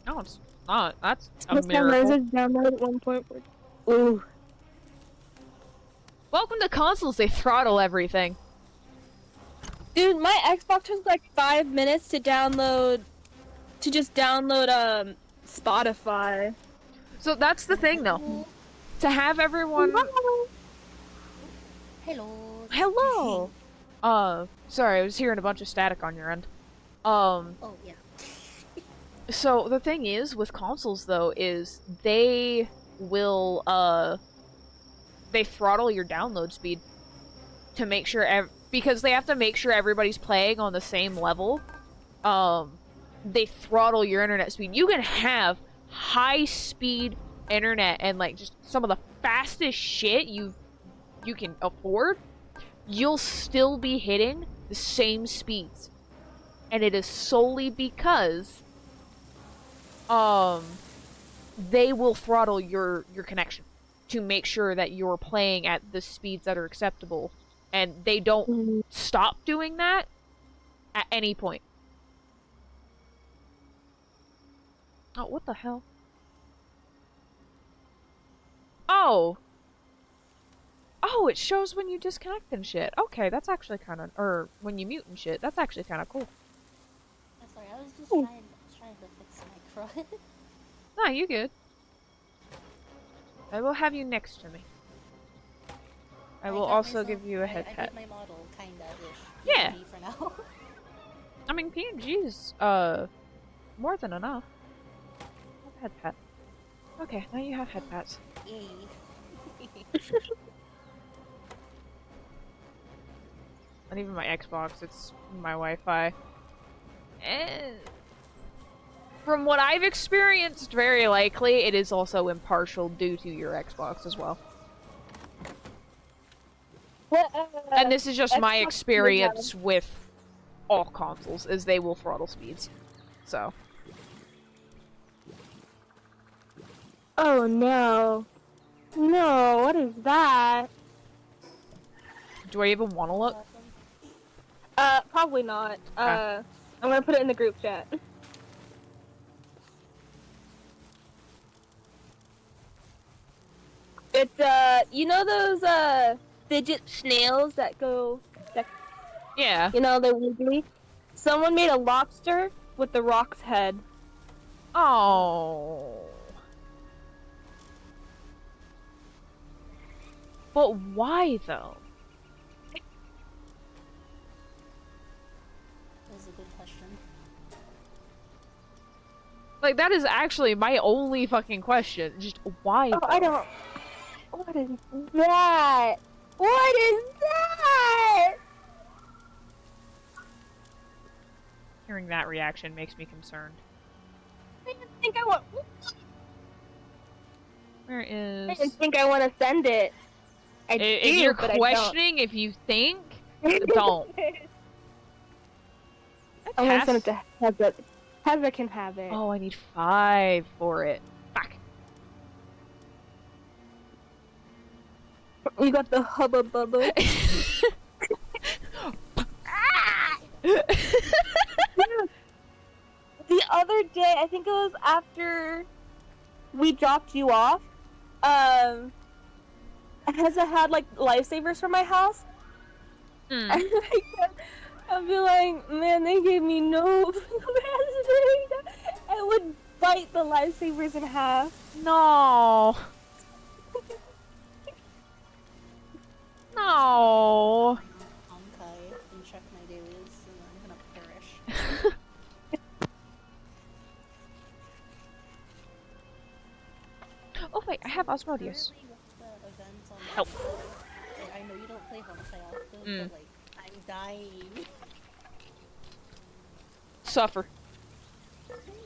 No, it's not. That's a miracle. Download at 1.4. Ooh. Welcome to consoles, they throttle everything. Dude, my Xbox took like 5 minutes to download, Spotify. So that's the thing, though. To have everyone... Hello. Hello! Sorry, I was hearing a bunch of static on your end. Oh, yeah. So the thing is, with consoles, though, is they will, they throttle your download speed to make sure, because they have to make sure everybody's playing on the same level. They throttle your internet speed. You can have high-speed internet and, like, just some of the fastest shit you can afford. You'll still be hitting the same speeds. And it is solely because they will throttle your connection. to make sure that you're playing at the speeds that are acceptable, and they don't stop doing that at any point. Oh, what the hell? Oh! Oh, it shows when you disconnect and shit. Okay, that's actually kind of... Or, when you mute and shit. That's actually kind of cool. I'm sorry, I was just trying to fix my crud. Nah, you good. I will have you next to me. I will got also myself- give you a head I pet. made my model, kinda-ish. Yeah. PNG for now. I mean, PNG's, more than enough. Have a head pet. Okay, now you have head pets. Yay. Not even my Xbox, it's my Wi-Fi. And from what I've experienced, very likely it is also impartial due to your Xbox as well. And this is just my Xbox experience with all consoles, is they will throttle speeds. So. Oh no. No, what is that? Do I even want to look? Probably not. I'm gonna put it in the group chat. It's, you know those, fidget snails that go, Yeah. you know, they're wiggly? Someone made a lobster with the rock's head. Oh. But why, though? That's a good question. Like, that is actually my only fucking question. Just, why, Oh, though? I don't... What is that? What is that? Hearing that reaction makes me concerned. I didn't think I want... Where is... I didn't think I want to send it. I do, If you're but questioning if you think, I don't. I'm gonna send it to Heather. Heather can have it. Oh, I need 5 for it. Fuck. You got the hubba bubba. The other day, I think it was after we dropped you off, Heza had like lifesavers for my house. Mm. And I'd be like, man, they gave me no I would bite the lifesavers in half. No. No. Honkai and check my dailies, and I'm gonna perish. Oh wait, I have Osmodius. Currently with the events on Help. like, I know you don't play Honkai often, Mm. but like, I'm dying. Suffer.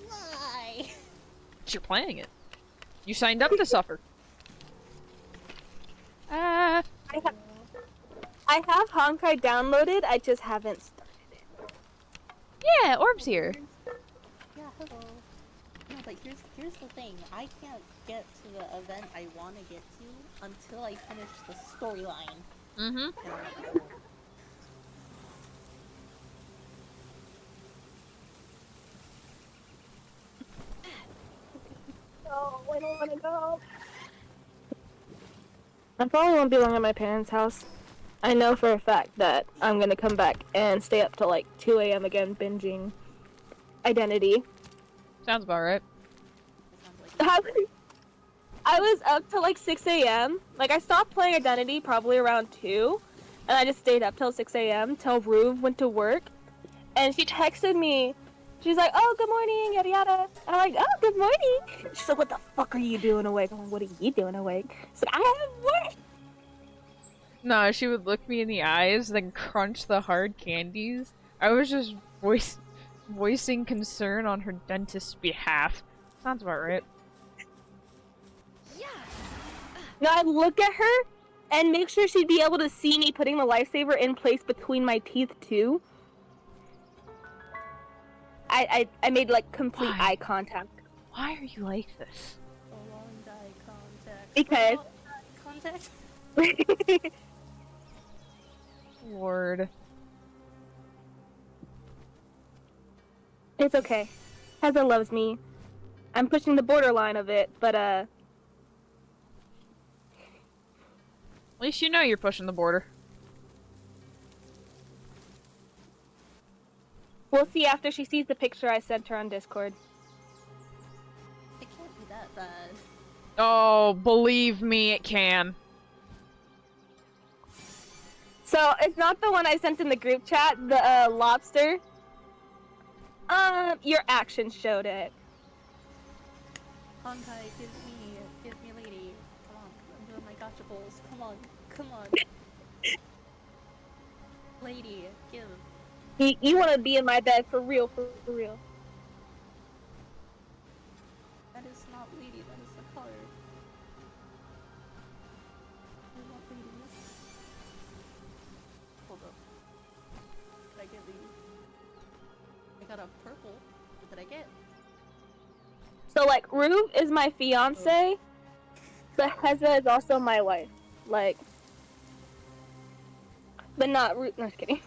Why? You're playing it. You signed up to suffer. I have Honkai downloaded, I just haven't started it. Yeah, Orb's here. Yeah, hello. No, but here's the thing. I can't get to the event I want to get to until I finish the storyline. Mm-hmm. No, I don't want to go. I probably won't be long at my parents' house. I know for a fact that I'm gonna come back and stay up till like 2 a.m. again, binging Identity. Sounds about right. I was up till like 6 a.m. Like, I stopped playing Identity probably around 2, and I just stayed up till 6 a.m. till Ruve went to work, and she texted me. She's like, oh, good morning, yada yada. And I'm like, oh, good morning. She's like, what the fuck are you doing awake? I'm like, what are you doing awake? She's like, I have work. No, she would look me in the eyes, then crunch the hard candies. I was just voicing concern on her dentist's behalf. Sounds about right. No, I'd look at her and make sure she'd be able to see me putting the lifesaver in place between my teeth too. I made like complete Why? eye contact. Why are you like this? Prolonged eye contact. Because Prolonged contact. Lord. It's okay. Heather loves me. I'm pushing the borderline of it, but At least you know you're pushing the border. we'll see after she sees the picture I sent her on Discord. It can't be that bad. Oh, believe me, it can. So, it's not the one I sent in the group chat, the lobster. Your actions showed it. Honkai, give me lady. Come on, I'm doing my gotcha bowls. Come on. Lady, give. You want to be in my bed for real, for real. That is not lady, that is the color. I want lady. Hold up. Did I get lady? I got a purple. What did I get? So, like, Rube is my fiance, but Heza is also my wife. Like, but not Rube. No, just kidding.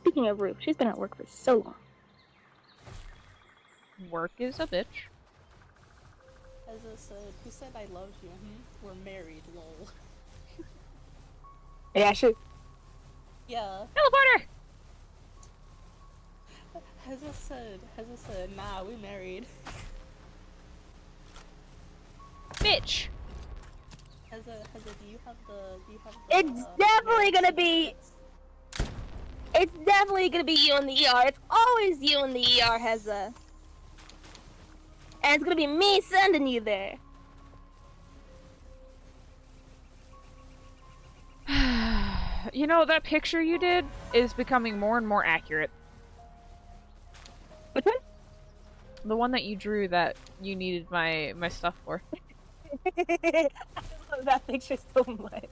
Speaking of Rube, she's been at work for so long. Work is a bitch. As I said, who said I loved you? We're married, lol. Yeah, sure. Yeah. Teleporter! Heza said, nah, we married. Bitch! Heza, do you have the It's definitely marriage gonna be. certificates? It's definitely gonna be you in the ER. It's always you in the ER, Heza. And it's gonna be me sending you there. You know, that picture you did is becoming more and more accurate. Which one? The one that you drew that you needed my stuff for. I love that picture so much.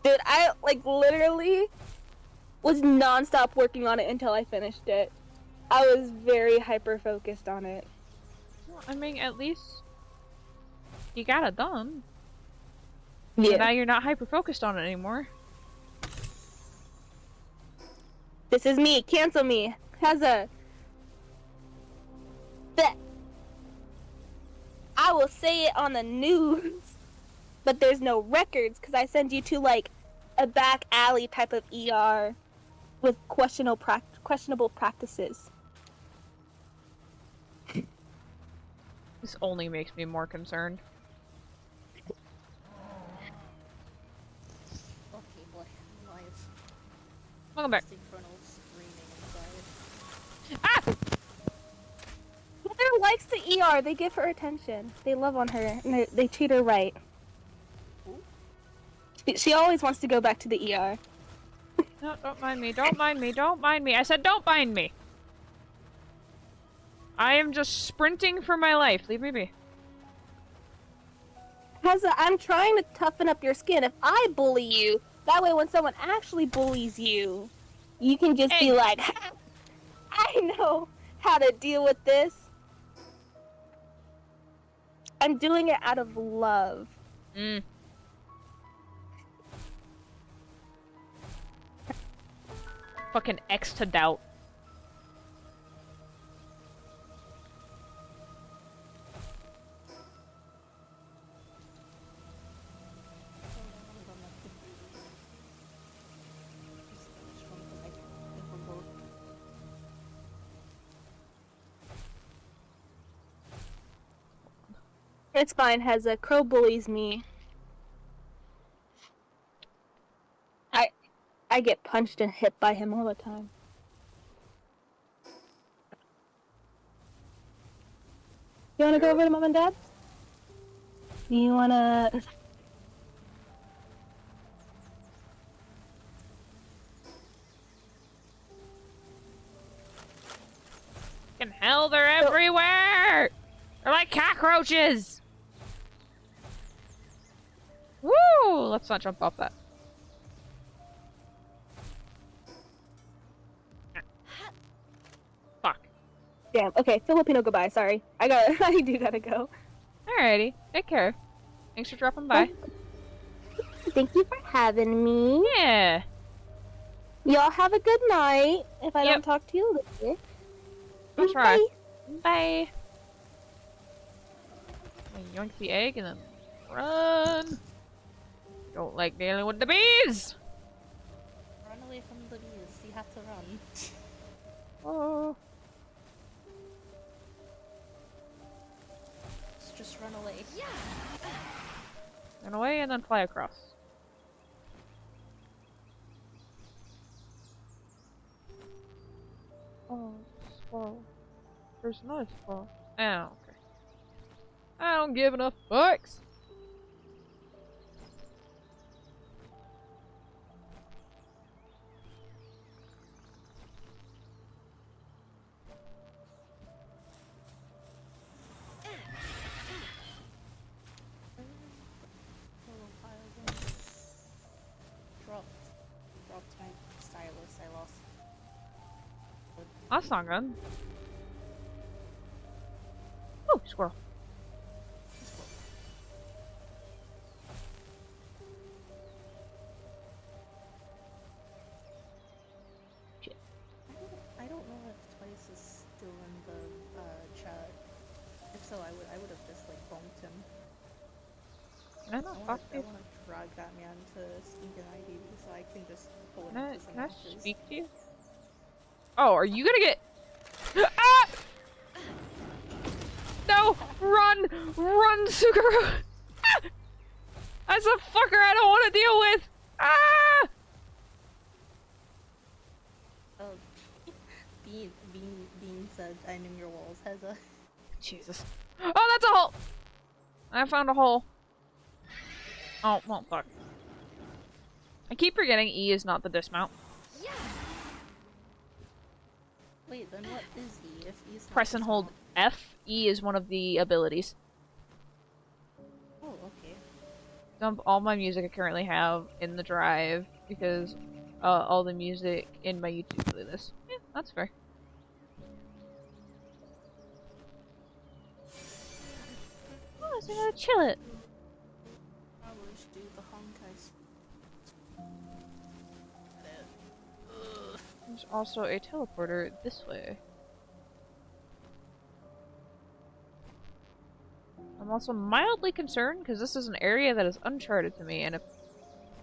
Dude, I like literally was non-stop working on it until I finished it. I was very hyper focused on it. Well, I mean, at least you got it done. Yeah. So now you're not hyper focused on it anymore. This is me. Cancel me. Heza. That. I will say it on the news, but there's no records because I send you to like a back alley type of ER with questionable practices. This only makes me more concerned. Okay, boy. Life. Welcome back. Infernal screaming inside. Ah! Heather likes the ER. They give her attention. They love on her and they treat her right. She always wants to go back to the ER. No, don't mind me. Don't mind me. Don't mind me. I said don't mind me. I am just sprinting for my life. Leave me be. Heza, I'm trying to toughen up your skin. If I bully you, that way when someone actually bullies you, you can just be like, I know how to deal with this. I'm doing it out of love. Mm. Fucking X to doubt. It's fine, Heza. Crow bullies me. I get punched and hit by him all the time. You wanna go over to Mom and Dad? You wanna... Fucking hell, they're everywhere! They're like cockroaches! Woo! Let's not jump off that. Damn. Okay, Filipino goodbye. Sorry. I do gotta go. Alrighty. Take care. Thanks for dropping Well, by. thank you for having me. Yeah. Y'all have a good night. If I Yep. don't talk to you later. I'll try. Bye. Bye. Yoink the egg and then run. Don't like dealing with the bees. Run away from the bees. You have to run. Oh. Just run away. Yeah. Run away and then fly across. Oh, squirrel. There's another squirrel. Oh, okay. I don't give enough fucks. Dropped my stylus. I lost. That's not good. Oh, squirrel. Shit. I don't know if Twice is still in the chat. If so, I would have just like bumped him. I know. I want to drag that man to Stinkin' ID so I can just pull him into some Can I matches. speak to you? Oh, are you gonna get... Ah! No! Run! Run, Suguru! That's a fucker I don't want to deal with! Ah! Oh, Bean said, "I'm in your walls." Has a Jesus. Oh, that's a hole! I found a hole. Oh, well, fuck. I keep forgetting E is not the dismount. wait. Then what is E? If E's not Press and hold dismount- F. E is one of the abilities. Oh, okay. Dump all my music I currently have in the drive because all the music in my YouTube playlist. Yeah, that's fair. Oh, so I gotta chill it. I wish do the Honkai. There's also a teleporter this way. I'm also mildly concerned because this is an area that is uncharted to me, and if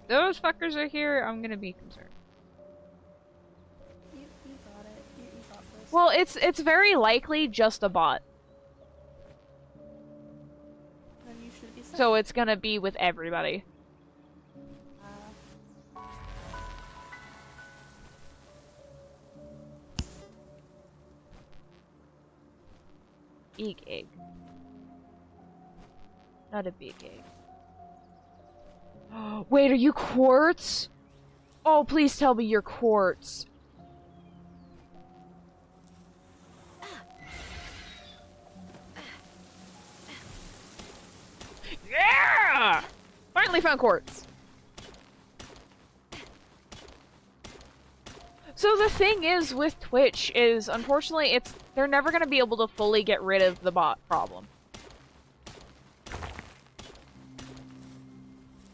those fuckers are here, I'm gonna be concerned. You got it. You got this. Well, it's very likely just a bot, Then you should be set. so it's gonna be with everybody. Big egg. Not a big egg. Wait, are you quartz? Oh, please tell me you're quartz. Yeah! Finally found quartz. So the thing is with Twitch is, unfortunately, they're never gonna be able to fully get rid of the bot problem.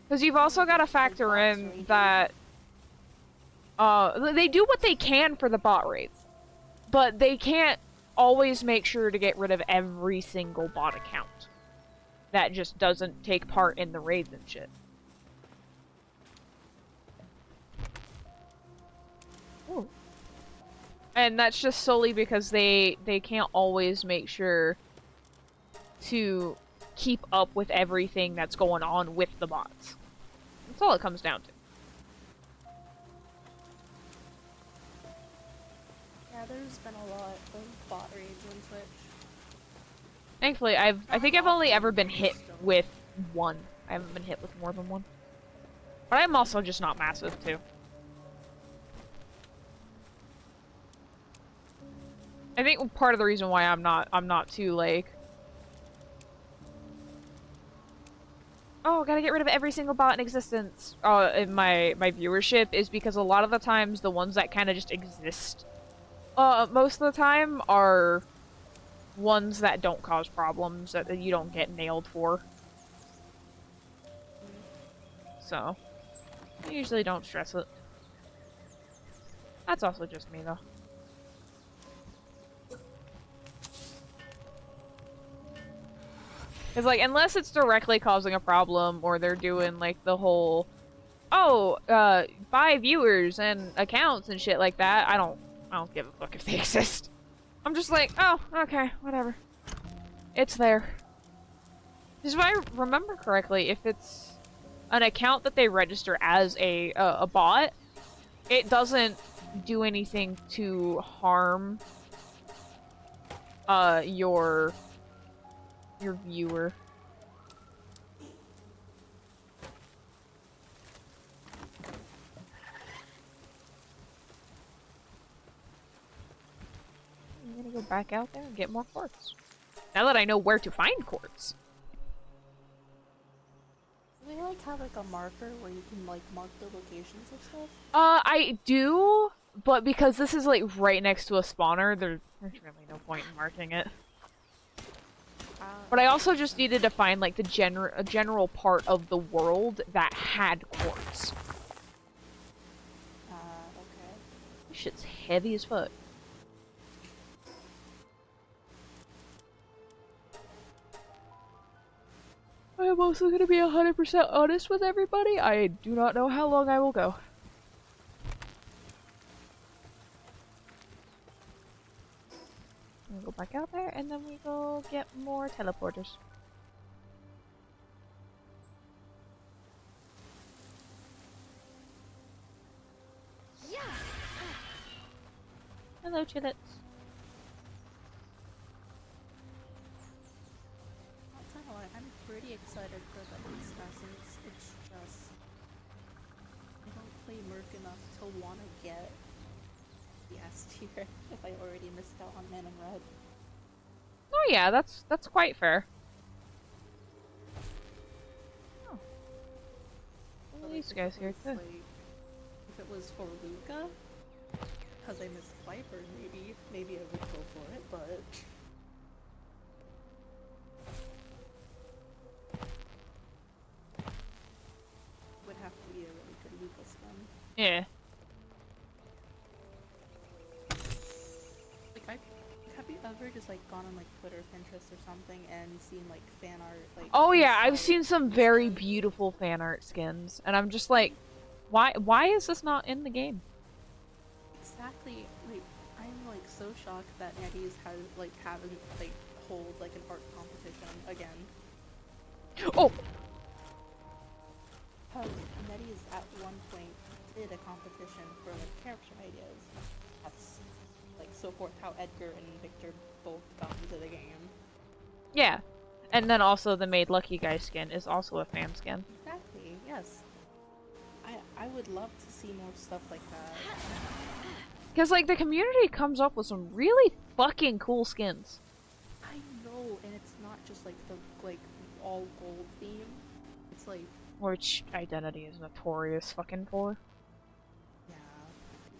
Because you've also got to factor in that they do what they can for the bot raids, but they can't always make sure to get rid of every single bot account that just doesn't take part in the raids and shit. Ooh. And that's just solely because they can't always make sure to keep up with everything that's going on with the bots. That's all it comes down to. Yeah, there's been a lot of bot raids on Twitch. Thankfully, I think I've only ever been hit with one. I haven't been hit with more than one. But I'm also just not massive, too. I think part of the reason why I'm not too, like... Oh, gotta get rid of every single bot in existence in my viewership is because a lot of the times the ones that kind of just exist most of the time are ones that don't cause problems that you don't get nailed for. So, I usually don't stress it. That's also just me, though. Because, like, unless it's directly causing a problem, or they're doing, like, the whole, oh, buy viewers and accounts and shit like that, I don't give a fuck if they exist. I'm just like, oh, okay, whatever. It's there. Because if I remember correctly, if it's an account that they register as a bot, it doesn't do anything to harm your viewer. I'm gonna go back out there and get more quartz. Now that I know where to find quartz. Do they like have like a marker where you can like mark the locations of stuff? I do, but because this is like right next to a spawner, there's really no point in marking it. But I also just needed to find like the general part of the world that had quartz. Okay. This shit's heavy as fuck. I am also gonna be 100% honest with everybody. I do not know how long I will go. We'll go back out there, and then we go get more teleporters. Yeah. Hello, Chillets. I'll tell you what, I'm pretty excited for the discussions. It's just I don't play Merc enough to want to get the S tier if I already missed out on Man in Red. Oh yeah, that's quite fair. Oh. What are these guys here too? If it was for Luca, because I missed Viper, maybe I would go for it, but it would have to be a really good Luca skin. Yeah. Like, have you ever just like gone on like Twitter, Pinterest, or something and seen like fan art? Like, Oh yeah, I've inspired seen some very skins? beautiful fan art skins, and I'm just like, why is this not in the game? Exactly. Like, I'm like so shocked that NetEase has like haven't like hold like an art competition again. Oh, Because NetEase at one point did a competition for like character ideas. That's like so forth how Edgar and Victor both got into the game. yeah. And then also the Made Lucky Guy skin is also a fan skin. Exactly. Yes. I would love to see more stuff like that. Because, like, the community comes up with some really fucking cool skins. I know, and it's not just like the like all gold theme. It's like Which Identity is notorious fucking for. yeah.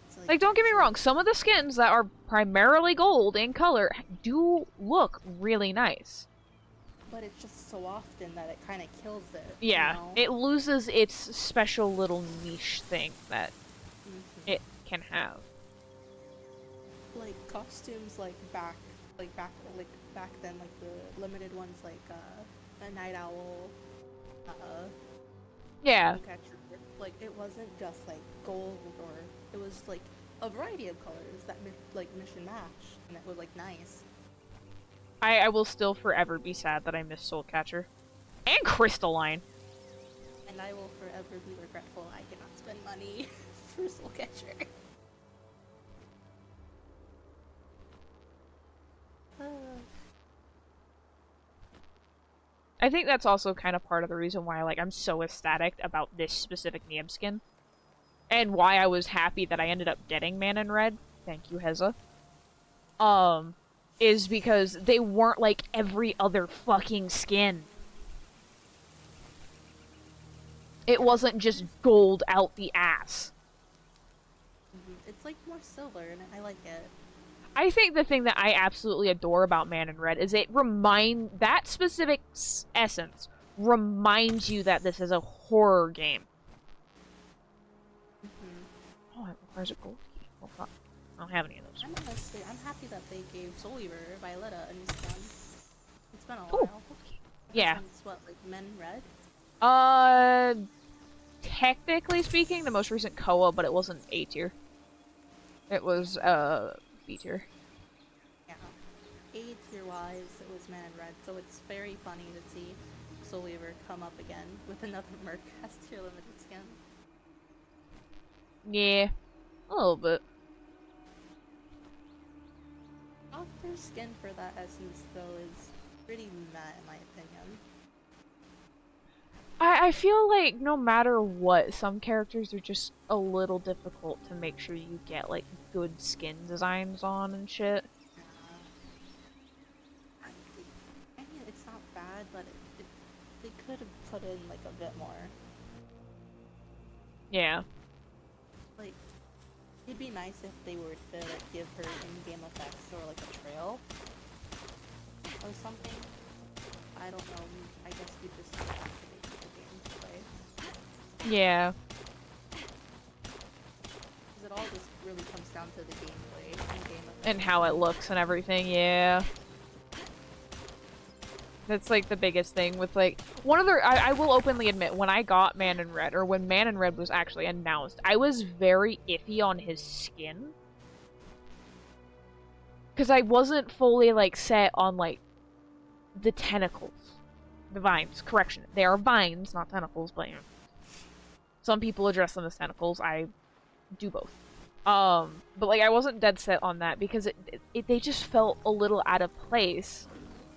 It's Like, don't get me wrong, some of the skins that are primarily gold in color do look really nice. but it's just so often that it kind of kills it. Yeah, You know? it loses its special little niche thing that Mhm. it can have. Like costumes back then, like the limited ones, like a night owl, Yeah, catcher. Like it wasn't just like gold, or it was like a variety of colors that like mission match, and it was like nice. I will still forever be sad that I missed Soul Catcher. And Crystalline. And I will forever be regretful I cannot spend money for Soul Catcher. I think that's also kind of part of the reason why, like, I'm so ecstatic about this specific Niam skin. And why I was happy that I ended up getting Man in Red. Thank you, Heza. Is because they weren't like every other fucking skin. It wasn't just gold out the ass. It's like more silver, and I like it. I think the thing that I absolutely adore about Man in Red is that specific essence reminds you that this is a horror game. Oh, it requires a gold key. Oh, fuck. I don't have any of those. I'm happy that they gave Soul Eater Violetta a new skin. It's been a Ooh, while. yeah. Since what, like Men in Red? Technically speaking, the most recent Koa, but it wasn't A tier. It was, B tier. Yeah. A tier wise, it was Men in Red, so it's very funny to see Soul Eater come up again with another Merc S tier limited skin. Yeah. A little bit. Their skin for that essence, though, is pretty meh in my opinion. I feel like no matter what, some characters are just a little difficult to make sure you get, like, good skin designs on and shit. I mean, it's not bad, but they could have put in, like, a bit more. Yeah. Like, it'd be nice if they were to, like, give her in-game effects or, like, a trail or something. I don't know. I guess we just have to activate the game to play. Yeah. Because it all just really comes down to the gameplay and game effects. And how it looks and everything, yeah. That's, like, the biggest thing with, like... I will openly admit, when I got Man in Red, or when Man in Red was actually announced, I was very iffy on his skin. Because I wasn't fully, like, set on, like, the tentacles. The vines. Correction. They are vines, not tentacles, but, you know. Some people address them as tentacles. I do both. But, like, I wasn't dead set on that because they just felt a little out of place.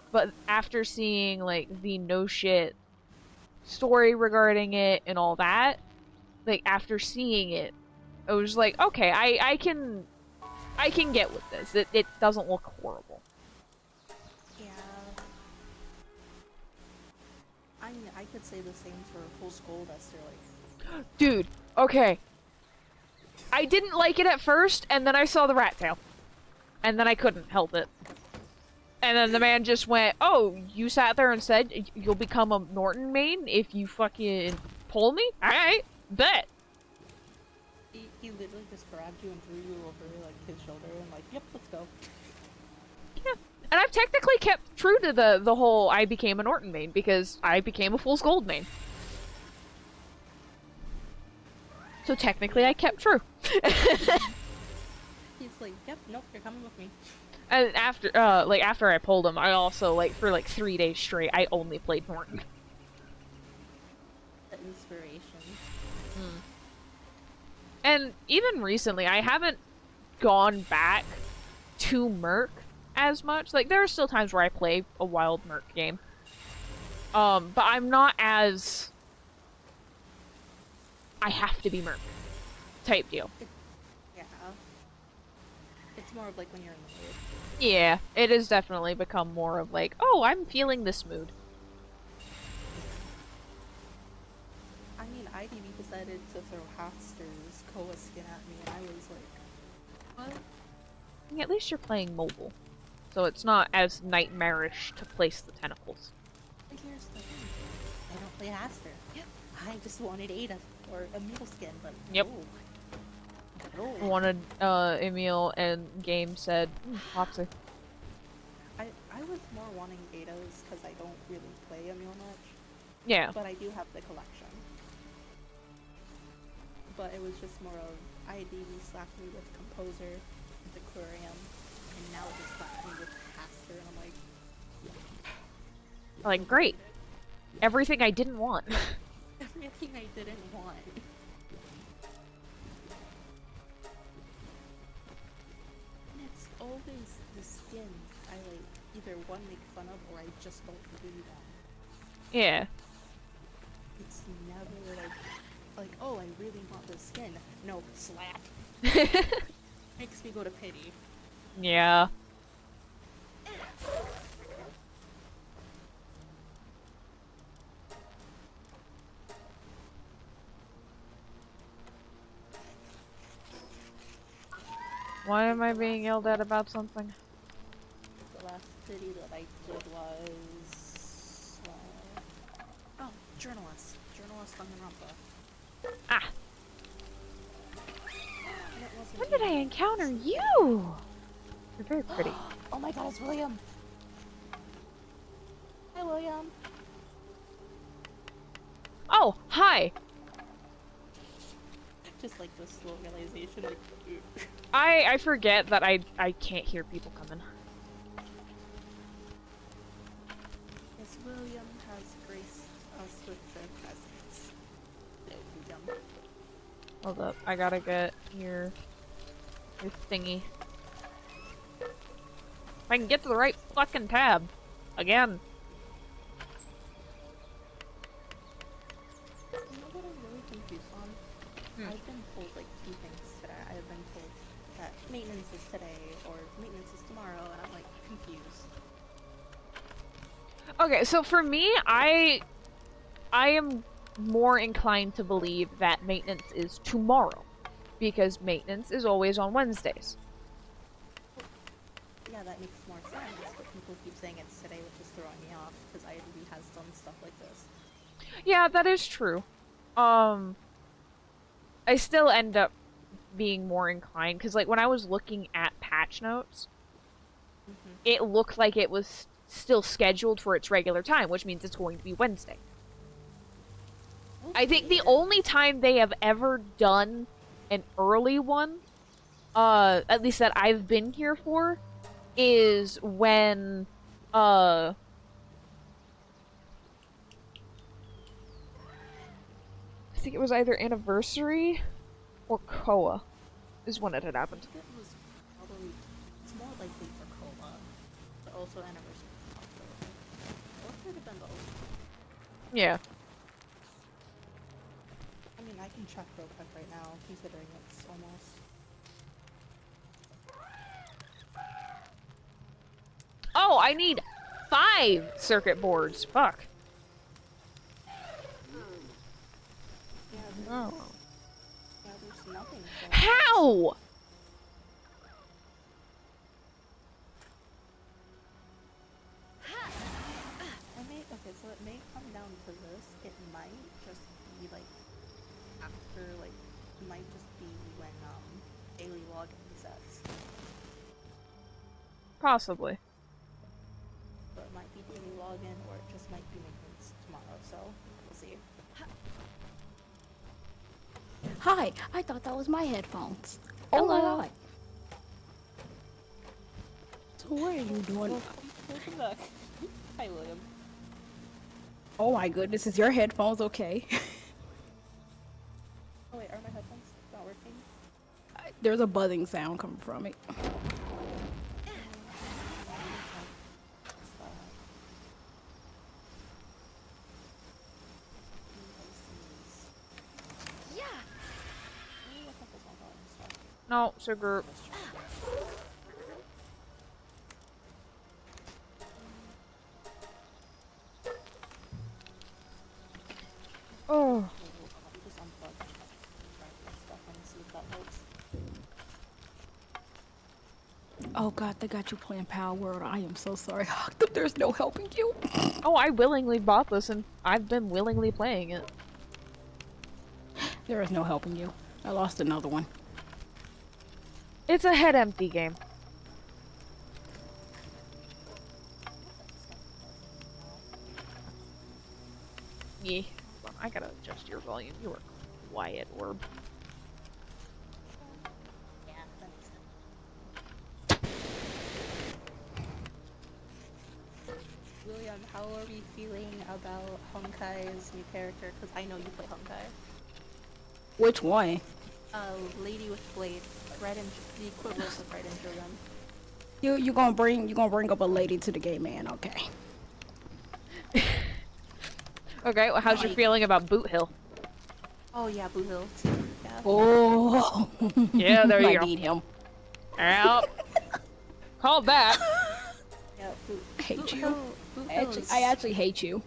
But after seeing, like, the no shit story regarding it and all that, like, after seeing it, I was like, okay, I can get with this. It doesn't look horrible. Yeah. I mean, I could say the same for Full Skull Duster, like... Dude, okay. I didn't like it at first, and then I saw the rat tail. And then I couldn't help it. And then the man just went, oh, you sat there and said you'll become a Norton main if you fucking pull me? Alright, bet. He literally just grabbed you and threw you over, like, his shoulder and like, yep, let's go. Yeah. And I've technically kept true to the whole I became a Norton main, because I became a Fool's Gold main. So technically I kept true. He's like, yep, nope, you're coming with me. And after I pulled him, I also, like, for, like, 3 days straight, I only played Norton. The inspiration. And even recently, I haven't gone back to Merc as much. Like, there are still times where I play a wild Merc game. But I'm not as... I have to be Merc type deal. Yeah. It's more of like when you're in the mood. Yeah, it has definitely become more of like, oh, I'm feeling this mood. I mean, IDV decided to throw Haster's Koa skin at me, and I was like, what? Yeah, at least you're playing mobile. So it's not as nightmarish to place the tentacles. But here's the thing. I don't play Haster. Yep. I just wanted Ada, or Emil skin, but Yep. no. Wanted, Emil and Game said, Foxy. I was more wanting Ada's because I don't really play Emil much. Yeah. But I do have the collection. But it was just more of IDV slapped me with Composer, with Aquarium, and now it just slapped me with Haster, and I'm like... Like, great. Everything I didn't want. Everything I didn't want. And it's always the skins I like either one make fun of or I just don't really want. Yeah. It's never like, oh, I really want this skin. No, slap. Makes me go to pity. Yeah. Why am I being yelled at about something? The last city that I did was... oh, journalist. Journalist Danganronpa. Ah! And it wasn't When did I even- encounter you? You're very pretty. Oh my god, it's William! Hi, William! Oh, hi! Just like this slow realization, like... I forget that I can't hear people coming. Yes, William has graced us with their presence. William. Hold up, I gotta get your thingy. If I can get to the right fucking tab. Again. You know what I'm really confused on? I've been told like two things today. I've been told that maintenance is today or maintenance is tomorrow, and I'm like confused. Okay, so for me, I am more inclined to believe that maintenance is tomorrow. Because maintenance is always on Wednesdays. Yeah, that makes more sense, but people keep saying it's today, which is throwing me off, because IDB has done stuff like this. Yeah, that is true. I still end up being more inclined, because like when I was looking at patch notes, it looked like it was still scheduled for its regular time, which means it's going to be Wednesday. I think the only time they have ever done an early one, at least that I've been here for, is when, I think it was either Anniversary or Koa is when it had happened. It was probably, it's more likely for Cola, but also Anniversary. Or could have been both. Yeah. I mean, I can check real quick right now, considering it's almost... Oh, I need 5 circuit boards. Fuck. Yeah, Oh. yeah, there's nothing for How? Okay, so it may come down to this. It might just be like after, like, it might just be when daily login resets. Possibly. So it might be daily login, or it just might be maintenance tomorrow. So we'll see. Hi, I thought that was my headphones. Oh my Hello. god. So what are you doing? Welcome back. Hi, William. Oh my goodness, is your headphones okay? Oh wait, are my headphones not working? There's a buzzing sound coming from it. Yeah. No, so group. Oh. Just unplug stuff and see if that helps. Oh god, they got you playing Power World. I am so sorry. There's no helping you. Oh, I willingly bought this and I've been willingly playing it. There is no helping you. I lost another one. It's a head empty game. Yeah. Hold on, I gotta adjust your volume. You are quiet, Orb. Yeah, that makes sense. William, how are we feeling about Honkai's new character? Because I know you play Honkai. Which one? Lady with blade, red and the equivalent of red and Julian. You gonna bring up a lady to the game, man? Okay. Okay, well, how's your feeling about Boot Hill? Oh yeah, Blue Hill too. Yeah. Oh. Yeah, there you I go. need him. Out. Called that. Yeah, Hate Boot you. Hill, Boot Hill is- I actually hate you.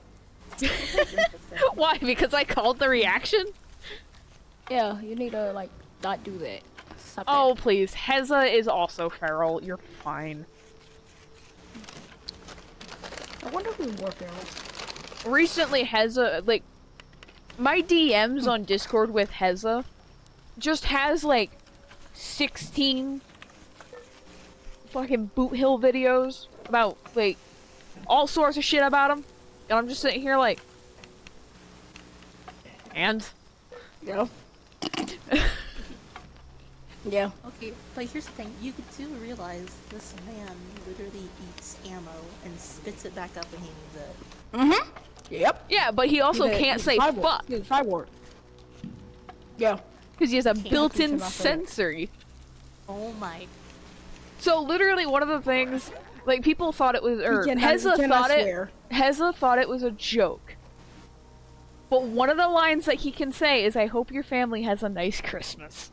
Boot Hill is interesting. Why? Because I called the reaction? Yeah, you need to like not do that. Stop Oh, please. Heza is also feral. You're fine. that. I wonder who wore feral. Recently, Heza, like, my DMs on Discord with Heza just has, like, 16 fucking Boot Hill videos about, like, all sorts of shit about him. And I'm just sitting here like, and? Yeah. Yeah. Okay, but here's the thing. You do realize this man literally eats ammo and spits it back up when he needs it. Mm-hmm. Yep. Yeah, but he also can't say fuck. He's a cyborg. Yeah. Because he has a Can't built-in cannot say it. sensory. Oh my. So literally one of the things, like, people thought it was, or He Heza cannot thought it, swear. Heza thought it was a joke. But one of the lines that he can say is, "I hope your family has a nice Christmas."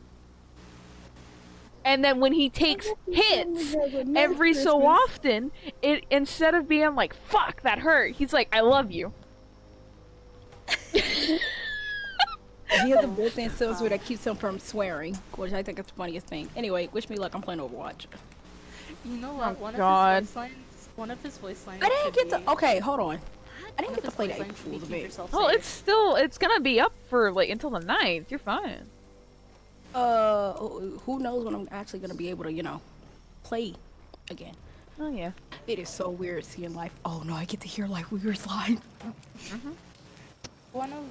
And then when he takes hits every so often, it instead of being like, "Fuck, that hurt," he's like, "I love you." He has a built-in sensory that keeps him from swearing, which I think is the funniest thing. Anyway, wish me luck. I'm playing Overwatch. You know what? God. One of his voice lines. I didn't should get to. be- Okay, hold on. I didn't one get to of play his the voice April lines should be Fool's keep event. yourself Well, safe. it's still, it's gonna be up for, like, until the 9th. You're fine. Who knows when I'm actually gonna be able to, you know, play again. Oh, yeah. It is so weird seeing life. Oh no, I get to hear like weird live. One of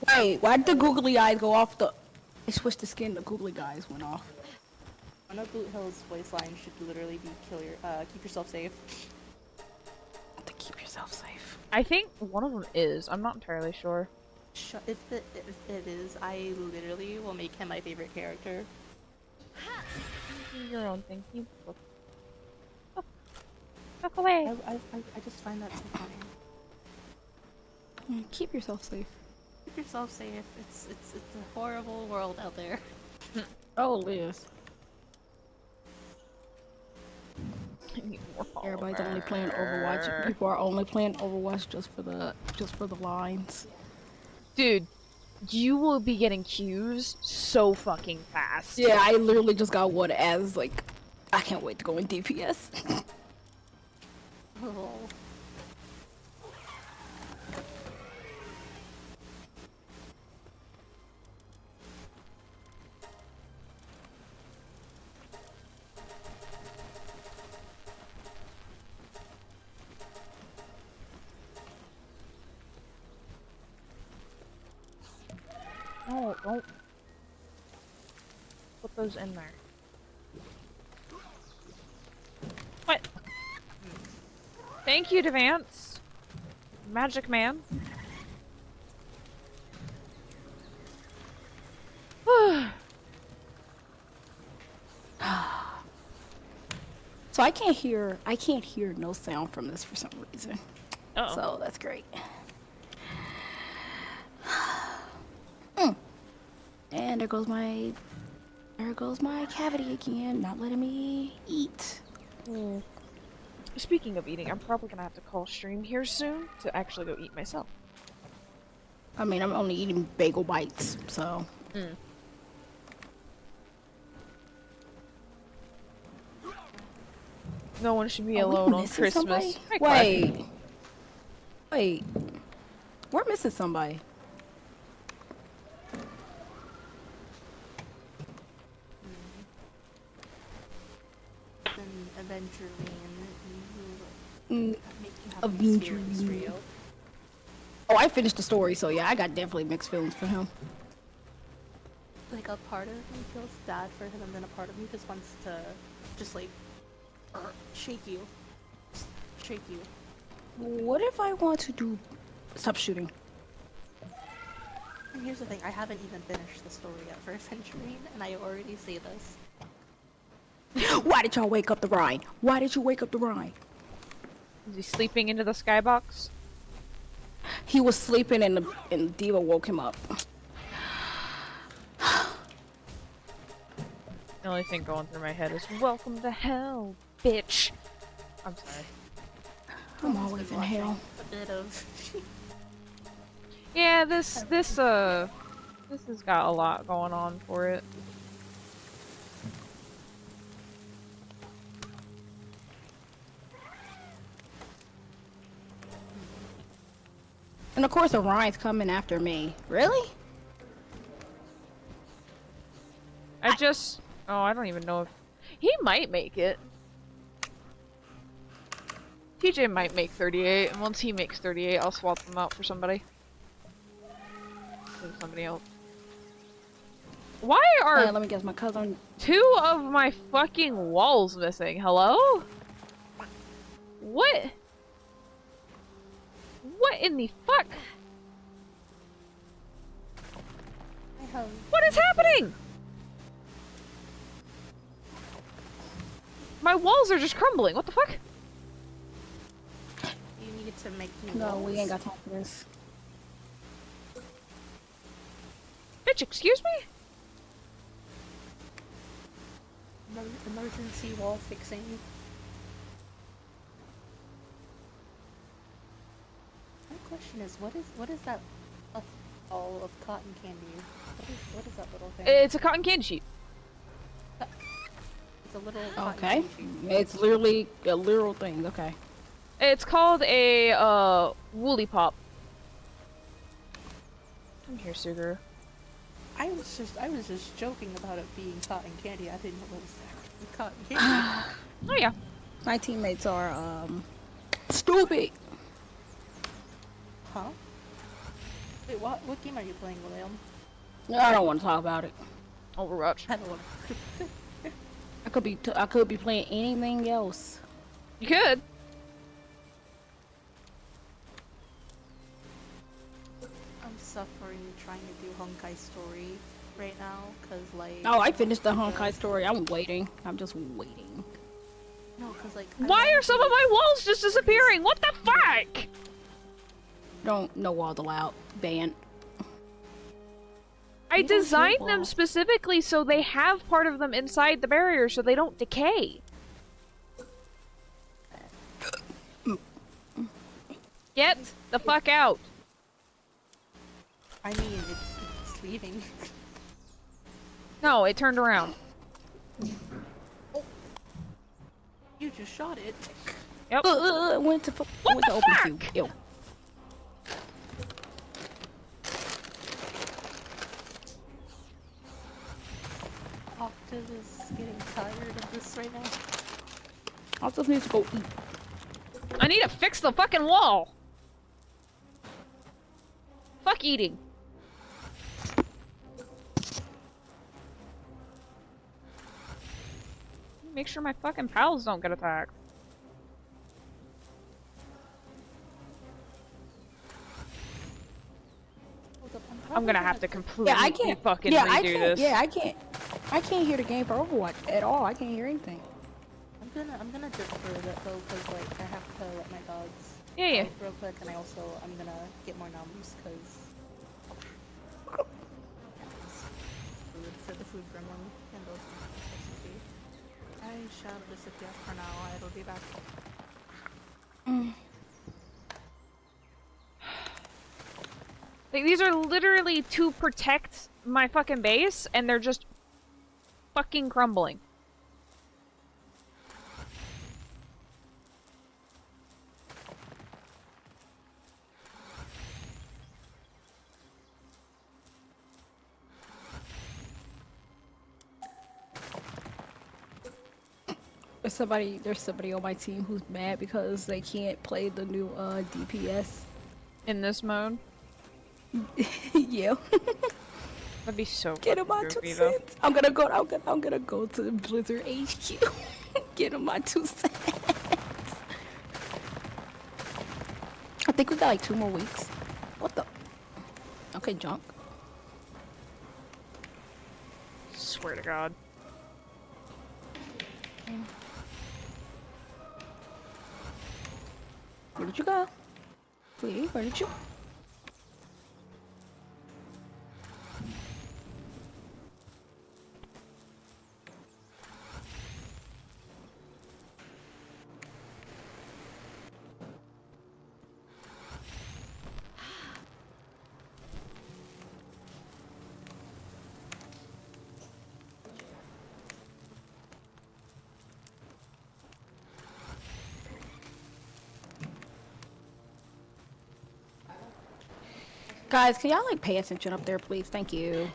Wait, why did the googly eyes go off the? I switched the skin. The googly eyes went off. one of Boot Hill's voice lines should literally be keep yourself safe. To keep yourself safe. I think one of them is. I'm not entirely sure. If it is, I literally will make him my favorite character. Do your own thing. You look. Look away. I just find that so funny. Keep yourself safe. Keep yourself safe. It's a horrible world out there. Oh, Liz. Need more Everybody's only playing Overwatch. People are only playing Overwatch just for the lines. Dude, you will be getting queues so fucking fast. Yeah, I literally just got one as like, I can't wait to go in DPS. Oh. No, don't put those in there. What? Thank you, Devance. Magic Man. So I can't hear no sound from this for some reason. Uh-oh. So that's great. And there goes my cavity again, not letting me eat. Speaking of eating, I'm probably gonna have to call stream here soon to actually go eat myself. I mean, I'm only eating bagel bites, so. No one should be Are we alone on missing Christmas. somebody? Hi, Clark. Wait. We're missing somebody. Then Aventurine, Mm, make you have mixed feelings for you. Oh, I finished the story, so yeah, I got definitely mixed feelings for him. Like a part of me feels bad for him, and then a part of me just wants to, just like, shake you, just shake you. What if I want to do? Stop shooting. And here's the thing: I haven't even finished the story yet for Aventurine, and I already say this. Why did y'all wake up the Rhine? Why did you wake up the Rhine? Is he sleeping into the skybox? He was sleeping and Diva woke him up. The only thing going through my head is, welcome to hell, bitch. I'm sorry. I'm always in hell. A bit of. Yeah, this has got a lot going on for it. And of course, Orion's coming after me. Really? I just... Oh, I don't even know if... He might make it. TJ might make 38, and once he makes 38, I'll swap them out for somebody. Maybe somebody else. Why are Let me guess, my cousin. 2 of my fucking walls missing? Hello? What? What in the fuck? I have. What is happening? My walls are just crumbling. What the fuck? You need to make new No, walls. we ain't got time for this. Bitch, excuse me? Emergency wall fixing. My question is, what is that ball of cotton candy? What is that little thing? It's a cotton candy sheet. It's a little cotton Okay. candy sheet. It's literally a literal thing. Okay. It's called a, woolly pop. Come here, Suguru. I was just joking about it being cotton candy. I didn't know it was actually cotton candy. Oh yeah. My teammates are stupid. Huh? Wait, what game are you playing, William? I don't want to talk about it. Overwatch. I don't want to. I could be playing anything else. You could. I'm suffering trying to do Honkai Story right now, cause like. Oh, I finished the Honkai story. I'm waiting. I'm just waiting. No, cause like. Why are some of my walls just disappearing? What the fuck? Don't no walls allowed. Ban. I You don't hit designed them walls. specifically so they have part of them inside the barrier so they don't decay. Get the fuck out. I mean, it's leaving. No, it turned around. You just shot it. Yep. Went to What went the to open fuck? queue. Ew. Octave is getting tired of this right now. I just need to go eat. I need to fix the fucking wall. Fuck eating. Make sure my fucking pals don't get attacked. Hold up, I'm gonna have to completely Yeah, I can't fucking yeah, I redo can't. this. Yeah, I can't. I can't hear the game for Overwatch at all. I can't hear anything. I'm gonna defer that though, cause like I have to let my dogs Yeah. out real quick, and I'm gonna get more numbers, cause food for the food gremlin and those things. I shall disappear for now. It'll be back. Like, these are literally to protect my fucking base, and they're just fucking crumbling. There's somebody on my team who's mad because they can't play the new DPS. In this mode. Yeah. That'd be so Get him my fucking 2 goofy, though. cents. I'm gonna go to Blizzard HQ. Get him my 2 cents. I think we got like 2 more weeks. What the? Okay, junk. Swear to God. Where did you go? Wait, where did you? Guys, can y'all like pay attention up there, please? Thank you.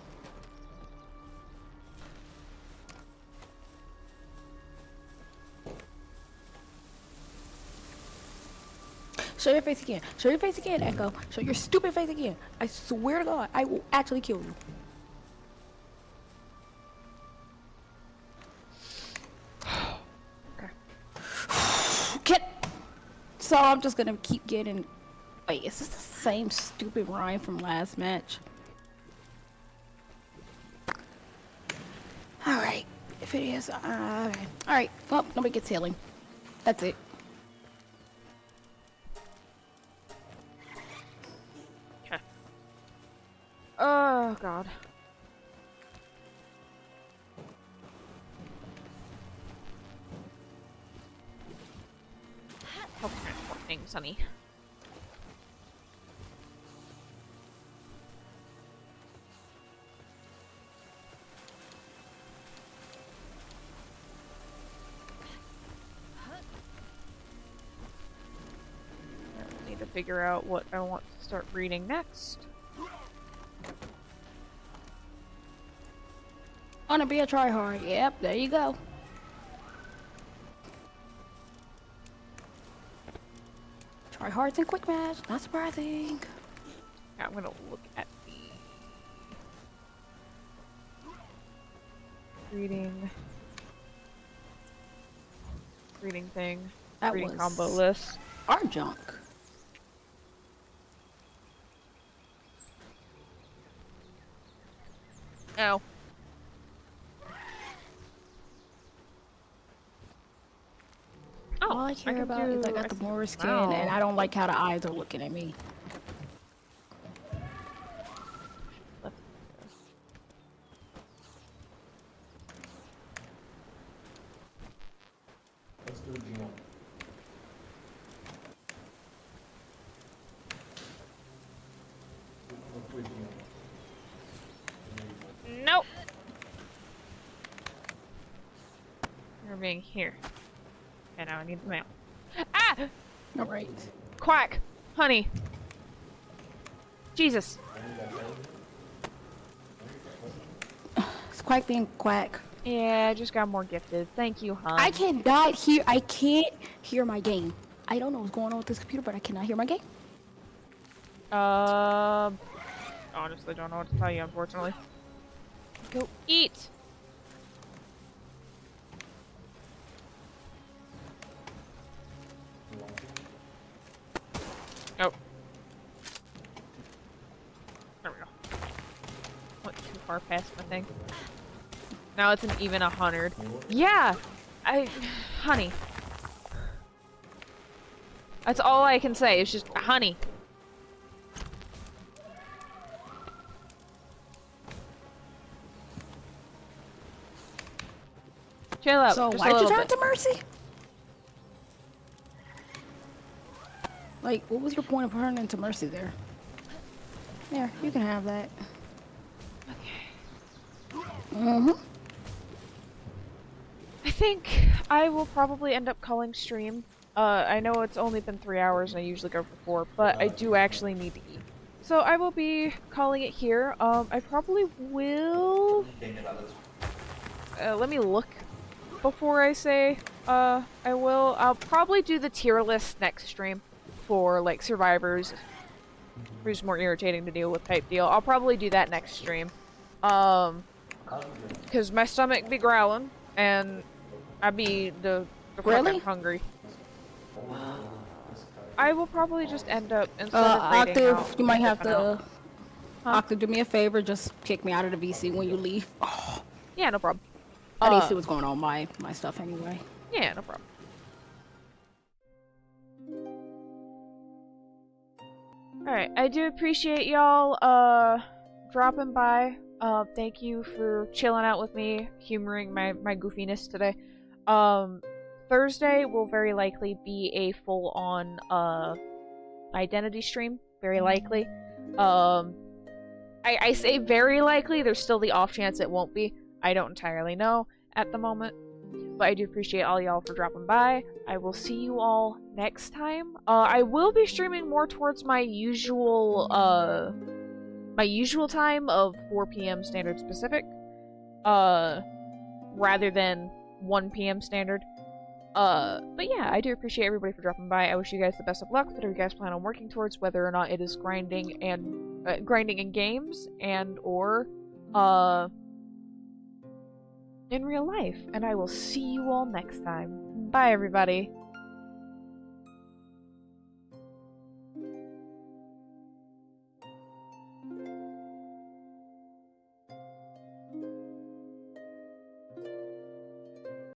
Show your face again. Show your face again, Echo. Show your stupid face again. I swear to God, I will actually kill you. Get. So I'm just gonna keep getting. Wait, is this the same stupid rhyme from last match? All right, if it is, okay. All right. Well, nobody gets healing. That's it. Oh god. Help transport things, honey. I need to figure out what I want to start reading next. Wanna be a tryhard? Yep, there you go. Tryhards and quick match, not surprising. I'm gonna look at the reading thing. That Reading was combo list. our junk. Ow. All I care about is I got the more skin, and I don't like how the eyes are looking at me. Let's do G1. Let's do G1. Nope. You're being here. And now I need the mail. Ah! All right. Quack! Honey! Jesus! It's quack being quack. Yeah, I just got more gifted. Thank you, hon. I cannot hear. I can't hear my game. I don't know what's going on with this computer, but I cannot hear my game. Honestly don't know what to tell you, unfortunately. Go eat! Oh. There we go. Went too far past my thing. Now it's an even 100. Yeah! Honey. That's all I can say, it's just honey. Chill out. So just why'd a you little turn bit. to Mercy? Like, what was your point of turning to Mercy there? There, you can have that. Okay. Mm-hmm. I think I will probably end up calling stream. I know it's only been 3 hours and I usually go for 4, but I do actually need to eat. So I will be calling it here. I probably will... let me look before I say, I will. I'll probably do the tier list next stream for, like, survivors who's more irritating to deal with type deal. I'll probably do that next stream. Because my stomach be growling, and I be the Really? fucking hungry. I will probably just end up, instead of raiding Octave, out, you might have dipping to... out. Huh? Octave, do me a favor, just kick me out of the VC when you leave. Oh, Yeah, no problem. I need to see what's going on with my stuff anyway. Yeah, no problem. Alright, I do appreciate y'all, dropping by. Thank you for chilling out with me, humoring my goofiness today. Thursday will very likely be a full-on, identity stream. Very likely. I say very likely, there's still the off chance it won't be. I don't entirely know at the moment. But I do appreciate all y'all for dropping by. I will see you all next time. I will be streaming more towards my usual, my usual time of 4 p.m. standard specific, rather than 1 p.m. standard. But yeah, I do appreciate everybody for dropping by. I wish you guys the best of luck. Whatever you guys plan on working towards, whether or not it is grinding in games and or in real life. And I will see you all next time. Bye, everybody.